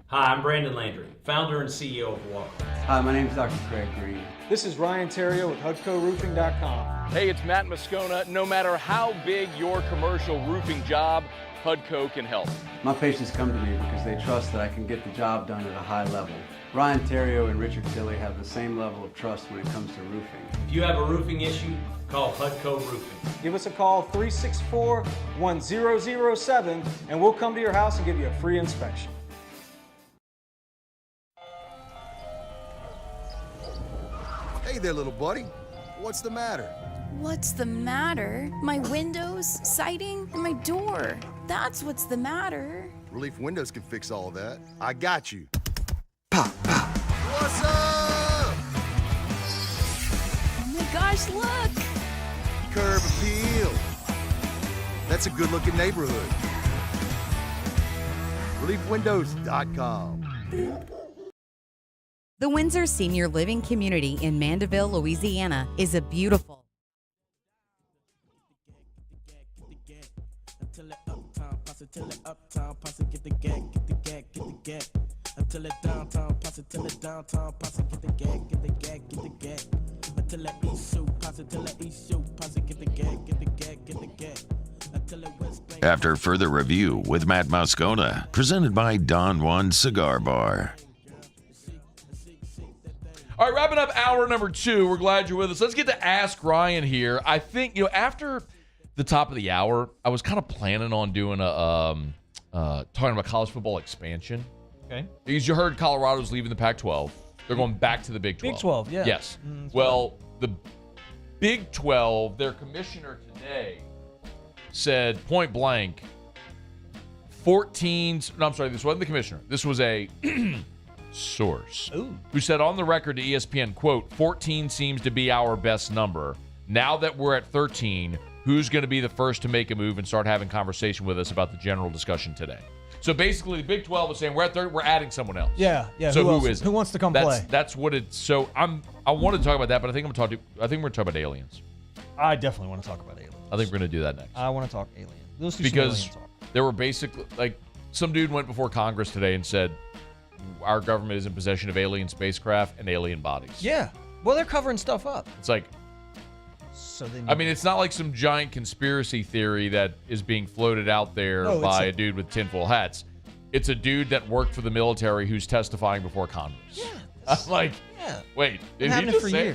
Hi, I'm Brandon Landry, founder and CEO of Walk. Hi, my name is Dr. Craig Green. This is Ryan Theriot with HUDCORoofing.com. Hey, it's Matt Moscona. No matter how big your commercial roofing job, HUDCO can help. My patients come to me because they trust that I can get the job done at a high level. Ryan Theriot and Richard Tilley have the same level of trust when it comes to roofing. If you have a roofing issue, call HUDCO Roofing. Give us a call, 364-1007, and we'll come to your house and give you a free inspection. Hey there, little buddy. What's the matter? What's the matter? My windows, siding, and my door. That's what's the matter. Relief Windows can fix all of that. I got you. Pop, pop. What's up? Oh my gosh, look! Curb appeal. That's a good-looking neighborhood. ReliefWindows.com. The Windsor Senior Living Community in Mandeville, Louisiana is a beautiful. Till it uptown, posse get the gag, get the gag, get the gag. Until it downtown, posse till it downtown, posse get the gag, get the gag, get the gag. Until it east shoot, posse till it east shoot, posse get the gag, get the gag, get the gag. Until it west bank. After further review with Matt Moscona, presented by Don Juan Cigar Bar. All right, wrapping up hour number 2. We're glad you're with us. Let's get to Ask Ryan here. I think, after the top of the hour, I was kind of planning on doing a talking about college football expansion. Okay. Because you heard Colorado's leaving the Pac-12. They're going back to the Big 12. Big 12, yeah. Yes. Well, the Big 12, their commissioner today said point blank, this wasn't the commissioner. This was a source who said on the record to ESPN, quote, 14 seems to be our best number. Now that we're at 13, who's going to be the first to make a move and start having conversation with us about the general discussion today? So basically, the Big 12 was saying we're at 30, we're adding someone else. Yeah. So who is it? Who wants to come play? That's what it's. So I wanted to talk about that, but I think we're going to talk about aliens. I definitely want to talk about aliens. I think we're going to do that next. I want to talk aliens. Let's do because some alien talk. There were basically some dude went before Congress today and said our government is in possession of alien spacecraft and alien bodies. Yeah. Well, they're covering stuff up. It's like. So it's not like some giant conspiracy theory that is being floated out there by a dude with tinfoil hats. It's a dude that worked for the military who's testifying before Congress. Yeah. I'm like, wait, did he just say,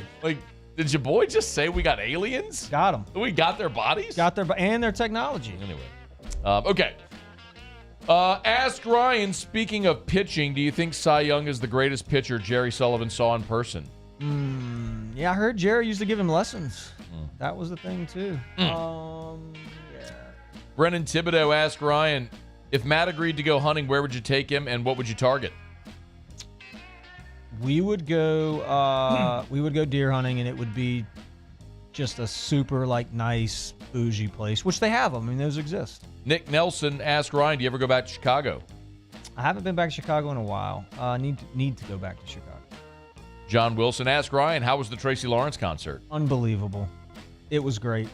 did your boy just say we got aliens? Got them. We got their bodies? And their technology. Anyway. Okay. Ask Ryan, speaking of pitching, do you think Cy Young is the greatest pitcher Jerry Sullivan saw in person? Yeah, I heard Jerry used to give him lessons. That was the thing, too. Brennan Thibodeau asked Ryan, if Matt agreed to go hunting, where would you take him and what would you target? We would go deer hunting, and it would be just a super nice bougie place, which they have them. I mean, those exist. Nick Nelson asked Ryan, do you ever go back to Chicago? I haven't been back to Chicago in a while. Need to go back to Chicago. John Wilson asked Ryan, how was the Tracy Lawrence concert? Unbelievable. It was great.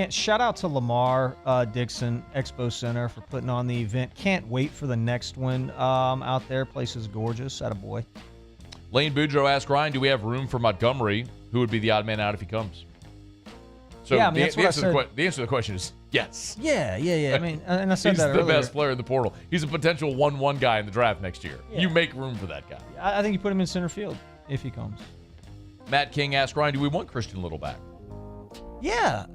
Shout out to Lamar Dixon Expo Center for putting on the event. Can't wait for the next one out there. Place is gorgeous. Attaboy. Lane Boudreau asked Ryan, do we have room for Montgomery? Who would be the odd man out if he comes? So yeah, I mean, the that's what I answer said. the answer to the question is yes. Yeah. I mean, and I said He's that the earlier. best player in the portal. He's a potential 1-1 guy in the draft next year. Yeah. You make room for that guy. I think you put him in center field if he comes. Matt King asked Ryan, do we want Christian Little back? Yeah.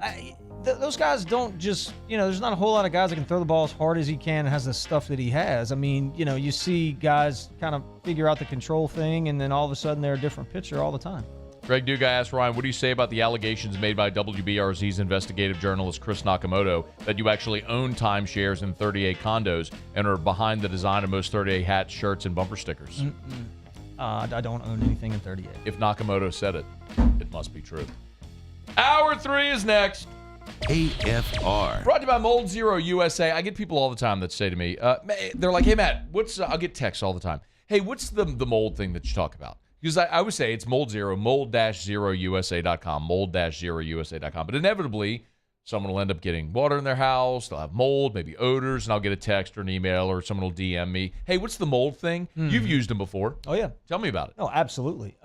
Those guys don't just, there's not a whole lot of guys that can throw the ball as hard as he can and has the stuff that he has. I mean, you see guys kind of figure out the control thing, and then all of a sudden they're a different pitcher all the time. Greg Duga asked Ryan, what do you say about the allegations made by WBRZ's investigative journalist Chris Nakamoto that you actually own timeshares in 38 condos and are behind the design of most 38 hats, shirts, and bumper stickers? I don't own anything in 38. If Nakamoto said it, it must be true. Hour 3 is next. AFR. Brought to you by Mold Zero USA. I get people all the time that say to me, they're like, hey, Matt, I'll get texts all the time. Hey, what's the mold thing that you talk about? Because I would say it's Mold Zero, mold-0usa.com, mold-0usa.com. But inevitably, someone will end up getting water in their house. They'll have mold, maybe odors, and I'll get a text or an email, or someone will DM me. Hey, what's the mold thing? You've used them before. Oh, yeah. Tell me about it. No, absolutely.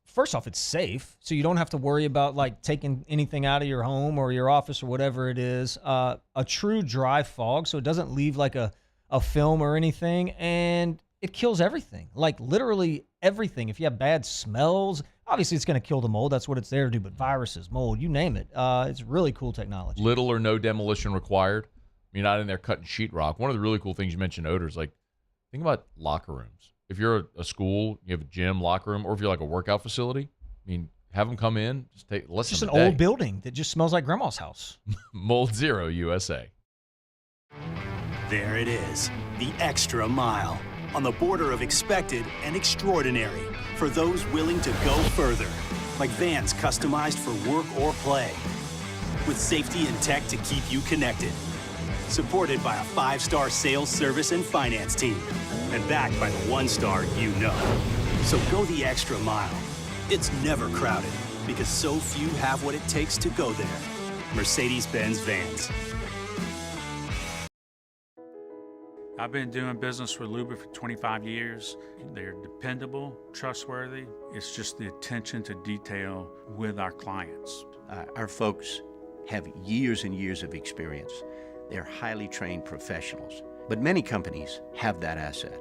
First off, it's safe, so you don't have to worry about taking anything out of your home or your office or whatever it is. A true dry fog, so it doesn't leave a film or anything, and it kills everything, literally everything. If you have bad smells, obviously it's going to kill the mold. That's what it's there to do, but viruses, mold, you name it. It's really cool technology. Little or no demolition required. You're not in there cutting sheetrock. One of the really cool things you mentioned, odors, think about locker rooms. If you're a school, you have a gym, locker room, or if you're a workout facility, have them come in. It's just an old building that just smells like grandma's house. Mold Zero USA. There it is, the extra mile, on the border of expected and extraordinary, for those willing to go further, like vans customized for work or play, with safety and tech to keep you connected. Supported by a 5-star sales, service, and finance team, and backed by the 1-star you know. So go the extra mile. It's never crowded, because so few have what it takes to go there. Mercedes-Benz Vans. I've been doing business with Luba for 25 years. They're dependable, trustworthy. It's just the attention to detail with our clients. Our folks have years and years of experience. They're highly trained professionals, but many companies have that asset.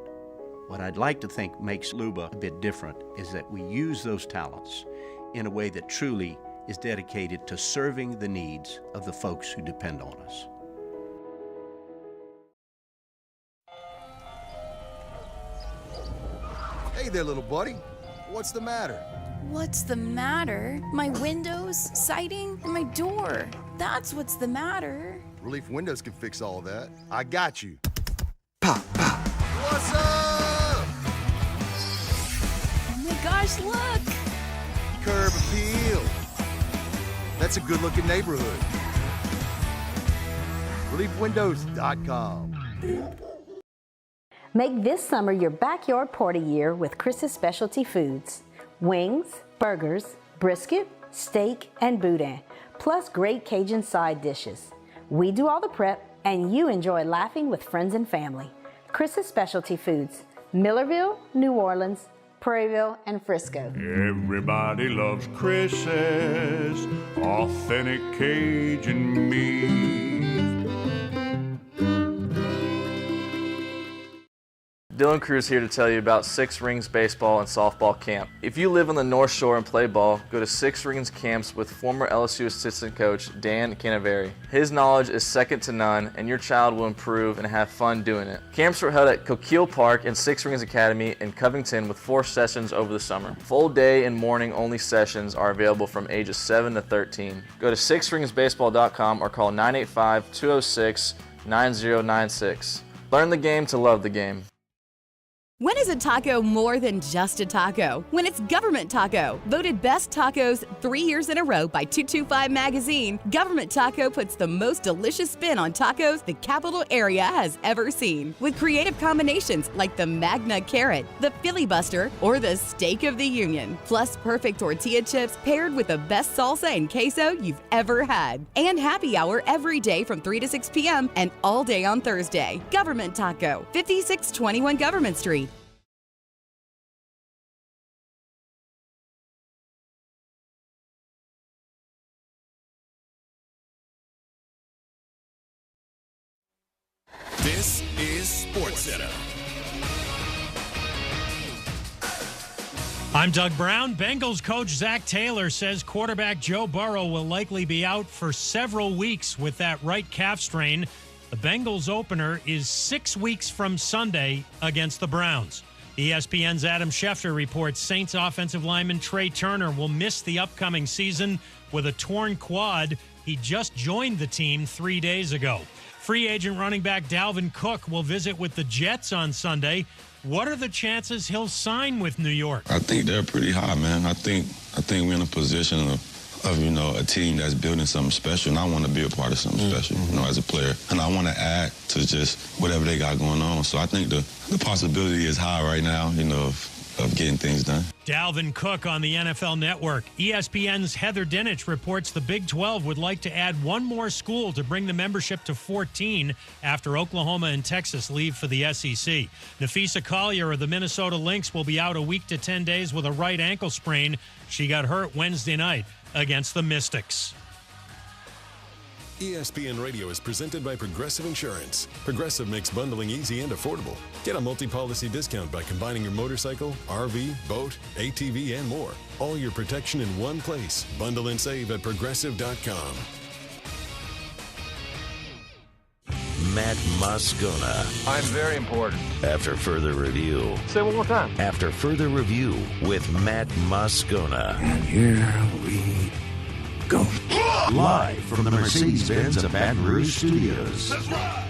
What I'd like to think makes Luba a bit different is that we use those talents in a way that truly is dedicated to serving the needs of the folks who depend on us. Hey there, little buddy. What's the matter? What's the matter? My windows, siding, and my door. That's what's the matter. Relief Windows can fix all that. I got you. Pop, pop. What's up? Oh my gosh, look! Curb appeal. That's a good-looking neighborhood. ReliefWindows.com. Make this summer your backyard party year with Chris's Specialty Foods. Wings, burgers, brisket, steak, and boudin, plus great Cajun side dishes. We do all the prep, and you enjoy laughing with friends and family. Chris's Specialty Foods, Millerville, New Orleans, Prairieville, and Frisco. Everybody loves Chris's authentic Cajun meat. Dylan Cruz here to tell you about Six Rings Baseball and Softball Camp. If you live on the North Shore and play ball, go to Six Rings Camps with former LSU assistant coach Dan Canaveri. His knowledge is second to none, and your child will improve and have fun doing it. Camps are held at Coquille Park and Six Rings Academy in Covington with 4 sessions over the summer. Full day and morning only sessions are available from ages 7 to 13. Go to sixringsbaseball.com or call 985-206-9096. Learn the game to love the game. When is a taco more than just a taco? When it's Government Taco. Voted best tacos 3 years in a row by 225 Magazine, Government Taco puts the most delicious spin on tacos the capital area has ever seen. With creative combinations like the Magna Carrot, the Filibuster, or the Steak of the Union. Plus perfect tortilla chips paired with the best salsa and queso you've ever had. And happy hour every day from 3 to 6 p.m. and all day on Thursday. Government Taco, 5621 Government Street. This is SportsCenter. I'm Doug Brown. Bengals coach Zach Taylor says quarterback Joe Burrow will likely be out for several weeks with that right calf strain. The Bengals opener is 6 weeks from Sunday against the Browns. ESPN's Adam Schefter reports Saints offensive lineman Trey Turner will miss the upcoming season with a torn quad. He just joined the team 3 days ago. Free agent running back Dalvin Cook will visit with the Jets on Sunday. What are the chances he'll sign with New York? I think they're pretty high, man. I think we're in a position of a team that's building something special, and I want to be a part of something special, as a player. And I want to add to just whatever they got going on. So I think the possibility is high right now, of getting things done. Dalvin Cook on the NFL Network. ESPN's Heather Dinich reports the Big 12 would like to add one more school to bring the membership to 14 after Oklahoma and Texas leave for the SEC. Nafisa Collier of the Minnesota Lynx will be out a week to 10 days with a right ankle sprain. She got hurt Wednesday night against the Mystics. ESPN Radio is presented by Progressive Insurance. Progressive makes bundling easy and affordable. Get a multi-policy discount by combining your motorcycle, RV, boat, ATV, and more. All your protection in one place. Bundle and save at Progressive.com. Matt Moscona. I'm very important. After further review. Say it one more time. After further review with Matt Moscona. And here we go. Live from the Mercedes-Benz of Baton Rouge Studios. That's right.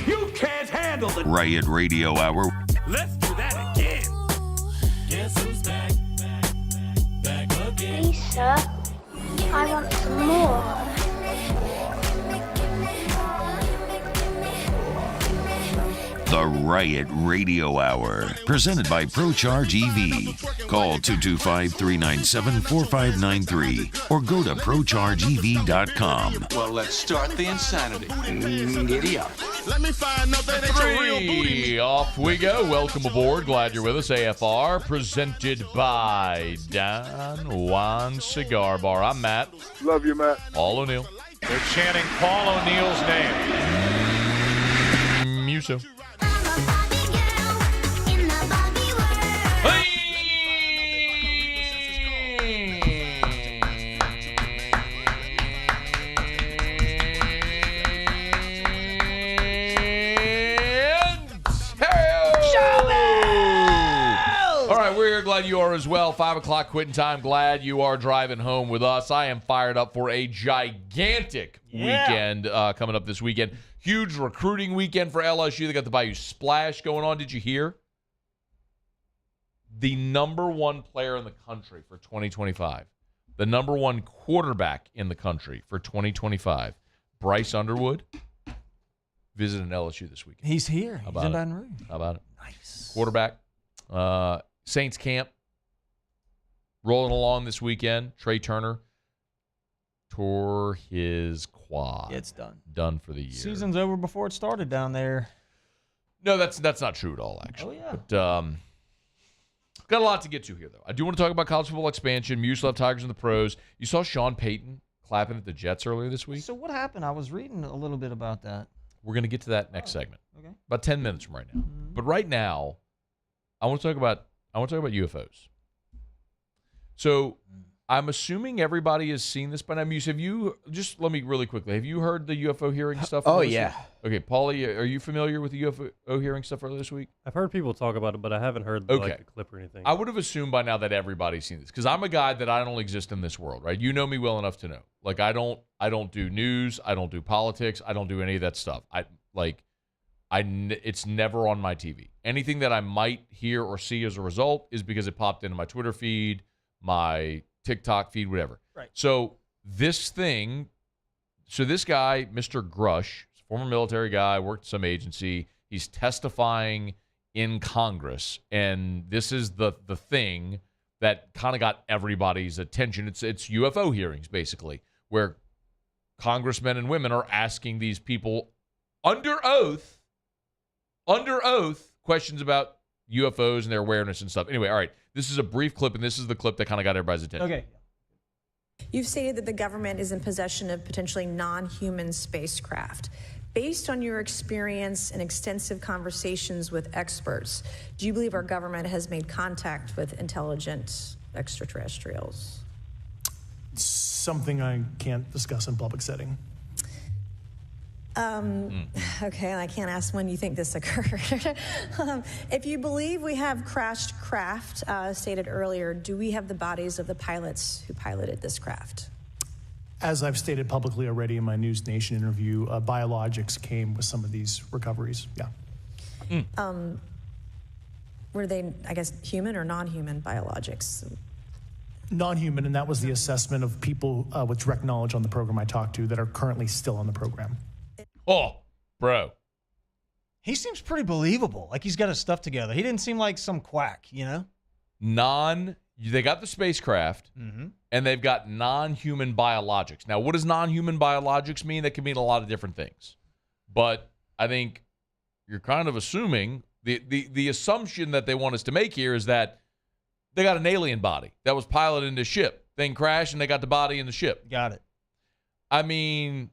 You can't handle the Riot Radio Hour. Let's do that again. Guess who's back? Back again. Lisa, I want some more. The Riot Radio Hour, presented by ProCharge EV. Call 225-397-4593 or go to ProChargeEV.com. Well, let's start the insanity. Giddy up. Let me find out that it's a real booty. Off we go. Welcome aboard. Glad you're with us. AFR, presented by Don Juan Cigar Bar. I'm Matt. Love you, Matt. Paul O'Neill. They're chanting Paul O'Neill's name. Muso. Glad you are as well. 5 o'clock quitting time. Glad you are driving home with us. I am fired up for a gigantic weekend coming up this weekend. Huge recruiting weekend for LSU. They got the Bayou Splash going on. Did you hear? The number one player in the country for 2025. The number one quarterback in the country for 2025. Bryce Underwood visiting LSU this weekend. He's here. He's in Baton Rouge. How about it? Nice. Quarterback. Saints camp rolling along this weekend. Trey Turner tore his quad. Yeah, it's done. Done for the year. Season's over before it started down there. No, that's not true at all, actually. Oh, yeah. But got a lot to get to here, though. I do want to talk about college football expansion. Muse left Tigers in the pros. You saw Sean Payton clapping at the Jets earlier this week. So what happened? I was reading a little bit about that. We're going to get to that next segment. Okay. About 10 minutes from right now. But right now, I want to talk about UFOs. So I'm assuming everybody has seen this by now. Muse, have you, just let me really quickly, have you heard the UFO hearing stuff? Oh, yeah. Okay, Paulie, are you familiar with the UFO hearing stuff earlier this week? I've heard people talk about it, but I haven't heard the clip or anything. I would have assumed by now that everybody's seen this, because I'm a guy that I don't exist in this world, right? You know me well enough to know. Like, I don't do news, I don't do politics, I don't do any of that stuff. It's never on my TV. Anything that I might hear or see as a result is because it popped into my Twitter feed, my TikTok feed, whatever. Right. So this guy, Mr. Grush, former military guy, worked at some agency. He's testifying in Congress, and this is the thing that kind of got everybody's attention. It's UFO hearings, basically, where congressmen and women are asking these people under oath, questions about UFOs and their awareness and stuff. Anyway, all right. This is a brief clip, and this is the clip that kind of got everybody's attention. Okay. You've stated that the government is in possession of potentially non-human spacecraft. Based on your experience and extensive conversations with experts, do you believe our government has made contact with intelligent extraterrestrials? Something I can't discuss in public setting. Okay, and I can't ask when you think this occurred. If you believe we have crashed craft, stated earlier, do we have the bodies of the pilots who piloted this craft? As I've stated publicly already in my News Nation interview, biologics came with some of these recoveries. Yeah. Were they, I guess, human or non-human biologics? Non-human, and that was the assessment of people with direct knowledge on the program I talked to that are currently still on the program. Oh, bro. He seems pretty believable. Like he's got his stuff together. He didn't seem like some quack, you know? They got the spacecraft, and they've got non-human biologics. Now, what does non-human biologics mean? That can mean a lot of different things. But I think you're kind of assuming, the assumption that they want us to make here is that they got an alien body that was piloted into ship. Thing crashed, and they got the body in the ship. Got it. I mean,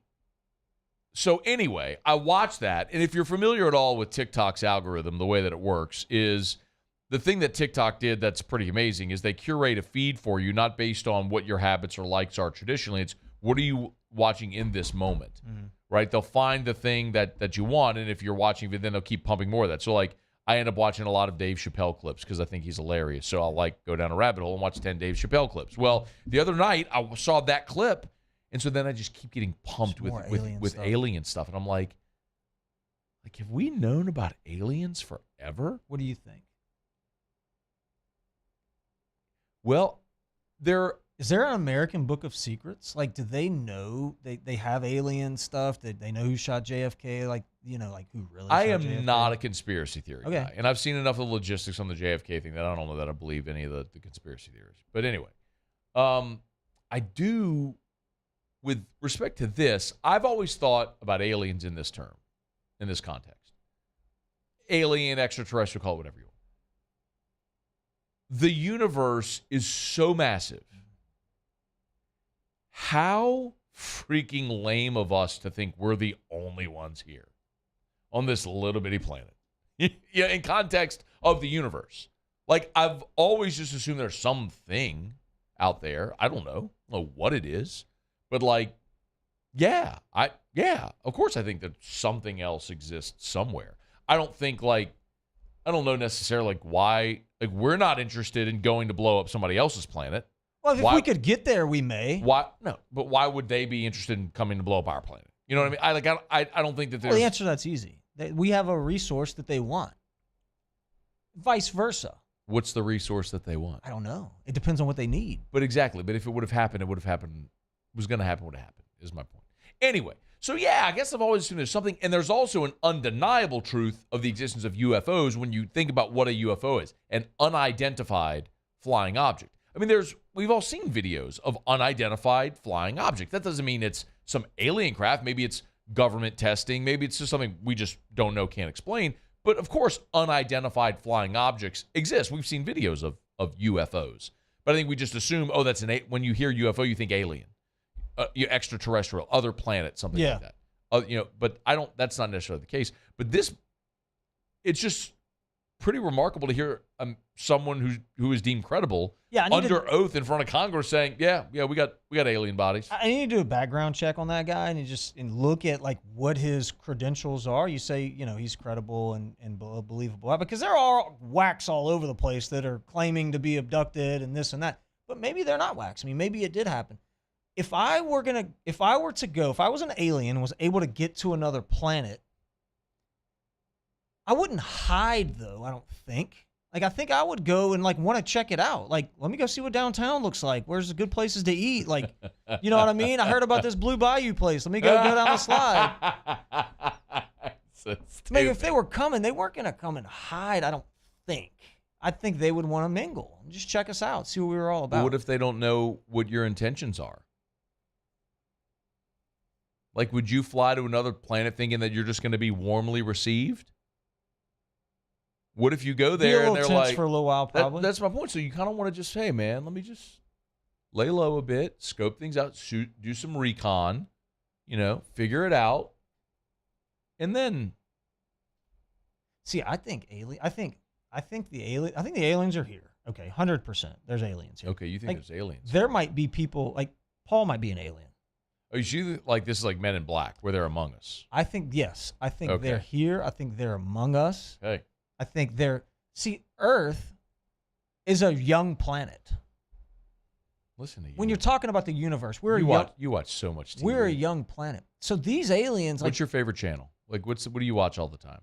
so anyway, I watched that, and if you're familiar at all with TikTok's algorithm, the way that it works is the thing that TikTok did that's pretty amazing is they curate a feed for you, not based on what your habits or likes are traditionally. It's what are you watching in this moment, right? They'll find the thing that you want, and if you're watching it, then they'll keep pumping more of that. So, like, I end up watching a lot of Dave Chappelle clips because I think he's hilarious. So I'll, go down a rabbit hole and watch 10 Dave Chappelle clips. Well, the other night, I saw that clip, and so then I just keep getting pumped with alien stuff. And I'm like, have we known about aliens forever? What do you think? Well, is there an American Book of Secrets? Like, do they know they have alien stuff? That they know who shot JFK? Like, who really? I shot am JFK? not a conspiracy theory Okay. guy, and I've seen enough of the logistics on the JFK thing that I don't know that I believe any of the conspiracy theories. But anyway, I do. With respect to this, I've always thought about aliens in this term, in this context. Alien, extraterrestrial, call it whatever you want. The universe is so massive. How freaking lame of us to think we're the only ones here on this little bitty planet. Yeah, in context of the universe. Like, I've always just assumed there's something out there. I don't know what it is. But of course I think that something else exists somewhere. I don't know necessarily why, we're not interested in going to blow up somebody else's planet. Well, if we could get there, we may. Why? No, but why would they be interested in coming to blow up our planet? You know what I mean? I don't think that there's... Well, the answer to that's easy. We have a resource that they want. Vice versa. What's the resource that they want? I don't know. It depends on what they need. But exactly. But if it would have happened, was going to happen, would have happened, is my point. Anyway, so yeah, I guess I've always assumed there's something, and there's also an undeniable truth of the existence of UFOs when you think about what a UFO is, an unidentified flying object. I mean, we've all seen videos of unidentified flying objects. That doesn't mean it's some alien craft. Maybe it's government testing. Maybe it's just something we just don't know, can't explain. But of course, unidentified flying objects exist. We've seen videos of UFOs. But I think we just assume, that's when you hear UFO, you think alien. Extraterrestrial, other planet, something like that. But that's not necessarily the case. But it's just pretty remarkable to hear someone who is deemed credible under oath in front of Congress saying, we got alien bodies. I need to do a background check on that guy and look at what his credentials are. You say, he's credible and believable because there are whacks all over the place that are claiming to be abducted and this and that. But maybe they're not whacks. I mean, maybe it did happen. If I was an alien and was able to get to another planet, I wouldn't hide though, I don't think. I think I would go and want to check it out. Let me go see what downtown looks like. Where's the good places to eat? You know what I mean? I heard about this Blue Bayou place. Let me go down the slide. So maybe if they were coming, they weren't going to come and hide, I don't think. I think they would want to mingle. Just check us out, see what we were all about. What if they don't know what your intentions are? Would you fly to another planet thinking that you're just going to be warmly received? What if you go Be a there and little they're tense like, for a little while, probably. That's my point. So you kind of want to just say, man, let me just lay low a bit, scope things out, do some recon, figure it out, and then. See, I think the aliens are here. Okay, 100%. There's aliens here. Okay, you think there's aliens? There might be people like Paul might be an alien. Oh, you see, like this is like Men in Black, where they're among us. I think yes. I think they're here. I think they're among us. Okay. I think they're. See, Earth is a young planet. Listen to you. When you're talking about the universe, you watch so much TV. We're a young planet. So these aliens. What's your favorite channel? Like, what do you watch all the time?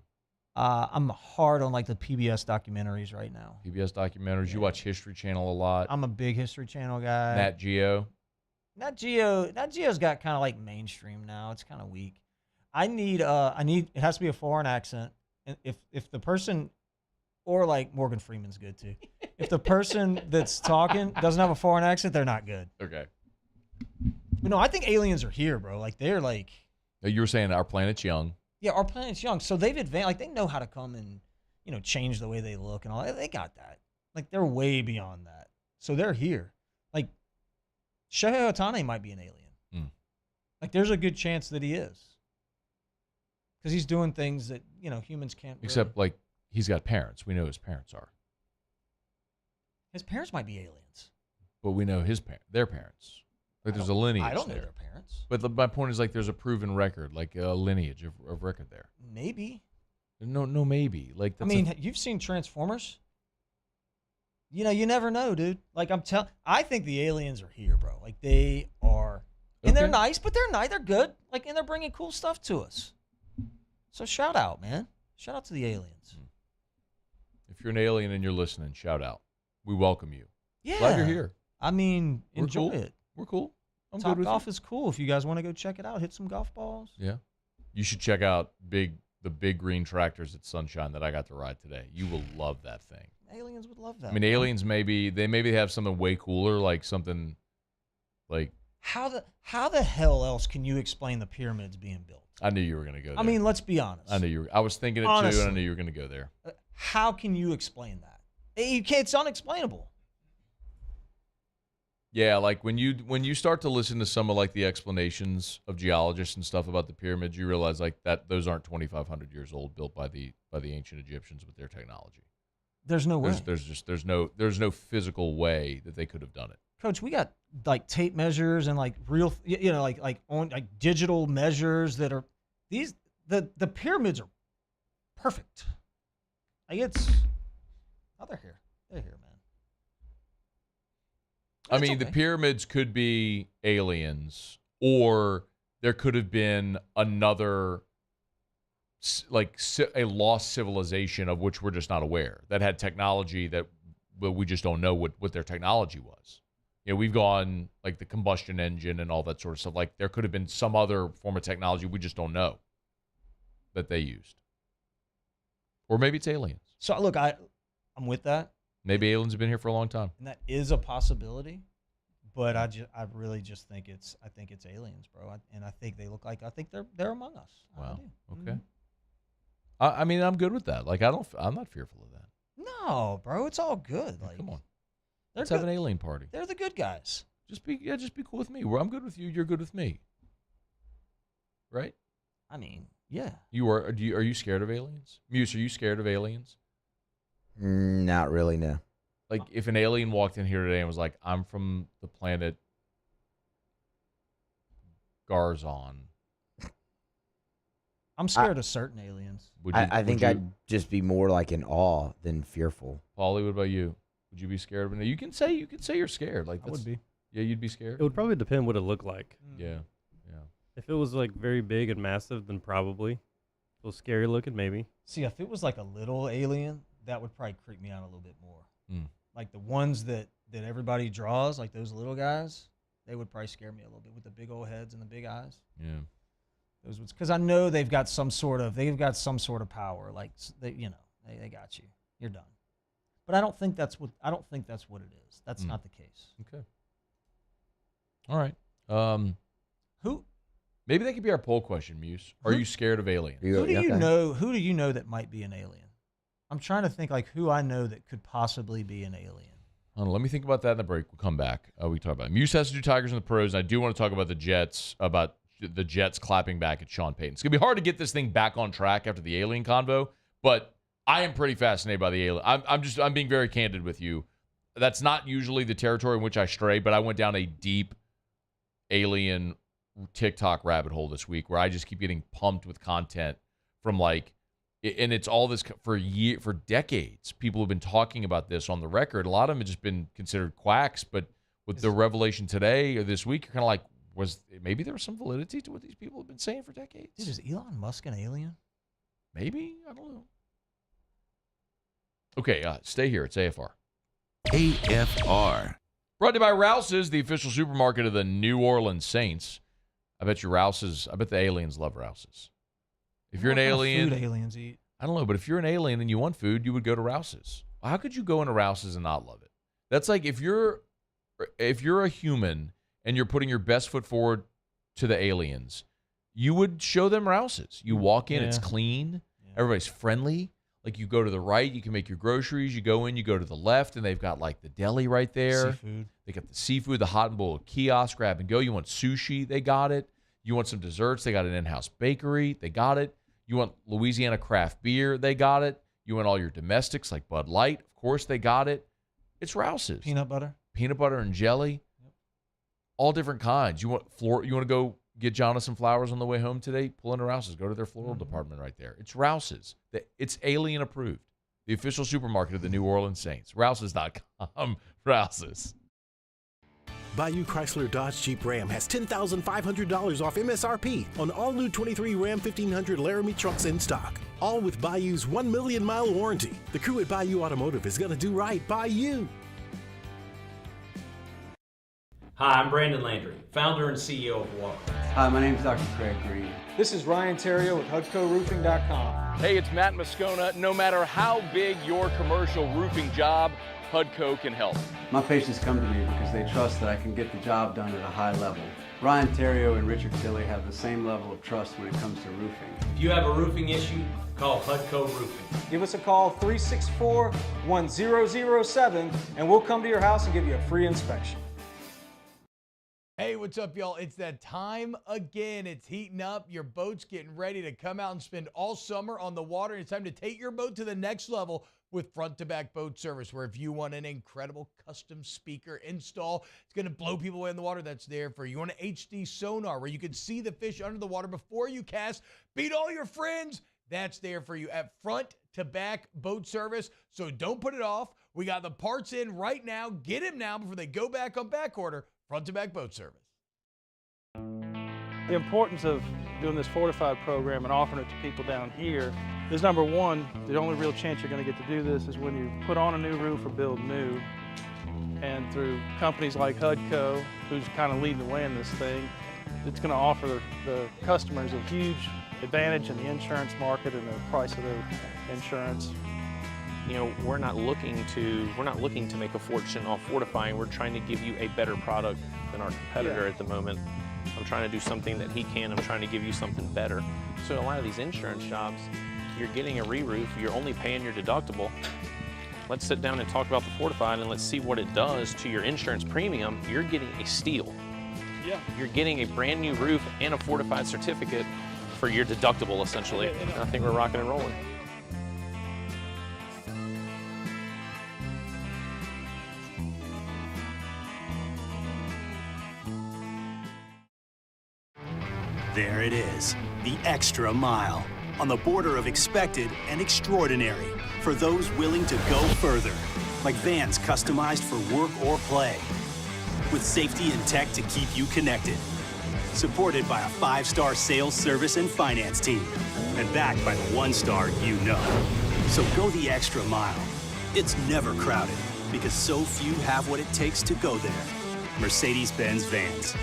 I'm hard on like the PBS documentaries right now. PBS documentaries. Yeah. You watch History Channel a lot. I'm a big History Channel guy. Nat Geo. Nat Geo's got kind of like mainstream now. It's kind of weak. It has to be a foreign accent. And if the person, or like Morgan Freeman's good too. If the person that's talking doesn't have a foreign accent, they're not good. Okay. But no, I think aliens are here, bro. Like they're like. You were saying our planet's young. Yeah, our planet's young, so they've advanced. Like they know how to come and change the way they look and all. They got that. Like they're way beyond that. So they're here. Like Shohei Ohtani might be an alien. Like there's a good chance that he is, because he's doing things that humans can't. Except like he's got parents. We know his parents are. His parents might be aliens. But we know their parents. Like there's a lineage. I don't know there. their parents. But my point is like there's a proven record, like a lineage of record there. Maybe. No, maybe. Like you've seen Transformers. You never know, dude. Like I think the aliens are here, bro. Like they are, and they're nice, but they're nice. They're good. Like, and they're bringing cool stuff to us. So shout out, man. Shout out to the aliens. If you're an alien and you're listening, shout out. We welcome you. Yeah. Glad you're here. I mean, enjoy it. We're cool. I'm Top good with Golf you. is cool. If you guys want to go check it out, hit some golf balls. Yeah. You should check out the big green tractors at Sunshine that I got to ride today. You will love that thing. Aliens would love that. I mean, aliens maybe have something way cooler, like something like. How the hell else can you explain the pyramids being built? I knew you were going to go there. I mean, let's be honest. I knew you were. I was thinking it too, and I knew you were going to go there. How can you explain that? You can't. It's unexplainable. Yeah, like when you start to listen to some of like the explanations of geologists and stuff about the pyramids, you realize like that those aren't 2,500 years old, built by the ancient Egyptians with their technology. There's no way. There's no physical way that they could have done it. Coach, we got like tape measures and like real, like digital measures that are the pyramids are perfect. Like they're here. They're here, man. I mean, the pyramids could be aliens, or there could have been another, like a lost civilization of which we're just not aware, that had technology that we just don't know what their technology was. We've gone like the combustion engine and all that sort of stuff. Like there could have been some other form of technology we just don't know that they used. Or maybe it's aliens. So look, I'm with that. Maybe aliens have been here for a long time. And that is a possibility, but I really just think it's aliens, bro. And I think they look like, I think they're among us. Wow. Okay. I mean, I'm good with that. Like I'm not fearful of that. No, bro, it's all good. Like, come on. Let's have an alien party. They're the good guys. Just be cool with me. I'm good with you. You're good with me. Right? I mean, yeah. Are you scared of aliens? Muse, are you scared of aliens? Not really, no. Like if an alien walked in here today and was like, "I'm from the planet Garzon." I'm scared of certain aliens. I think I'd just be more like in awe than fearful. Paulie, what about you? Would you be scared of it? You can say you're scared. Like I would be. Yeah, you'd be scared. It would probably depend what it looked like. Yeah. If it was like very big and massive, then probably. If it was scary looking, maybe. See, if it was like a little alien, that would probably creep me out a little bit more. Like the ones that everybody draws, like those little guys, they would probably scare me a little bit with the big old heads and the big eyes. Yeah. Those ones, because I know they've got some sort of power. Like they got you. You're done. But I don't think that's what it is. That's not the case. Okay. All right. Who? Maybe that could be our poll question, Muse. Are you scared of aliens? Who do you know that might be an alien? I'm trying to think like who I know that could possibly be an alien. Hold on, let me think about that in the break. We'll come back. We talk about it. Muse has to do Tigers and the Pros, and I do want to talk about the Jets clapping back at Sean Payton. It's going to be hard to get this thing back on track after the alien convo, but I am pretty fascinated by the alien. I'm being very candid with you. That's not usually the territory in which I stray, but I went down a deep alien TikTok rabbit hole this week where I just keep getting pumped with content from and it's all this for decades. People have been talking about this on the record. A lot of them have just been considered quacks, but with the revelation today or this week, you're kind of like, maybe there was some validity to what these people have been saying for decades? Dude, is Elon Musk an alien? Maybe. I don't know. Okay, stay here. It's AFR. AFR. Brought to you by Rouse's, the official supermarket of the New Orleans Saints. I bet the aliens love Rouse's. If you're an alien, food aliens eat. I don't know, but if you're an alien and you want food, you would go to Rouse's. How could you go into Rouse's and not love it? That's like if you're a human and you're putting your best foot forward to the aliens, you would show them Rouse's. You walk in, it's clean, everybody's friendly. Like you go to the right, you can make your groceries. You go in, you go to the left, and they've got like the deli right there. Seafood. They got the seafood, the hot and boiled kiosk, grab and go. You want sushi, they got it. You want some desserts, they got an in-house bakery, they got it. You want Louisiana craft beer, they got it. You want all your domestics like Bud Light, of course they got it. It's Rouse's. Peanut butter and jelly, all different kinds. You want to go get Jonas some flowers on the way home today? Pull into Rouse's. Go to their floral department right there. It's Rouse's. It's alien approved. The official supermarket of the New Orleans Saints. Rouse's.com. Rouse's. Bayou Chrysler Dodge Jeep Ram has $10,500 off MSRP on all new 23 Ram 1500 Laramie trucks in stock. All with Bayou's 1 million mile warranty. The crew at Bayou Automotive is going to do right by you. Hi, I'm Brandon Landry, founder and CEO of Walker. Hi, my name is Dr. Craig Green. This is Ryan Theriot with HUDCORoofing.com. Hey, it's Matt Moscona. No matter how big your commercial roofing job, HUDCO can help. My patients come to me because they trust that I can get the job done at a high level. Ryan Theriot and Richard Tilley have the same level of trust when it comes to roofing. If you have a roofing issue, call HUDCO Roofing. Give us a call, 364-1007, and we'll come to your house and give you a free inspection. Hey, what's up, y'all? It's that time again. It's heating up. Your boat's getting ready to come out and spend all summer on the water. It's time to take your boat to the next level with front-to-back boat service, where if you want an incredible custom speaker install, it's going to blow people away in the water, that's there for you. You want an HD sonar where you can see the fish under the water before you cast, beat all your friends, that's there for you at front-to-back boat service. So don't put it off. We got the parts in right now. Get them now before they go back on back order. Front-to-back boat service. The importance of doing this fortified program and offering it to people down here is, number one, the only real chance you're going to get to do this is when you put on a new roof or build new. And through companies like HUDCO, who's kind of leading the way in this thing, it's going to offer the customers a huge advantage in the insurance market and the price of their insurance. You know, we're not looking to make a fortune off fortifying. We're trying to give you a better product than our competitor at the moment. I'm trying to do something that he can. I'm trying to give you something better. So a lot of these insurance shops, you're getting a re-roof, you're only paying your deductible. Let's sit down and talk about the fortified and let's see what it does to your insurance premium. You're getting a steal. Yeah. You're getting a brand new roof and a fortified certificate for your deductible, essentially. And I think we're rocking and rolling. There it is, the extra mile, on the border of expected and extraordinary for those willing to go further, like vans customized for work or play, with safety and tech to keep you connected, supported by a 5-star sales, service, and finance team, and backed by the 1-star you know. So go the extra mile. It's never crowded, because so few have what it takes to go there. Mercedes-Benz Vans.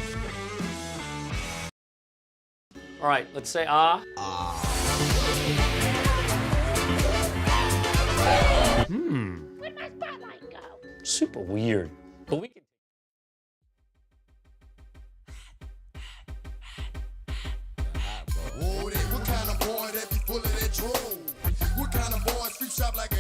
All right, let's say ah. Where'd my spotlight go? Super weird. But we can. What kind of boy that be full of that drool? What kind of boy sleep shop like a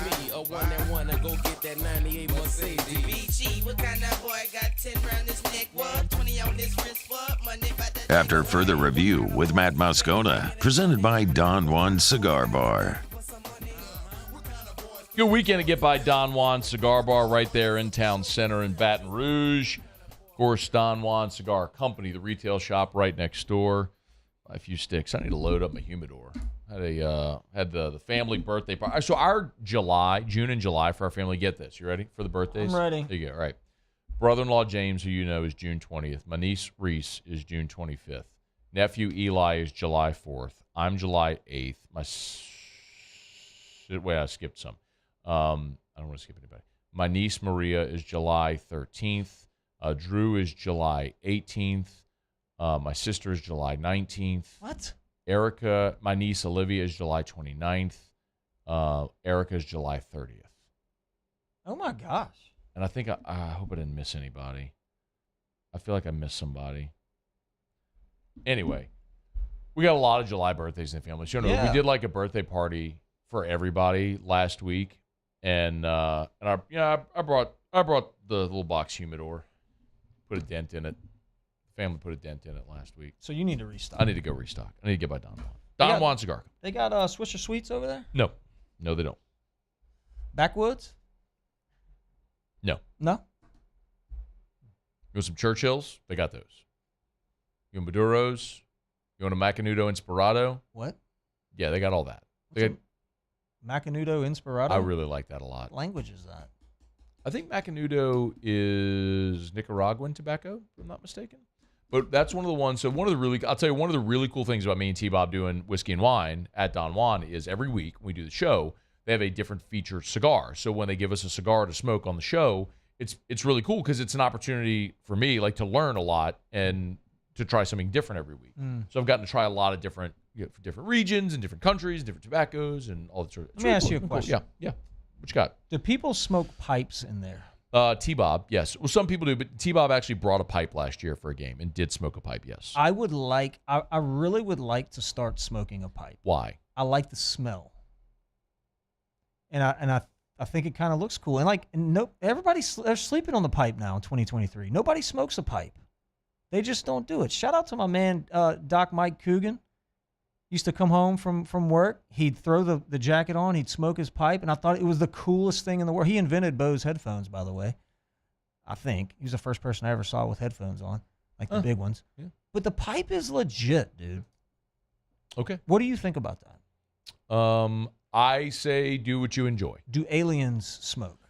me a one and one and go get that 98 Mercedes. BG, what kind of boy got 10 round his neck? What 20 on his wrist? What money by the After further review with Matt Moscona, presented by Don Juan Cigar Bar. Good weekend to get by Don Juan Cigar Bar right there in town center in Baton Rouge. Of course, Don Juan Cigar Company, the retail shop right next door. Buy a few sticks. I need to load up my humidor. Had the family birthday party. So our June and July for our family. Get this. You ready for the birthdays? I'm ready. There you go. All right. Brother-in-law James, who you know, is June 20th. My niece Reese is June 25th. Nephew Eli is July 4th. I'm July 8th. Wait, I skipped some. I don't want to skip anybody. My niece Maria is July 13th. Drew is July 18th. My sister is July 19th. What? Erica, my niece Olivia is July 29th. Erica is July 30th. Oh, my gosh. And I think I hope I didn't miss anybody. I feel like I missed somebody. Anyway, we got a lot of July birthdays in the family. So we did like a birthday party for everybody last week. And I brought the little box humidor, put a dent in it. Family put a dent in it last week. So you need to restock. I need to go restock. I need to get by Don Juan. Don Juan Cigar. They got Swisher Sweets over there? No, they don't. Backwoods? No. No? You want some Churchills? They got those. You want Maduros? You want a Macanudo Inspirado? What? Yeah, they got all that. They got Macanudo Inspirado? I really like that a lot. What language is that? I think Macanudo is Nicaraguan tobacco, if I'm not mistaken. But that's one of the ones. So I'll tell you, one of the really cool things about me and T-Bob doing Whiskey and Wine at Don Juan is every week when we do the show, they have a different featured cigar. So when they give us a cigar to smoke on the show, it's really cool because it's an opportunity for me to learn a lot and to try something different every week. So I've gotten to try a lot of different regions and different countries, different tobaccos, and all that sort of. Let me ask you a question. Yeah. What you got? Do people smoke pipes in there? T-Bob, yes. Well, some people do, but T-Bob actually brought a pipe last year for a game and did smoke a pipe, yes. I really would like to start smoking a pipe. Why? I like the smell. And I think it kind of looks cool. And they're sleeping on the pipe now in 2023. Nobody smokes a pipe. They just don't do it. Shout out to my man, Doc Mike Coogan. Used to come home from work. He'd throw the jacket on. He'd smoke his pipe. And I thought it was the coolest thing in the world. He invented Bose headphones, by the way. I think. He was the first person I ever saw with headphones on, like the big ones. Yeah. But the pipe is legit, dude. Okay. What do you think about that? I say do what you enjoy. Do aliens smoke?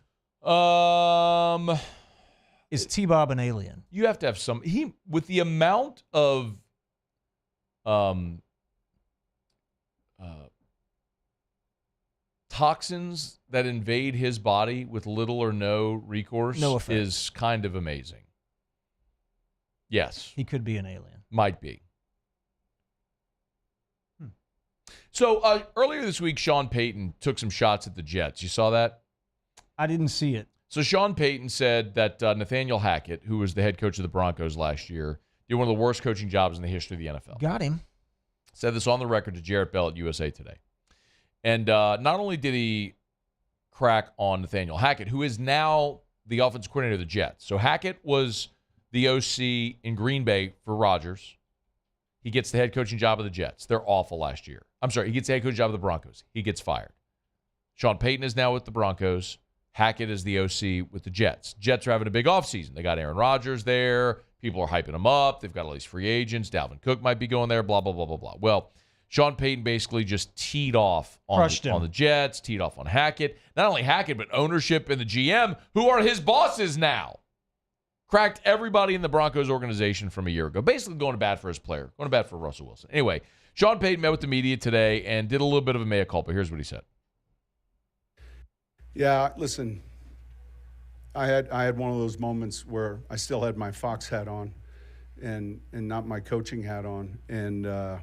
Is T-Bob an alien? You have to have some. With the amount of toxins that invade his body with little or no recourse is kind of amazing. Yes. He could be an alien. Might be. So earlier this week, Sean Payton took some shots at the Jets. You saw that? I didn't see it. So Sean Payton said that Nathaniel Hackett, who was the head coach of the Broncos last year, did one of the worst coaching jobs in the history of the NFL. Got him. Said this on the record to Jarrett Bell at USA Today. And not only did he crack on Nathaniel Hackett, who is now the offensive coordinator of the Jets. So Hackett was the OC in Green Bay for Rodgers. He gets the head coaching job of the Jets. They're awful last year. I'm sorry, he gets the head coaching job of the Broncos. He gets fired. Sean Payton is now with the Broncos. Hackett is the OC with the Jets. Jets are having a big offseason. They got Aaron Rodgers there. People are hyping him up. They've got all these free agents. Dalvin Cook might be going there, blah, blah, blah, blah, blah. Well, Sean Payton basically just teed off on the Jets, teed off on Hackett. Not only Hackett, but ownership and the GM, who are his bosses now. Cracked everybody in the Broncos organization from a year ago. Basically going to bat for his player, going to bat for Russell Wilson. Anyway, Sean Payton met with the media today and did a little bit of a mea culpa. Here's what he said. Yeah, listen, I had one of those moments where I still had my Fox hat on and not my coaching hat on. And, I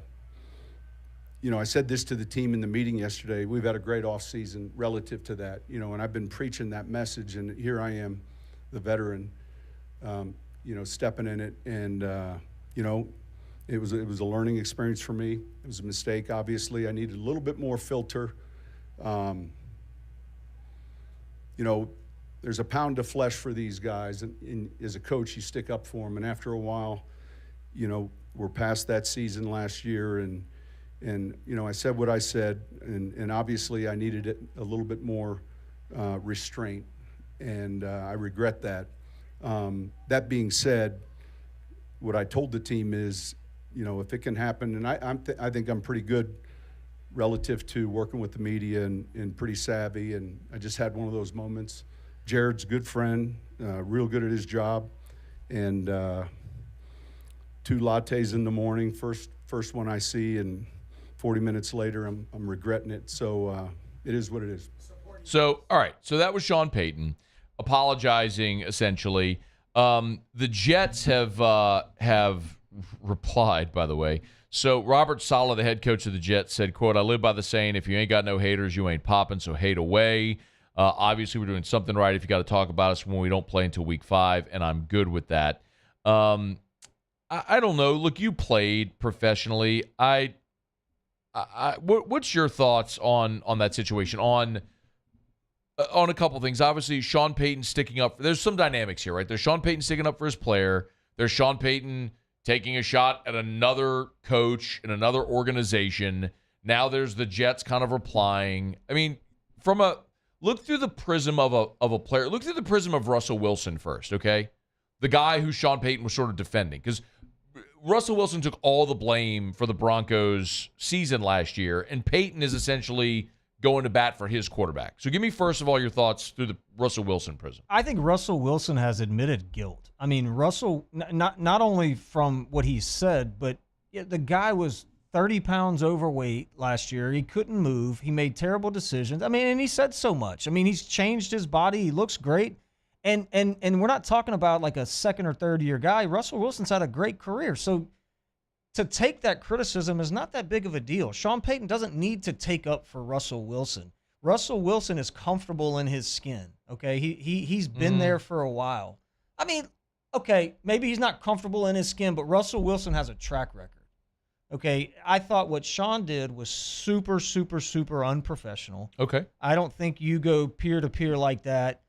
said this to the team in the meeting yesterday. We've had a great offseason relative to that, and I've been preaching that message. And here I am, the veteran, stepping in it. And, it was a learning experience for me. It was a mistake, obviously. I needed a little bit more filter. you know, there's a pound of flesh for these guys, and as a coach, you stick up for them. And after a while, you know, we're past that season last year, and you know, I said what I said, and obviously I needed it a little bit more restraint, and I regret that. That being said, what I told the team is, you know, if it can happen, and I think I'm pretty good relative to working with the media and pretty savvy, and I just had one of those moments. Jared's a good friend, real good at his job, and 2 lattes in the morning, first one I see, and 40 minutes later I'm regretting it. So it is what it is. So, all right. So that was Sean Payton apologizing, essentially. The Jets have replied, by the way. So Robert Saleh, the head coach of the Jets, said, quote, "I live by the saying, if you ain't got no haters, you ain't popping, so hate away. Obviously, we're doing something right if you got to talk about us when we don't play until week 5, and I'm good with that." I don't know. Look, you played professionally. What's your thoughts on that situation? On a couple things. Obviously, Sean Payton sticking up. There's some dynamics here, right? There's Sean Payton sticking up for his player. There's Sean Payton taking a shot at another coach in another organization. Now there's the Jets kind of replying. I mean, look through the prism of a player. Look through the prism of Russell Wilson first, okay? The guy who Sean Payton was sort of defending. Because Russell Wilson took all the blame for the Broncos' season last year, and Payton is essentially going to bat for his quarterback. So give me, first of all, your thoughts through the Russell Wilson prism. I think Russell Wilson has admitted guilt. I mean, Russell, not only from what he said, but the guy was 30 pounds overweight last year. He couldn't move. He made terrible decisions. I mean, and he said so much. I mean, he's changed his body. He looks great. And we're not talking about like a second or third year guy. Russell Wilson's had a great career. So to take that criticism is not that big of a deal. Sean Payton doesn't need to take up for Russell Wilson. Russell Wilson is comfortable in his skin, okay? He's been there for a while. I mean, okay, maybe he's not comfortable in his skin, but Russell Wilson has a track record, okay? I thought what Sean did was super, super, super unprofessional. Okay. I don't think you go peer-to-peer like that.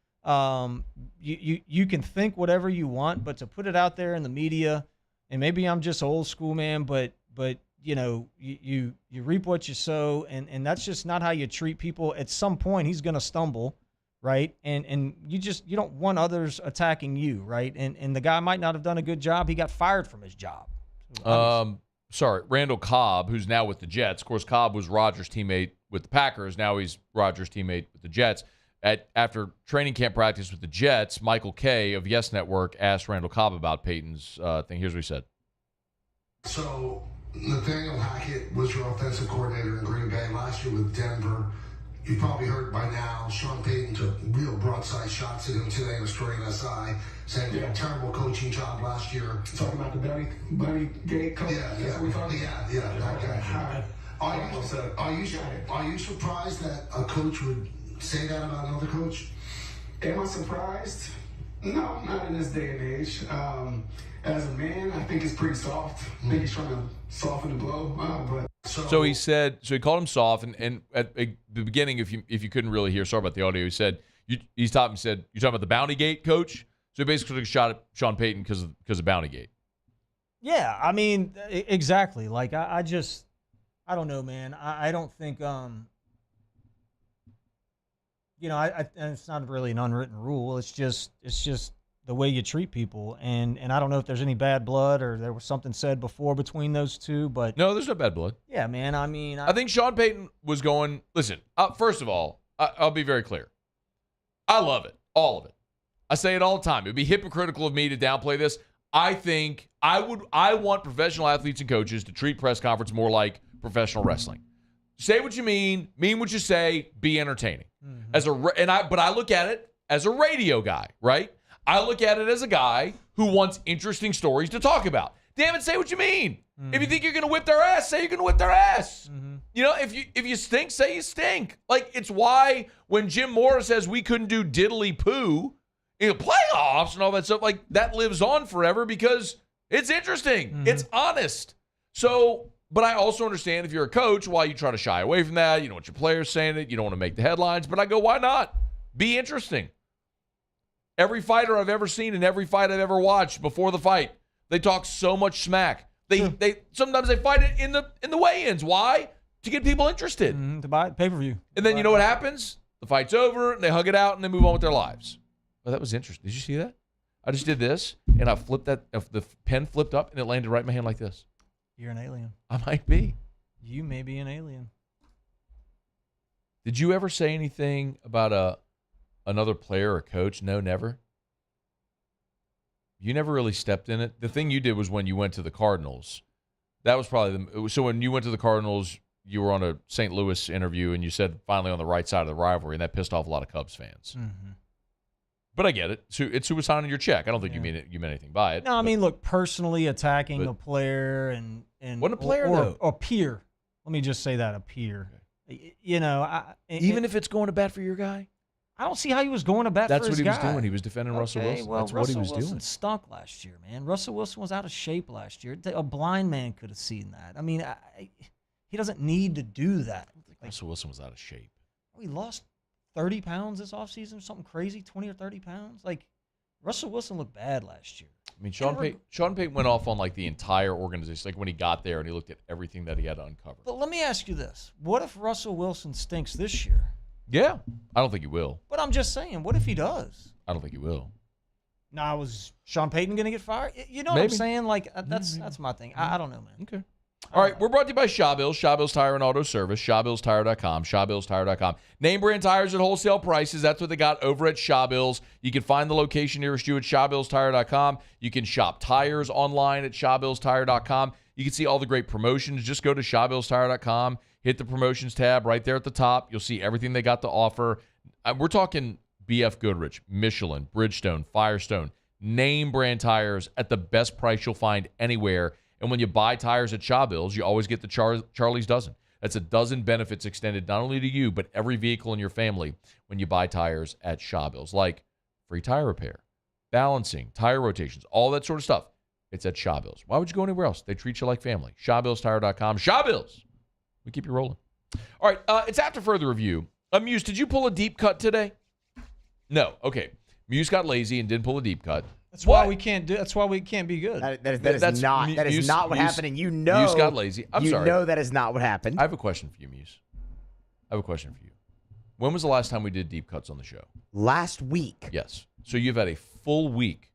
You can think whatever you want, but to put it out there in the media, and maybe I'm just old school, man, but you know, you reap what you sow, and that's just not how you treat people. At some point, he's going to stumble, right? And you don't want others attacking you, right? And the guy might not have done a good job. He got fired from his job. Randall Cobb, who's now with the Jets. Of course, Cobb was Rodgers' teammate with the Packers. Now he's Rodgers' teammate with the Jets. After training camp practice with the Jets, Michael Kay of Yes Network asked Randall Cobb about Payton's thing. Here's what he said. So Nathaniel Hackett was your offensive coordinator in Green Bay last year with Denver. You probably heard by now, Sean Payton took real broadside shots at him today in a story in SI, saying he did a terrible coaching job last year. Talking about the Bunny Gate coach? Yeah, that guy. Are you surprised that a coach would say that about another coach? Am I surprised? No, not in this day and age. As a man, I think it's pretty soft. I think he's trying to soften the blow. So he called him soft, and at the beginning, if you couldn't really hear, sorry about the audio, he said, you're talking about the Bounty Gate coach? So he basically took a shot at Sean Payton because of Bounty Gate. Yeah, I mean, exactly. Like, I don't know, man. I don't think, you know, and it's not really an unwritten rule. It's just the way you treat people, and I don't know if there's any bad blood or there was something said before between those two, but no, there's no bad blood. Yeah, man. I mean, I think Sean Payton was going. Listen, first of all, I'll be very clear. I love it, all of it. I say it all the time. It'd be hypocritical of me to downplay this. I think I want professional athletes and coaches to treat press conference more like professional wrestling. Say what you mean what you say, be entertaining. Mm-hmm. But I look at it as a radio guy, right? I look at it as a guy who wants interesting stories to talk about. Damn it, say what you mean. Mm-hmm. If you think you're going to whip their ass, say you're going to whip their ass. Mm-hmm. You know, if you stink, say you stink. Like, it's why when Jim Mora says we couldn't do diddly poo in the playoffs and all that stuff, like, that lives on forever because it's interesting. Mm-hmm. It's honest. So, but I also understand if you're a coach, why you try to shy away from that. You don't want your players saying it. You don't want to make the headlines. But I go, why not? Be interesting. Every fighter I've ever seen and every fight I've ever watched before the fight, they talk so much smack. They sometimes they fight it in the weigh-ins. Why? To get people interested. To buy pay-per-view. And then you know what happens? The fight's over, and they hug it out, and they move on with their lives. Oh, that was interesting. Did you see that? I just did this, and I flipped that. The pen flipped up, and it landed right in my hand like this. You're an alien. I might be. You may be an alien. Did you ever say anything about another player or coach? No, never. You never really stepped in it. The thing you did was when you went to the Cardinals. That was probably so when you went to the Cardinals, you were on a St. Louis interview, and you said finally on the right side of the rivalry, and that pissed off a lot of Cubs fans. Mm-hmm. But I get it. So it's who was signing your check. I don't think you meant anything by it. No, I mean, look, personally attacking a player and wasn't a player or a peer. Let me just say that, a peer. Okay. You know, even if it's going to bat for your guy, I don't see how he was going to bat for his guy. That's what he was doing. He was defending Russell Wilson. Well, That's Russell what he was Wilson doing. stunk last year, man. Russell Wilson was out of shape last year. A blind man could have seen that. I mean, he doesn't need to do that. Russell Wilson was out of shape. He lost 30 pounds this offseason, something crazy, 20 or 30 pounds. Like, Russell Wilson looked bad last year. I mean, Sean Payton went off on like the entire organization, like when he got there and he looked at everything that he had to uncover. But let me ask you this. What if Russell Wilson stinks this year? Yeah. I don't think he will. But I'm just saying, what if he does? I don't think he will. Now, was Sean Payton going to get fired? You know what I'm saying? Like, that's my thing. I don't know, man. Okay. All right, we're brought to you by Shawbills, Shawbills Tire and Auto Service, ShawbillsTire.com, ShawbillsTire.com. Name brand tires at wholesale prices. That's what they got over at Shawbills. You can find the location nearest you at ShawbillsTire.com. You can shop tires online at ShawbillsTire.com. You can see all the great promotions. Just go to ShawbillsTire.com, hit the promotions tab right there at the top. You'll see everything they got to offer. We're talking BF Goodrich, Michelin, Bridgestone, Firestone, name brand tires at the best price you'll find anywhere. And when you buy tires at Shawbills, you always get the Charlie's Dozen. That's a dozen benefits extended not only to you, but every vehicle in your family when you buy tires at Shawbills, like free tire repair, balancing, tire rotations, all that sort of stuff. It's at Shawbills. Why would you go anywhere else? They treat you like family. ShawbillsTire.com. Shawbills. We keep you rolling. All right, it's after further review. Muse, did you pull a deep cut today? No. Okay. Muse got lazy and didn't pull a deep cut. That's why we can't do. That's why we can't be good. That is not what happened, and you know. Muse got lazy. I'm sorry. You know that is not what happened. I have a question for you, Muse. When was the last time we did deep cuts on the show? Last week. Yes. So you've had a full week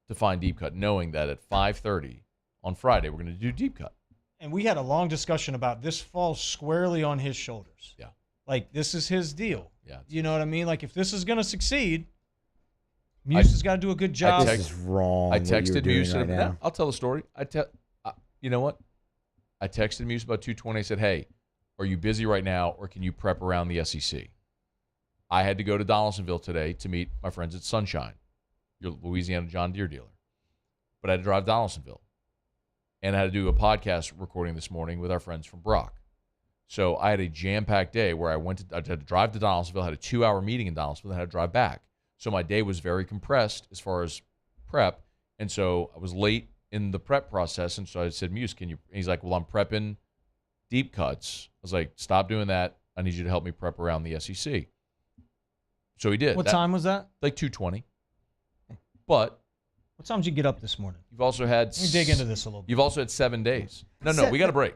to find deep cut, knowing that at 5:30 on Friday we're going to do deep cut. And we had a long discussion about this falls squarely on his shoulders. Yeah. Like, this is his deal. Yeah. You know what I mean? Like, if this is going to succeed, Muse has got to do a good job. This is wrong. I texted Muse. Right now. I'll tell the story. You know what? I texted Muse about 2:20. I said, hey, are you busy right now, or can you prep around the SEC? I had to go to Donaldsonville today to meet my friends at Sunshine, your Louisiana John Deere dealer. But I had to drive to Donaldsonville. And I had to do a podcast recording this morning with our friends from Brock. So I had a jam-packed day where I had to drive to Donaldsonville, had a 2-hour meeting in Donaldsonville, and had to drive back. So my day was very compressed as far as prep. And so I was late in the prep process. And so I said, Muse, can you? And he's like, well, I'm prepping deep cuts. I was like, stop doing that. I need you to help me prep around the SEC. So he did. What time was that? Like 2:20. But what time did you get up this morning? You've also had. Let me dig into this a little bit. You've also had 7 days. No, we got a break.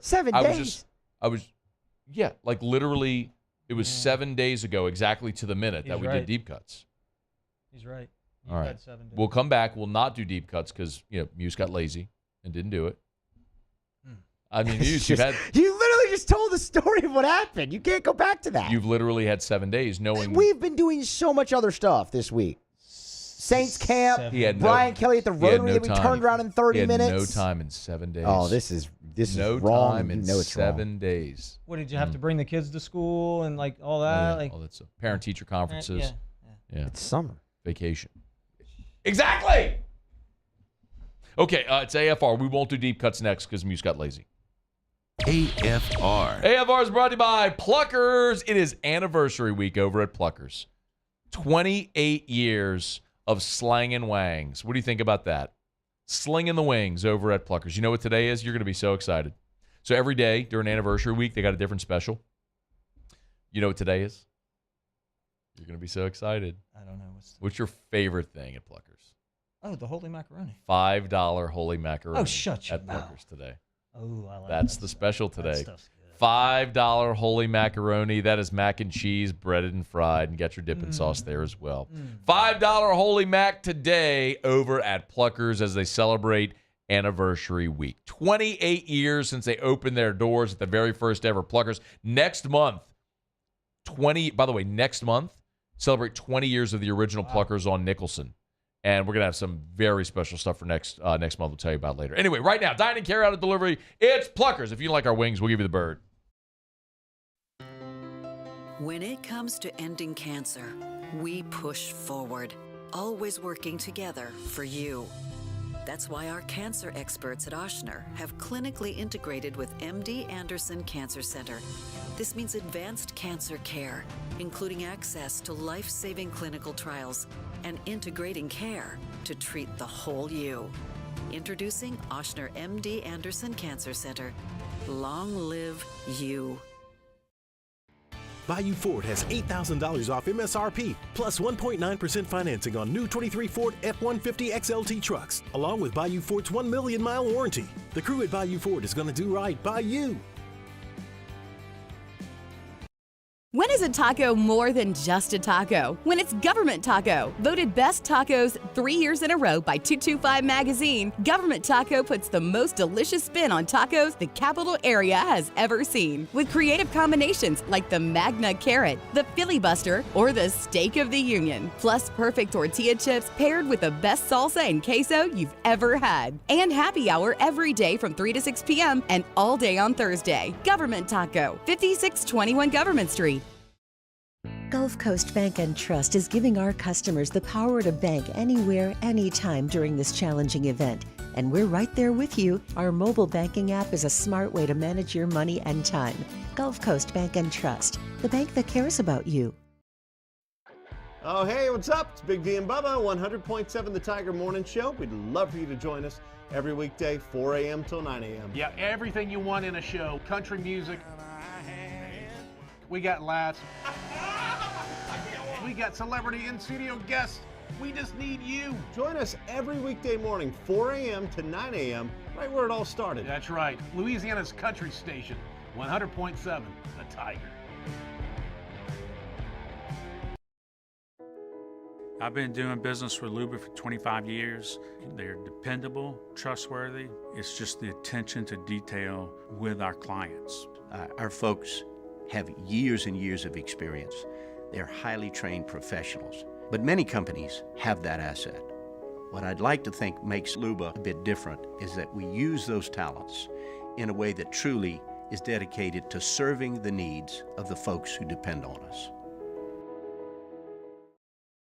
7 days. Like literally, it was 7 days ago, exactly to the minute that we did deep cuts. He's right. All right. We'll come back. We'll not do deep cuts because Muse got lazy and didn't do it. I mean, Muse, you literally just told the story of what happened. You can't go back to that. You've literally had 7 days knowing. We've been doing so much other stuff this week. Saints camp, Brian Kelly at the Rotary that we turned around in 30 minutes. No time in 7 days. Oh, this is no wrong. Time in 7 days. What, did you have to bring the kids to school and like all that? All that stuff. Parent-teacher conferences. Yeah. It's summer. Vacation. Exactly. Okay, it's AFR. We won't do deep cuts next because Muse got lazy. AFR. AFR is brought to you by Pluckers. It is anniversary week over at Pluckers. 28 years of slanging wangs. What do you think about that? Slinging the wings over at Pluckers. You know what today is? You're going to be so excited. So every day during anniversary week, they got a different special. You know what today is? You're going to be so excited. I don't know. What's your favorite thing at Pluckers? Oh, the holy macaroni. $5 holy macaroni. Oh, shut your at mouth. Pluckers today. Oh, I like That's that the stuff. special That today. stuff's good. $5 holy macaroni. That is mac and cheese, breaded and fried, and get your dipping sauce there as well. $5 holy mac today over at Pluckers as they celebrate anniversary week. 28 years since they opened their doors at the very first ever Pluckers. Next month, next month, celebrate 20 years of the original Pluckers on Nicholson. And we're going to have some very special stuff for next month. We'll tell you about later. Anyway, right now, dining, carry out, and delivery, it's Pluckers. If you like our wings, we'll give you the bird. When it comes to ending cancer, we push forward, always working together for you. That's why our cancer experts at Ochsner have clinically integrated with MD Anderson Cancer Center. This means advanced cancer care, including access to life-saving clinical trials and integrating care to treat the whole you. Introducing Ochsner MD Anderson Cancer Center. Long live you. Bayou Ford has $8,000 off MSRP, plus 1.9% financing on new 23 Ford F-150 XLT trucks, along with Bayou Ford's 1 million mile warranty. The crew at Bayou Ford is going to do right by you. When is a taco more than just a taco? When it's Government Taco. Voted best tacos 3 years in a row by 225 Magazine, Government Taco puts the most delicious spin on tacos the capital area has ever seen. With creative combinations like the Magna Carrot, the Filibuster, or the Steak of the Union. Plus perfect tortilla chips paired with the best salsa and queso you've ever had. And happy hour every day from 3 to 6 p.m. and all day on Thursday. Government Taco, 5621 Government Street. Gulf Coast Bank and Trust is giving our customers the power to bank anywhere, anytime during this challenging event. And we're right there with you. Our mobile banking app is a smart way to manage your money and time. Gulf Coast Bank and Trust, the bank that cares about you. Oh, hey, what's up? It's Big D and Bubba, 100.7 The Tiger Morning Show. We'd love for you to join us every weekday, 4 a.m. till 9 a.m. Yeah, everything you want in a show. Country music. We got laughs. We got celebrity in-studio guests. We just need you. Join us every weekday morning, 4 a.m. to 9 a.m., right where it all started. That's right. Louisiana's country station, 100.7 The Tiger. I've been doing business with Luba for 25 years. They're dependable, trustworthy. It's just the attention to detail with our clients. Our folks have years and years of experience. They're highly trained professionals, but many companies have that asset. What I'd like to think makes Luba a bit different is that we use those talents in a way that truly is dedicated to serving the needs of the folks who depend on us.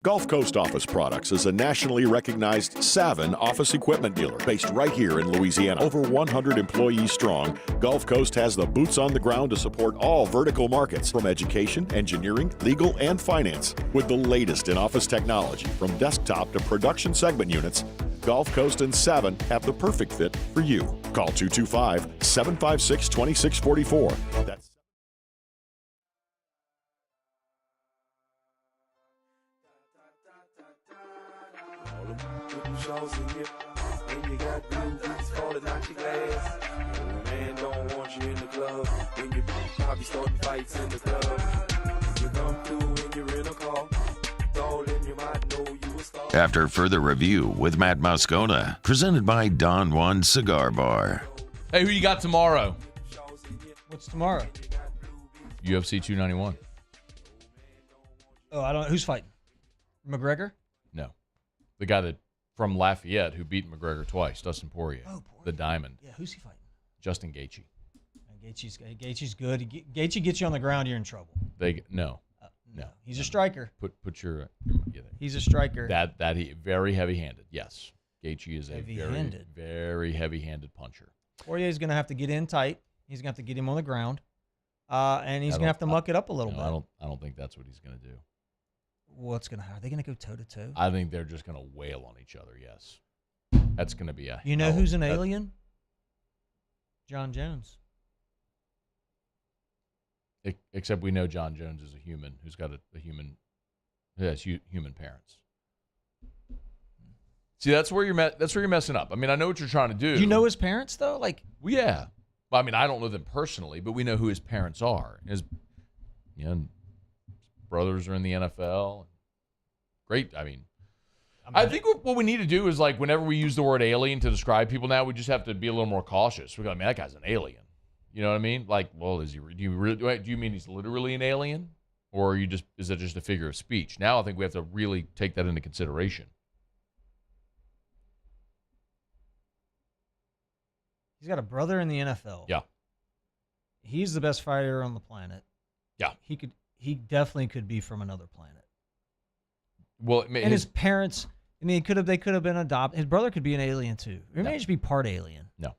Gulf Coast Office Products is a nationally recognized Savin office equipment dealer based right here in Louisiana. Over 100 employees strong, Gulf Coast has the boots on the ground to support all vertical markets from education, engineering, legal, and finance. With the latest in office technology from desktop to production segment units, Gulf Coast and Savin have the perfect fit for you. Call 225-756-2644. That's shows in you. When you got blue boots falling out your glass. Man don't want you in the club. When you probably starting fights in the club. You come through in your rental car. Darling, you might know you a star. After further review with Matt Moscona, presented by Don Juan Cigar Bar. Hey, who you got tomorrow? What's tomorrow? UFC 291. Oh, I don't know. Who's fighting? McGregor? No. The guy that from Lafayette who beat McGregor twice, Dustin Poirier. Oh, the Diamond. Yeah, who's he fighting? Justin Gaethje. Gaethje's good. Gaethje gets you on the ground, you're in trouble. No. He's a striker. Put your He's a striker. That he very heavy-handed. Yes. Gaethje is a Heavy-handed. very heavy-handed puncher. Poirier's going to have to get in tight. He's going to have to get him on the ground. And he's going to have to muck it up a little bit. I don't think that's what he's going to do. What's going to happen? Are they going to go toe-to-toe? I think they're just going to wail on each other, yes. That's going to be a... You know who's an alien? John Jones. Except we know John Jones is a human who's got a human Yes, human parents. See, that's where you're messing up. I mean, I know what you're trying to do. Do you know his parents though? Like, well, yeah. Well, I mean, I don't know them personally, but we know who his parents are. His brothers are in the NFL. Great. I mean, I think what we need to do is, like, whenever we use the word alien to describe people now, we just have to be a little more cautious. We go, man, that guy's an alien. You know what I mean? Like, well, do you mean he's literally an alien, or is that just a figure of speech? Now I think we have to really take that into consideration. He's got a brother in the NFL. Yeah. He's the best fighter on the planet. Yeah. He definitely could be from another planet. Well, and his parents, I mean, they could have been adopted. His brother could be an alien too. He may just be part alien. No.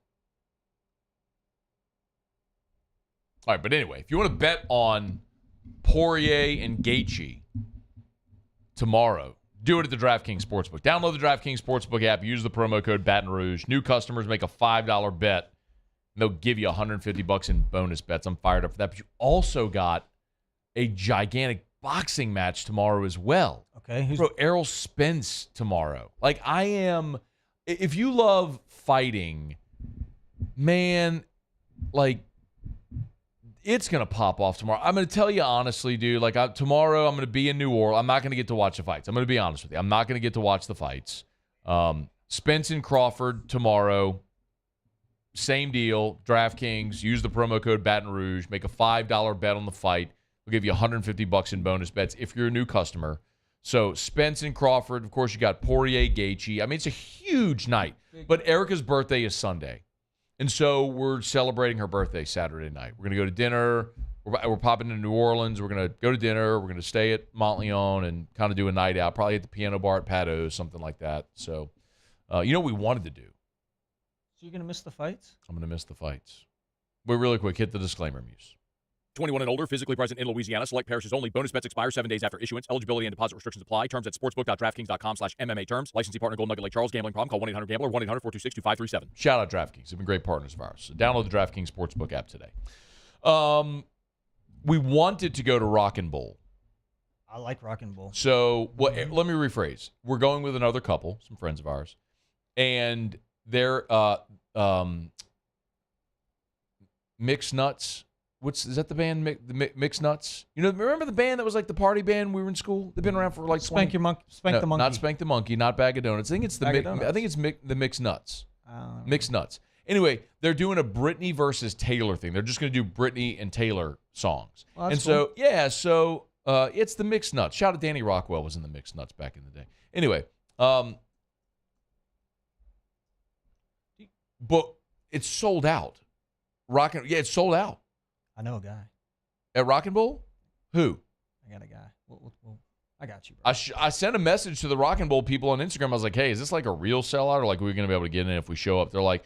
All right, but anyway, if you want to bet on Poirier and Gaethje tomorrow, do it at the DraftKings Sportsbook. Download the DraftKings Sportsbook app. Use the promo code Baton Rouge. New customers make a $5 bet, and they'll give you $150 in bonus bets. I'm fired up for that. But you also got a gigantic boxing match tomorrow as well. Okay. Bro, Errol Spence tomorrow. Like, if you love fighting, man, like, it's going to pop off tomorrow. I'm going to tell you honestly, dude, like, tomorrow I'm going to be in New Orleans. I'm not going to get to watch the fights. I'm going to be honest with you. I'm not going to get to watch the fights. Spence and Crawford tomorrow. Same deal. DraftKings. Use the promo code Baton Rouge. Make a $5 bet on the fight. We'll give you $150 in bonus bets if you're a new customer. So Spence and Crawford. Of course, you got Poirier, Gaethje. I mean, it's a huge night. But Erica's birthday is Sunday. And so we're celebrating her birthday Saturday night. We're going to go to dinner. We're popping to New Orleans. We're going to go to dinner. We're going to stay at Montleone and kind of do a night out, probably at the piano bar at Pato's, something like that. So, you know what we wanted to do? So you're going to miss the fights? I'm going to miss the fights. But really quick, hit the disclaimer, Muse. 21 and older, physically present in Louisiana. Select parishes only. Bonus bets expire 7 days after issuance. Eligibility and deposit restrictions apply. Terms at sportsbook.draftkings.com/MMA terms. Licensee partner Golden Nugget Lake Charles. Gambling problem? Call 1-800-GAMBLER. 1-800-426-2537. Shout out DraftKings. They've been great partners of ours. So download the DraftKings Sportsbook app today. We wanted to go to Rock and Bull. I like Rock and Bull. So let me rephrase. We're going with another couple, some friends of ours, and they're Mixed Nuts. Is that the band, the Mixed Nuts? You know, remember the band that was like the party band when we were in school? They've been around for like Spank the Monkey. Not Spank the Monkey, not Bag of Donuts. I think it's the Mixed Nuts. Mixed Nuts. Anyway, they're doing a Britney versus Taylor thing. They're just going to do Britney and Taylor songs. Well, and so, cool. It's the Mixed Nuts. Shout out Danny Rockwell was in the Mixed Nuts back in the day. Anyway, but it's sold out. It's sold out. I know a guy. At Rock and Bull? Who? I got a guy. I got you, bro. I sent a message to the Rock and Bull people on Instagram. I was like, hey, is this like a real sellout, or like we're going to be able to get in if we show up? They're like,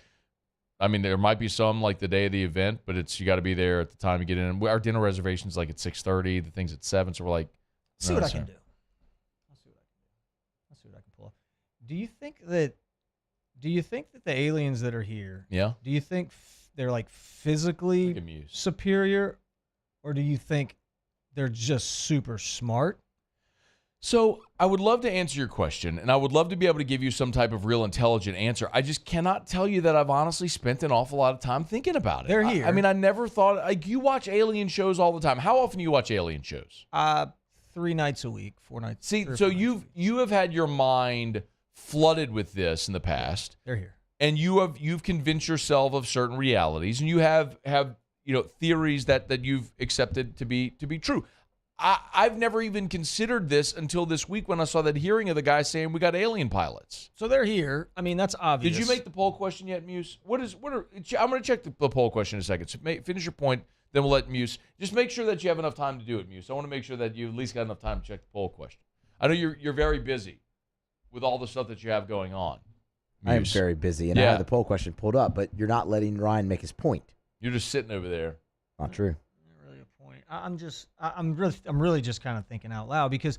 I mean, there might be some like the day of the event, but you got to be there at the time to get in. Our dinner reservation's like at 6:30. The thing's at 7, so we're like, see what I can do. I'll see what I can pull off. Do you think that the aliens that are here? Yeah. Do you think they're like physically superior, or do you think they're just super smart? So I would love to answer your question, and I would love to be able to give you some type of real intelligent answer. I just cannot tell you that I've honestly spent an awful lot of time thinking about it. They're here. I mean, I never thought, like, you watch alien shows all the time. How often do you watch alien shows? 3 nights a week, 4 nights. See, so you have had your mind flooded with this in the past. They're here. And you've convinced yourself of certain realities, and you have theories that you've accepted to be true. I've never even considered this until this week when I saw that hearing of the guy saying we got alien pilots. So they're here. I mean, that's obvious. Did you make the poll question yet, Muse? I'm going to check the poll question in a second. So finish your point, then we'll let Muse. Just make sure that you have enough time to do it, Muse. I want to make sure that you at least got enough time to check the poll question. I know you're very busy with all the stuff that you have going on. I am very busy, and I have the poll question pulled up, but you're not letting Ryan make his point. You're just sitting over there. Not true. Not really a point. I'm really just kind of thinking out loud, because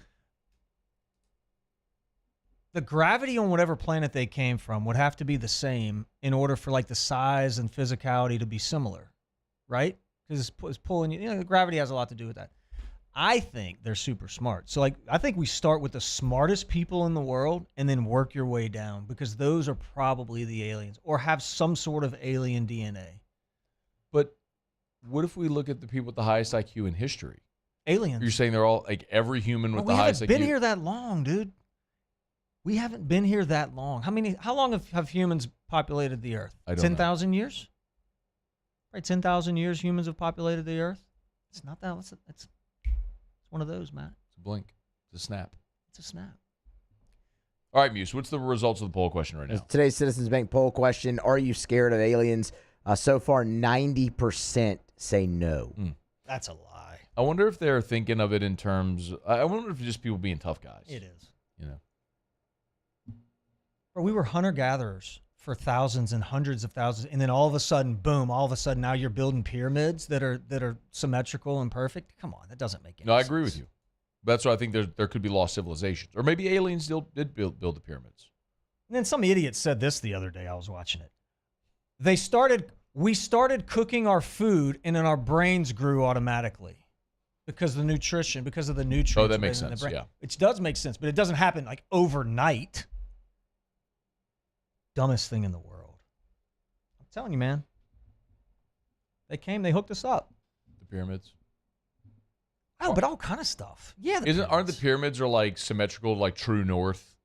the gravity on whatever planet they came from would have to be the same in order for like the size and physicality to be similar, right? Because it's pulling you. You know, gravity has a lot to do with that. I think they're super smart. So, like, I think we start with the smartest people in the world and then work your way down, because those are probably the aliens or have some sort of alien DNA. But what if we look at the people with the highest IQ in history? Aliens. You're saying they're all, like, every human with the highest IQ? We haven't been here that long, dude. We haven't been here that long. How long have humans populated the Earth? 10,000 years? Right, 10,000 years humans have populated the Earth? It's not that. It's one of those, Matt. It's a blink. It's a snap. It's a snap. All right, Muse, what's the results of the poll question right now? Today's Citizens Bank poll question, are you scared of aliens? So far, 90% say no. That's a lie. I wonder if they're thinking of it in terms, I wonder if it's just people being tough guys. It is. You know. Or we were hunter-gatherers for thousands and hundreds of thousands, and then all of a sudden, boom, now you're building pyramids that are symmetrical and perfect. Come on, that doesn't make any sense. No, I agree with you. That's why I think there could be lost civilizations. Or maybe aliens still did build the pyramids. And then some idiot said this the other day. I was watching it. We started cooking our food, and then our brains grew automatically because of the nutrients. Oh, that makes sense, yeah. It does make sense, but it doesn't happen like overnight. Dumbest thing in the world. I'm telling you, man. They hooked us up. The pyramids. Oh, but all kind of stuff. Yeah. Aren't the pyramids are like symmetrical, like true north?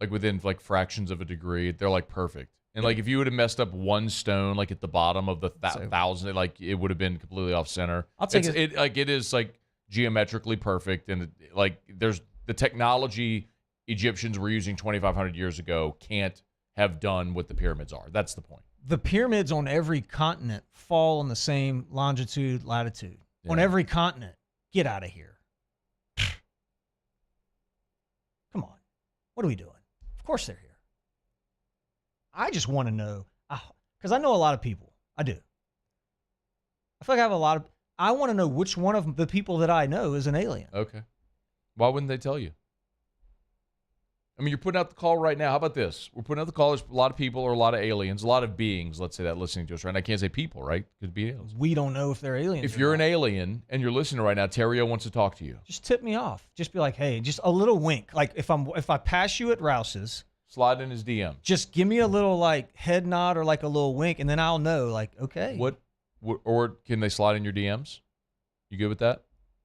Like within like fractions of a degree. They're like perfect. And like if you would have messed up one stone, like at the bottom of the thousand, like it would have been completely off center. I'll take it. Like it is like geometrically perfect, and like there's the technology Egyptians were using 2,500 years ago can't have done what the pyramids are. That's the point. The pyramids on every continent fall in the same longitude, latitude. Yeah. On every continent. Get out of here. Come on. What are we doing? Of course they're here. I just want to know, because I know a lot of people. I do. I feel like I want to know which one of the people that I know is an alien. Okay. Why wouldn't they tell you? I mean, you're putting out the call right now. How about this? We're putting out the call. There's a lot of people or a lot of aliens, a lot of beings, let's say, that listening to us right now. I can't say people, right? Could be aliens. We don't know if they're aliens. If you're an alien and you're listening right now, Theriot wants to talk to you. Just tip me off. Just be like, hey, just a little wink. Like if I pass you at Rouse's, slide in his DM. Just give me a little like head nod or like a little wink, and then I'll know. Like, okay. What or can they slide in your DMs? You good with that?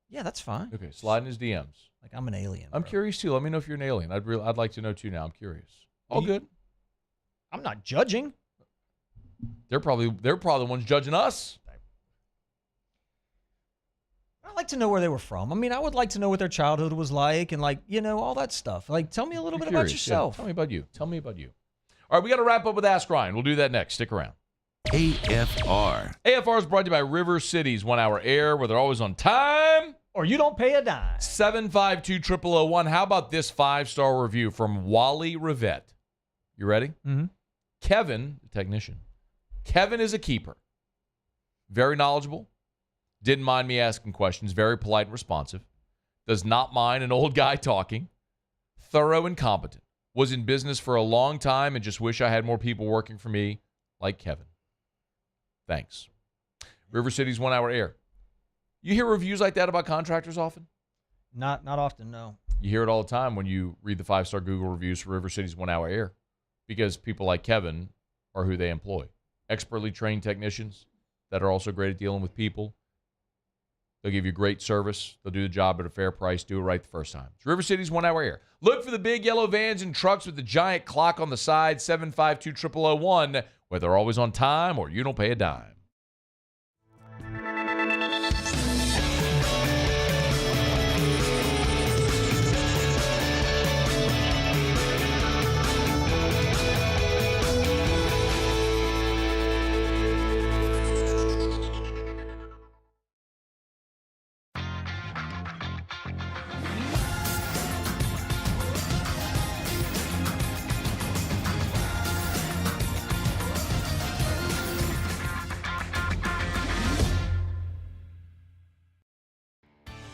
Yeah, that's fine. Okay, slide in his DMs. Like I'm an alien. I'm curious too. Let me know if you're an alien. I'd like to know too. Now I'm curious. All good. I'm not judging. They're probably the ones judging us. I'd like to know where they were from. I mean, I would like to know what their childhood was like, and like all that stuff. Like, tell me a little bit about yourself. Yeah. Tell me about you. All right, we got to wrap up with Ask Ryan. We'll do that next. Stick around. AFR. AFR is brought to you by River City's 1 hour air, where they're always on time. Or you don't pay a dime. 752-0001. How about this 5-star review from Wally Rivette? You ready? Mm-hmm. Kevin, the technician. Kevin is a keeper. Very knowledgeable. Didn't mind me asking questions. Very polite and responsive. Does not mind an old guy talking. Thorough and competent. Was in business for a long time and just wish I had more people working for me like Kevin. Thanks. River City's 1 hour air. You hear reviews like that about contractors often? Not often, no. You hear it all the time when you read the 5-star Google reviews for River City's 1 hour air, because people like Kevin are who they employ. Expertly trained technicians that are also great at dealing with people. They'll give you great service. They'll do the job at a fair price. Do it right the first time. It's River City's 1 hour air. Look for the big yellow vans and trucks with the giant clock on the side, 752-0001, where they're always on time or you don't pay a dime.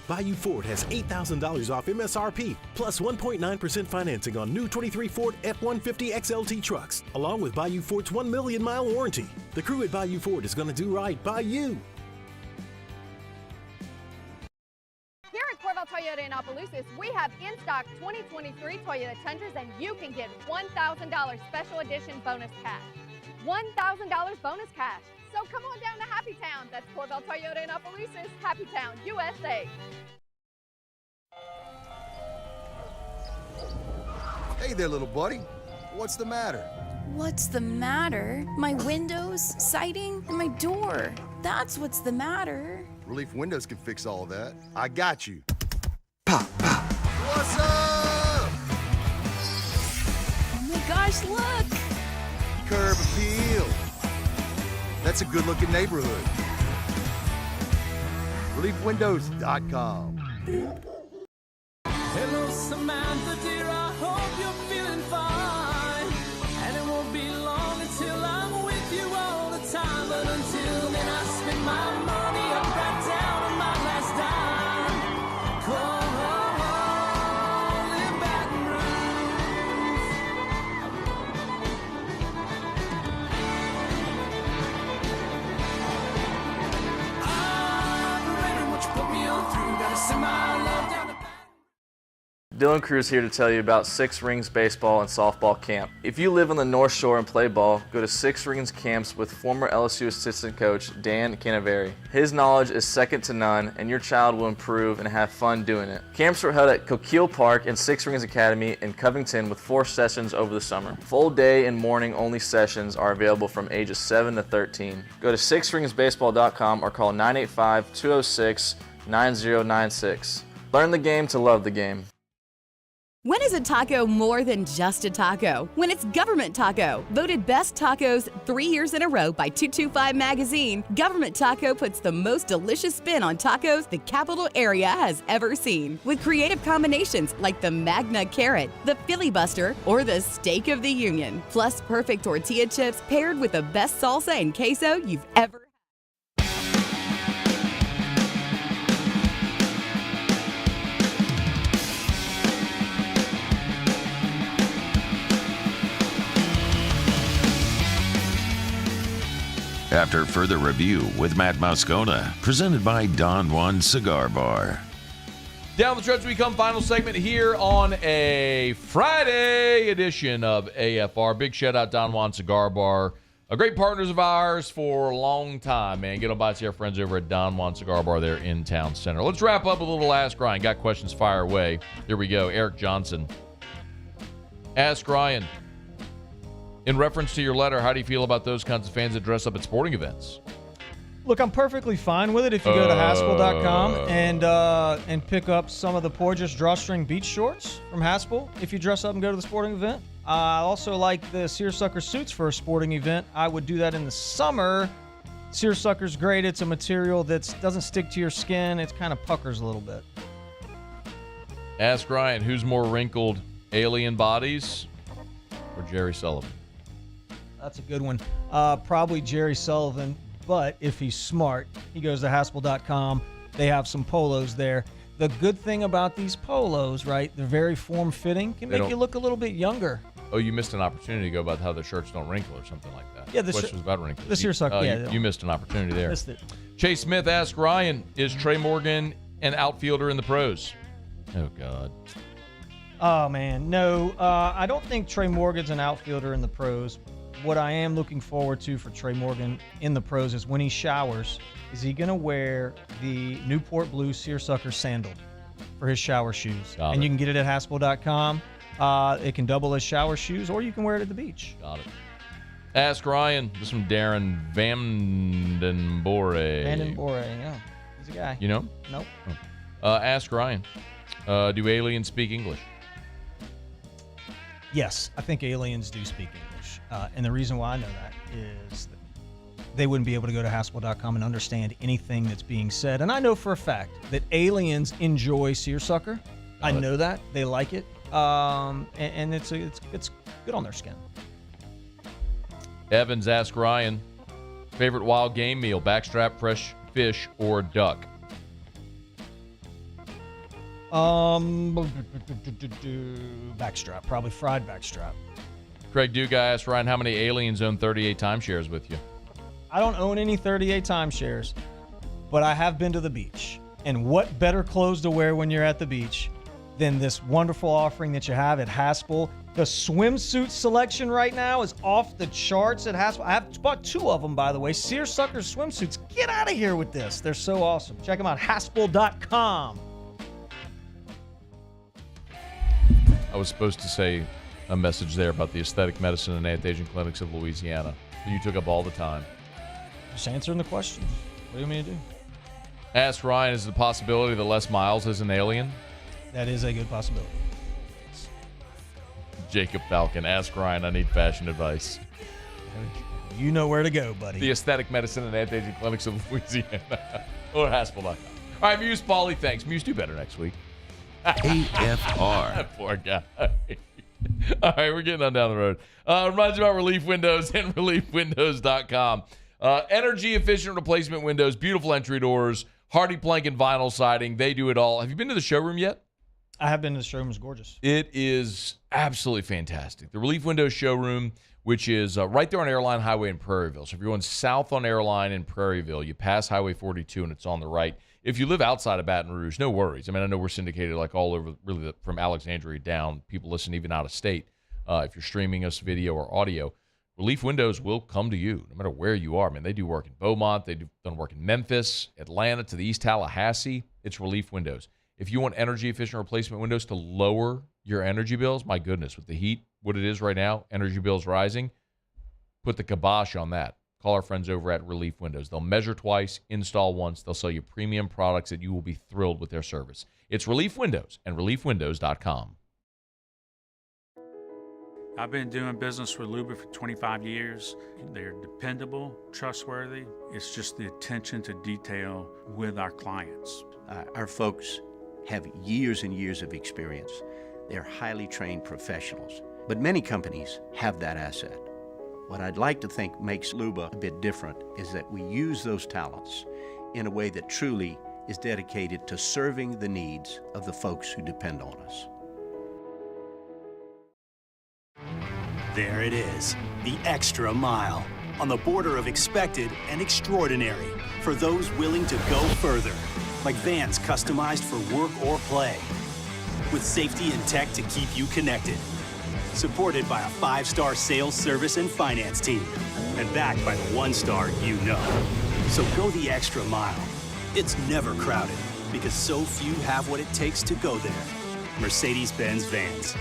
Bayou Ford has $8,000 off MSRP, plus 1.9% financing on new 23 Ford F-150 XLT trucks, along with Bayou Ford's 1 million mile warranty. The crew at Bayou Ford is going to do right by you. Opelousas, we have in stock 2023 Toyota Tundras, and you can get $1,000 special edition bonus cash. $1,000 bonus cash. So come on down to Happy Town. That's Corvell Toyota in Opelousas, Happy Town, USA. Hey there, little buddy. What's the matter? What's the matter? My windows, siding, and my door. That's what's the matter. Relief Windows can fix all of that. I got you. Pop, pop. What's up? Oh my gosh, look! Curb appeal. That's a good-looking neighborhood. ReliefWindows.com. Hello, Samantha, dear, I hope you're feeling fine. And it won't be long until I'm with you all the time. But until then, I spend my money up right down on my last dime. Call in Baton Rouge. I'm remembering what you put me on through. Gotta send my love down to Dylan Cruz here to tell you about Six Rings Baseball and Softball Camp. If you live on the North Shore and play ball, go to Six Rings Camps with former LSU assistant coach Dan Canaveri. His knowledge is second to none, and your child will improve and have fun doing it. Camps were held at Coquille Park and Six Rings Academy in Covington with 4 sessions over the summer. Full day and morning only sessions are available from ages 7 to 13. Go to sixringsbaseball.com or call 985-206-9096. Learn the game to love the game. When is a taco more than just a taco? When it's Government Taco. Voted best tacos 3 years in a row by 225 Magazine, Government Taco puts the most delicious spin on tacos the capital area has ever seen. With creative combinations like the Magna Carrot, the Filibuster, or the Steak of the Union. Plus perfect tortilla chips paired with the best salsa and queso you've ever had. After further review with Matt Moscona, presented by Don Juan Cigar Bar. Down the stretch we come, final segment here on a Friday edition of AFR. Big shout out Don Juan Cigar Bar. Great partners of ours for a long time, man. Get on by, see our friends over at Don Juan Cigar Bar there in Town Center. Let's wrap up a little Ask Ryan. Got questions, fire away. Here we go. Eric Johnson. Ask Ryan. In reference to your letter, how do you feel about those kinds of fans that dress up at sporting events? Look, I'm perfectly fine with it if you go to Haspel.com and pick up some of the Porges Drawstring Beach Shorts from Haspel if you dress up and go to the sporting event. I also like the seersucker suits for a sporting event. I would do that in the summer. Seersucker's great. It's a material that doesn't stick to your skin. It kind of puckers a little bit. Ask Ryan, who's more wrinkled, alien bodies or Jerry Sullivan? That's a good one. Probably Jerry Sullivan, but if he's smart, he goes to Haspel.com. They have some polos there. The good thing about these polos, right, they're very form-fitting, can make you look a little bit younger. Oh, you missed an opportunity to go about how the shirts don't wrinkle or something like that. Yeah, the question was about wrinkles. The seersucker, you missed an opportunity there. Missed it. Chase Smith asked Ryan, is Trey Morgan an outfielder in the pros? Oh, God. Oh, man. No, I don't think Trey Morgan's an outfielder in the pros. What I am looking forward to for Trey Morgan in the pros is when he showers, is he going to wear the Newport Blue seersucker sandal for his shower shoes? And you can get it at Haspel.com. It can double as shower shoes, or you can wear it at the beach. Got it. Ask Ryan. This is from Darren Vandenbore. Yeah. He's a guy. You know? Nope. Ask Ryan. Do aliens speak English? Yes, I think aliens do speak English. And the reason why I know that is that they wouldn't be able to go to Haspel.com and understand anything that's being said. And I know for a fact that aliens enjoy seersucker. I know that. They like it. And it's good on their skin. Evans asked Ryan, favorite wild game meal, backstrap, fresh fish, or duck? Backstrap, probably fried backstrap. Craig Duga asked Ryan, how many aliens own 38 timeshares with you? I don't own any 38 timeshares, but I have been to the beach. And what better clothes to wear when you're at the beach than this wonderful offering that you have at Haspel. The swimsuit selection right now is off the charts at Haspel. I have bought 2 of them, by the way. Seersucker swimsuits. Get out of here with this. They're so awesome. Check them out. Haspel.com. I was supposed to say a message there about the aesthetic medicine and anti-aging clinics of Louisiana. You took up all the time. Just answering the questions. What do you want me to do? Ask Ryan, is it a possibility that Les Miles is an alien? That is a good possibility. Jacob Falcon, ask Ryan, I need fashion advice. You know where to go, buddy. The aesthetic medicine and anti-aging clinics of Louisiana. Or Haspel.com. All right, Muse, Paulie, thanks. Muse, do better next week. AFR. Poor guy. All right, we're getting on down the road. Reminds you about Relief Windows and ReliefWindows.com. Energy efficient replacement windows, beautiful entry doors, hardy plank and vinyl siding. They do it all. Have you been to the showroom yet? I have been to the showroom. It's gorgeous. It is absolutely fantastic. The Relief Windows showroom, which is right there on Airline Highway in Prairieville. So if you're going south on Airline in Prairieville, you pass Highway 42 and it's on the right. If you live outside of Baton Rouge, no worries. I mean, I know we're syndicated like all over, really from Alexandria down. People listen even out of state. If you're streaming us video or audio, Relief Windows will come to you no matter where you are. I mean, they do work in Beaumont. They've done work in Memphis, Atlanta, to the East Tallahassee. It's Relief Windows. If you want energy-efficient replacement windows to lower your energy bills, my goodness, with the heat, what it is right now, energy bills rising, put the kibosh on that. Call our friends over at Relief Windows. They'll measure twice, install once. They'll sell you premium products that you will be thrilled with their service. It's Relief Windows and ReliefWindows.com. I've been doing business with Luba for 25 years. They're dependable, trustworthy. It's just the attention to detail with our clients. Our folks have years and years of experience. They're highly trained professionals, but many companies have that asset. What I'd like to think makes Luba a bit different is that we use those talents in a way that truly is dedicated to serving the needs of the folks who depend on us. There it is, the extra mile, on the border of expected and extraordinary for those willing to go further, like vans customized for work or play, with safety and tech to keep you connected, supported by a 5-star sales, service, and finance team, and backed by the 1-star you know. So go the extra mile. It's never crowded because so few have what it takes to go there. Mercedes-Benz Vans.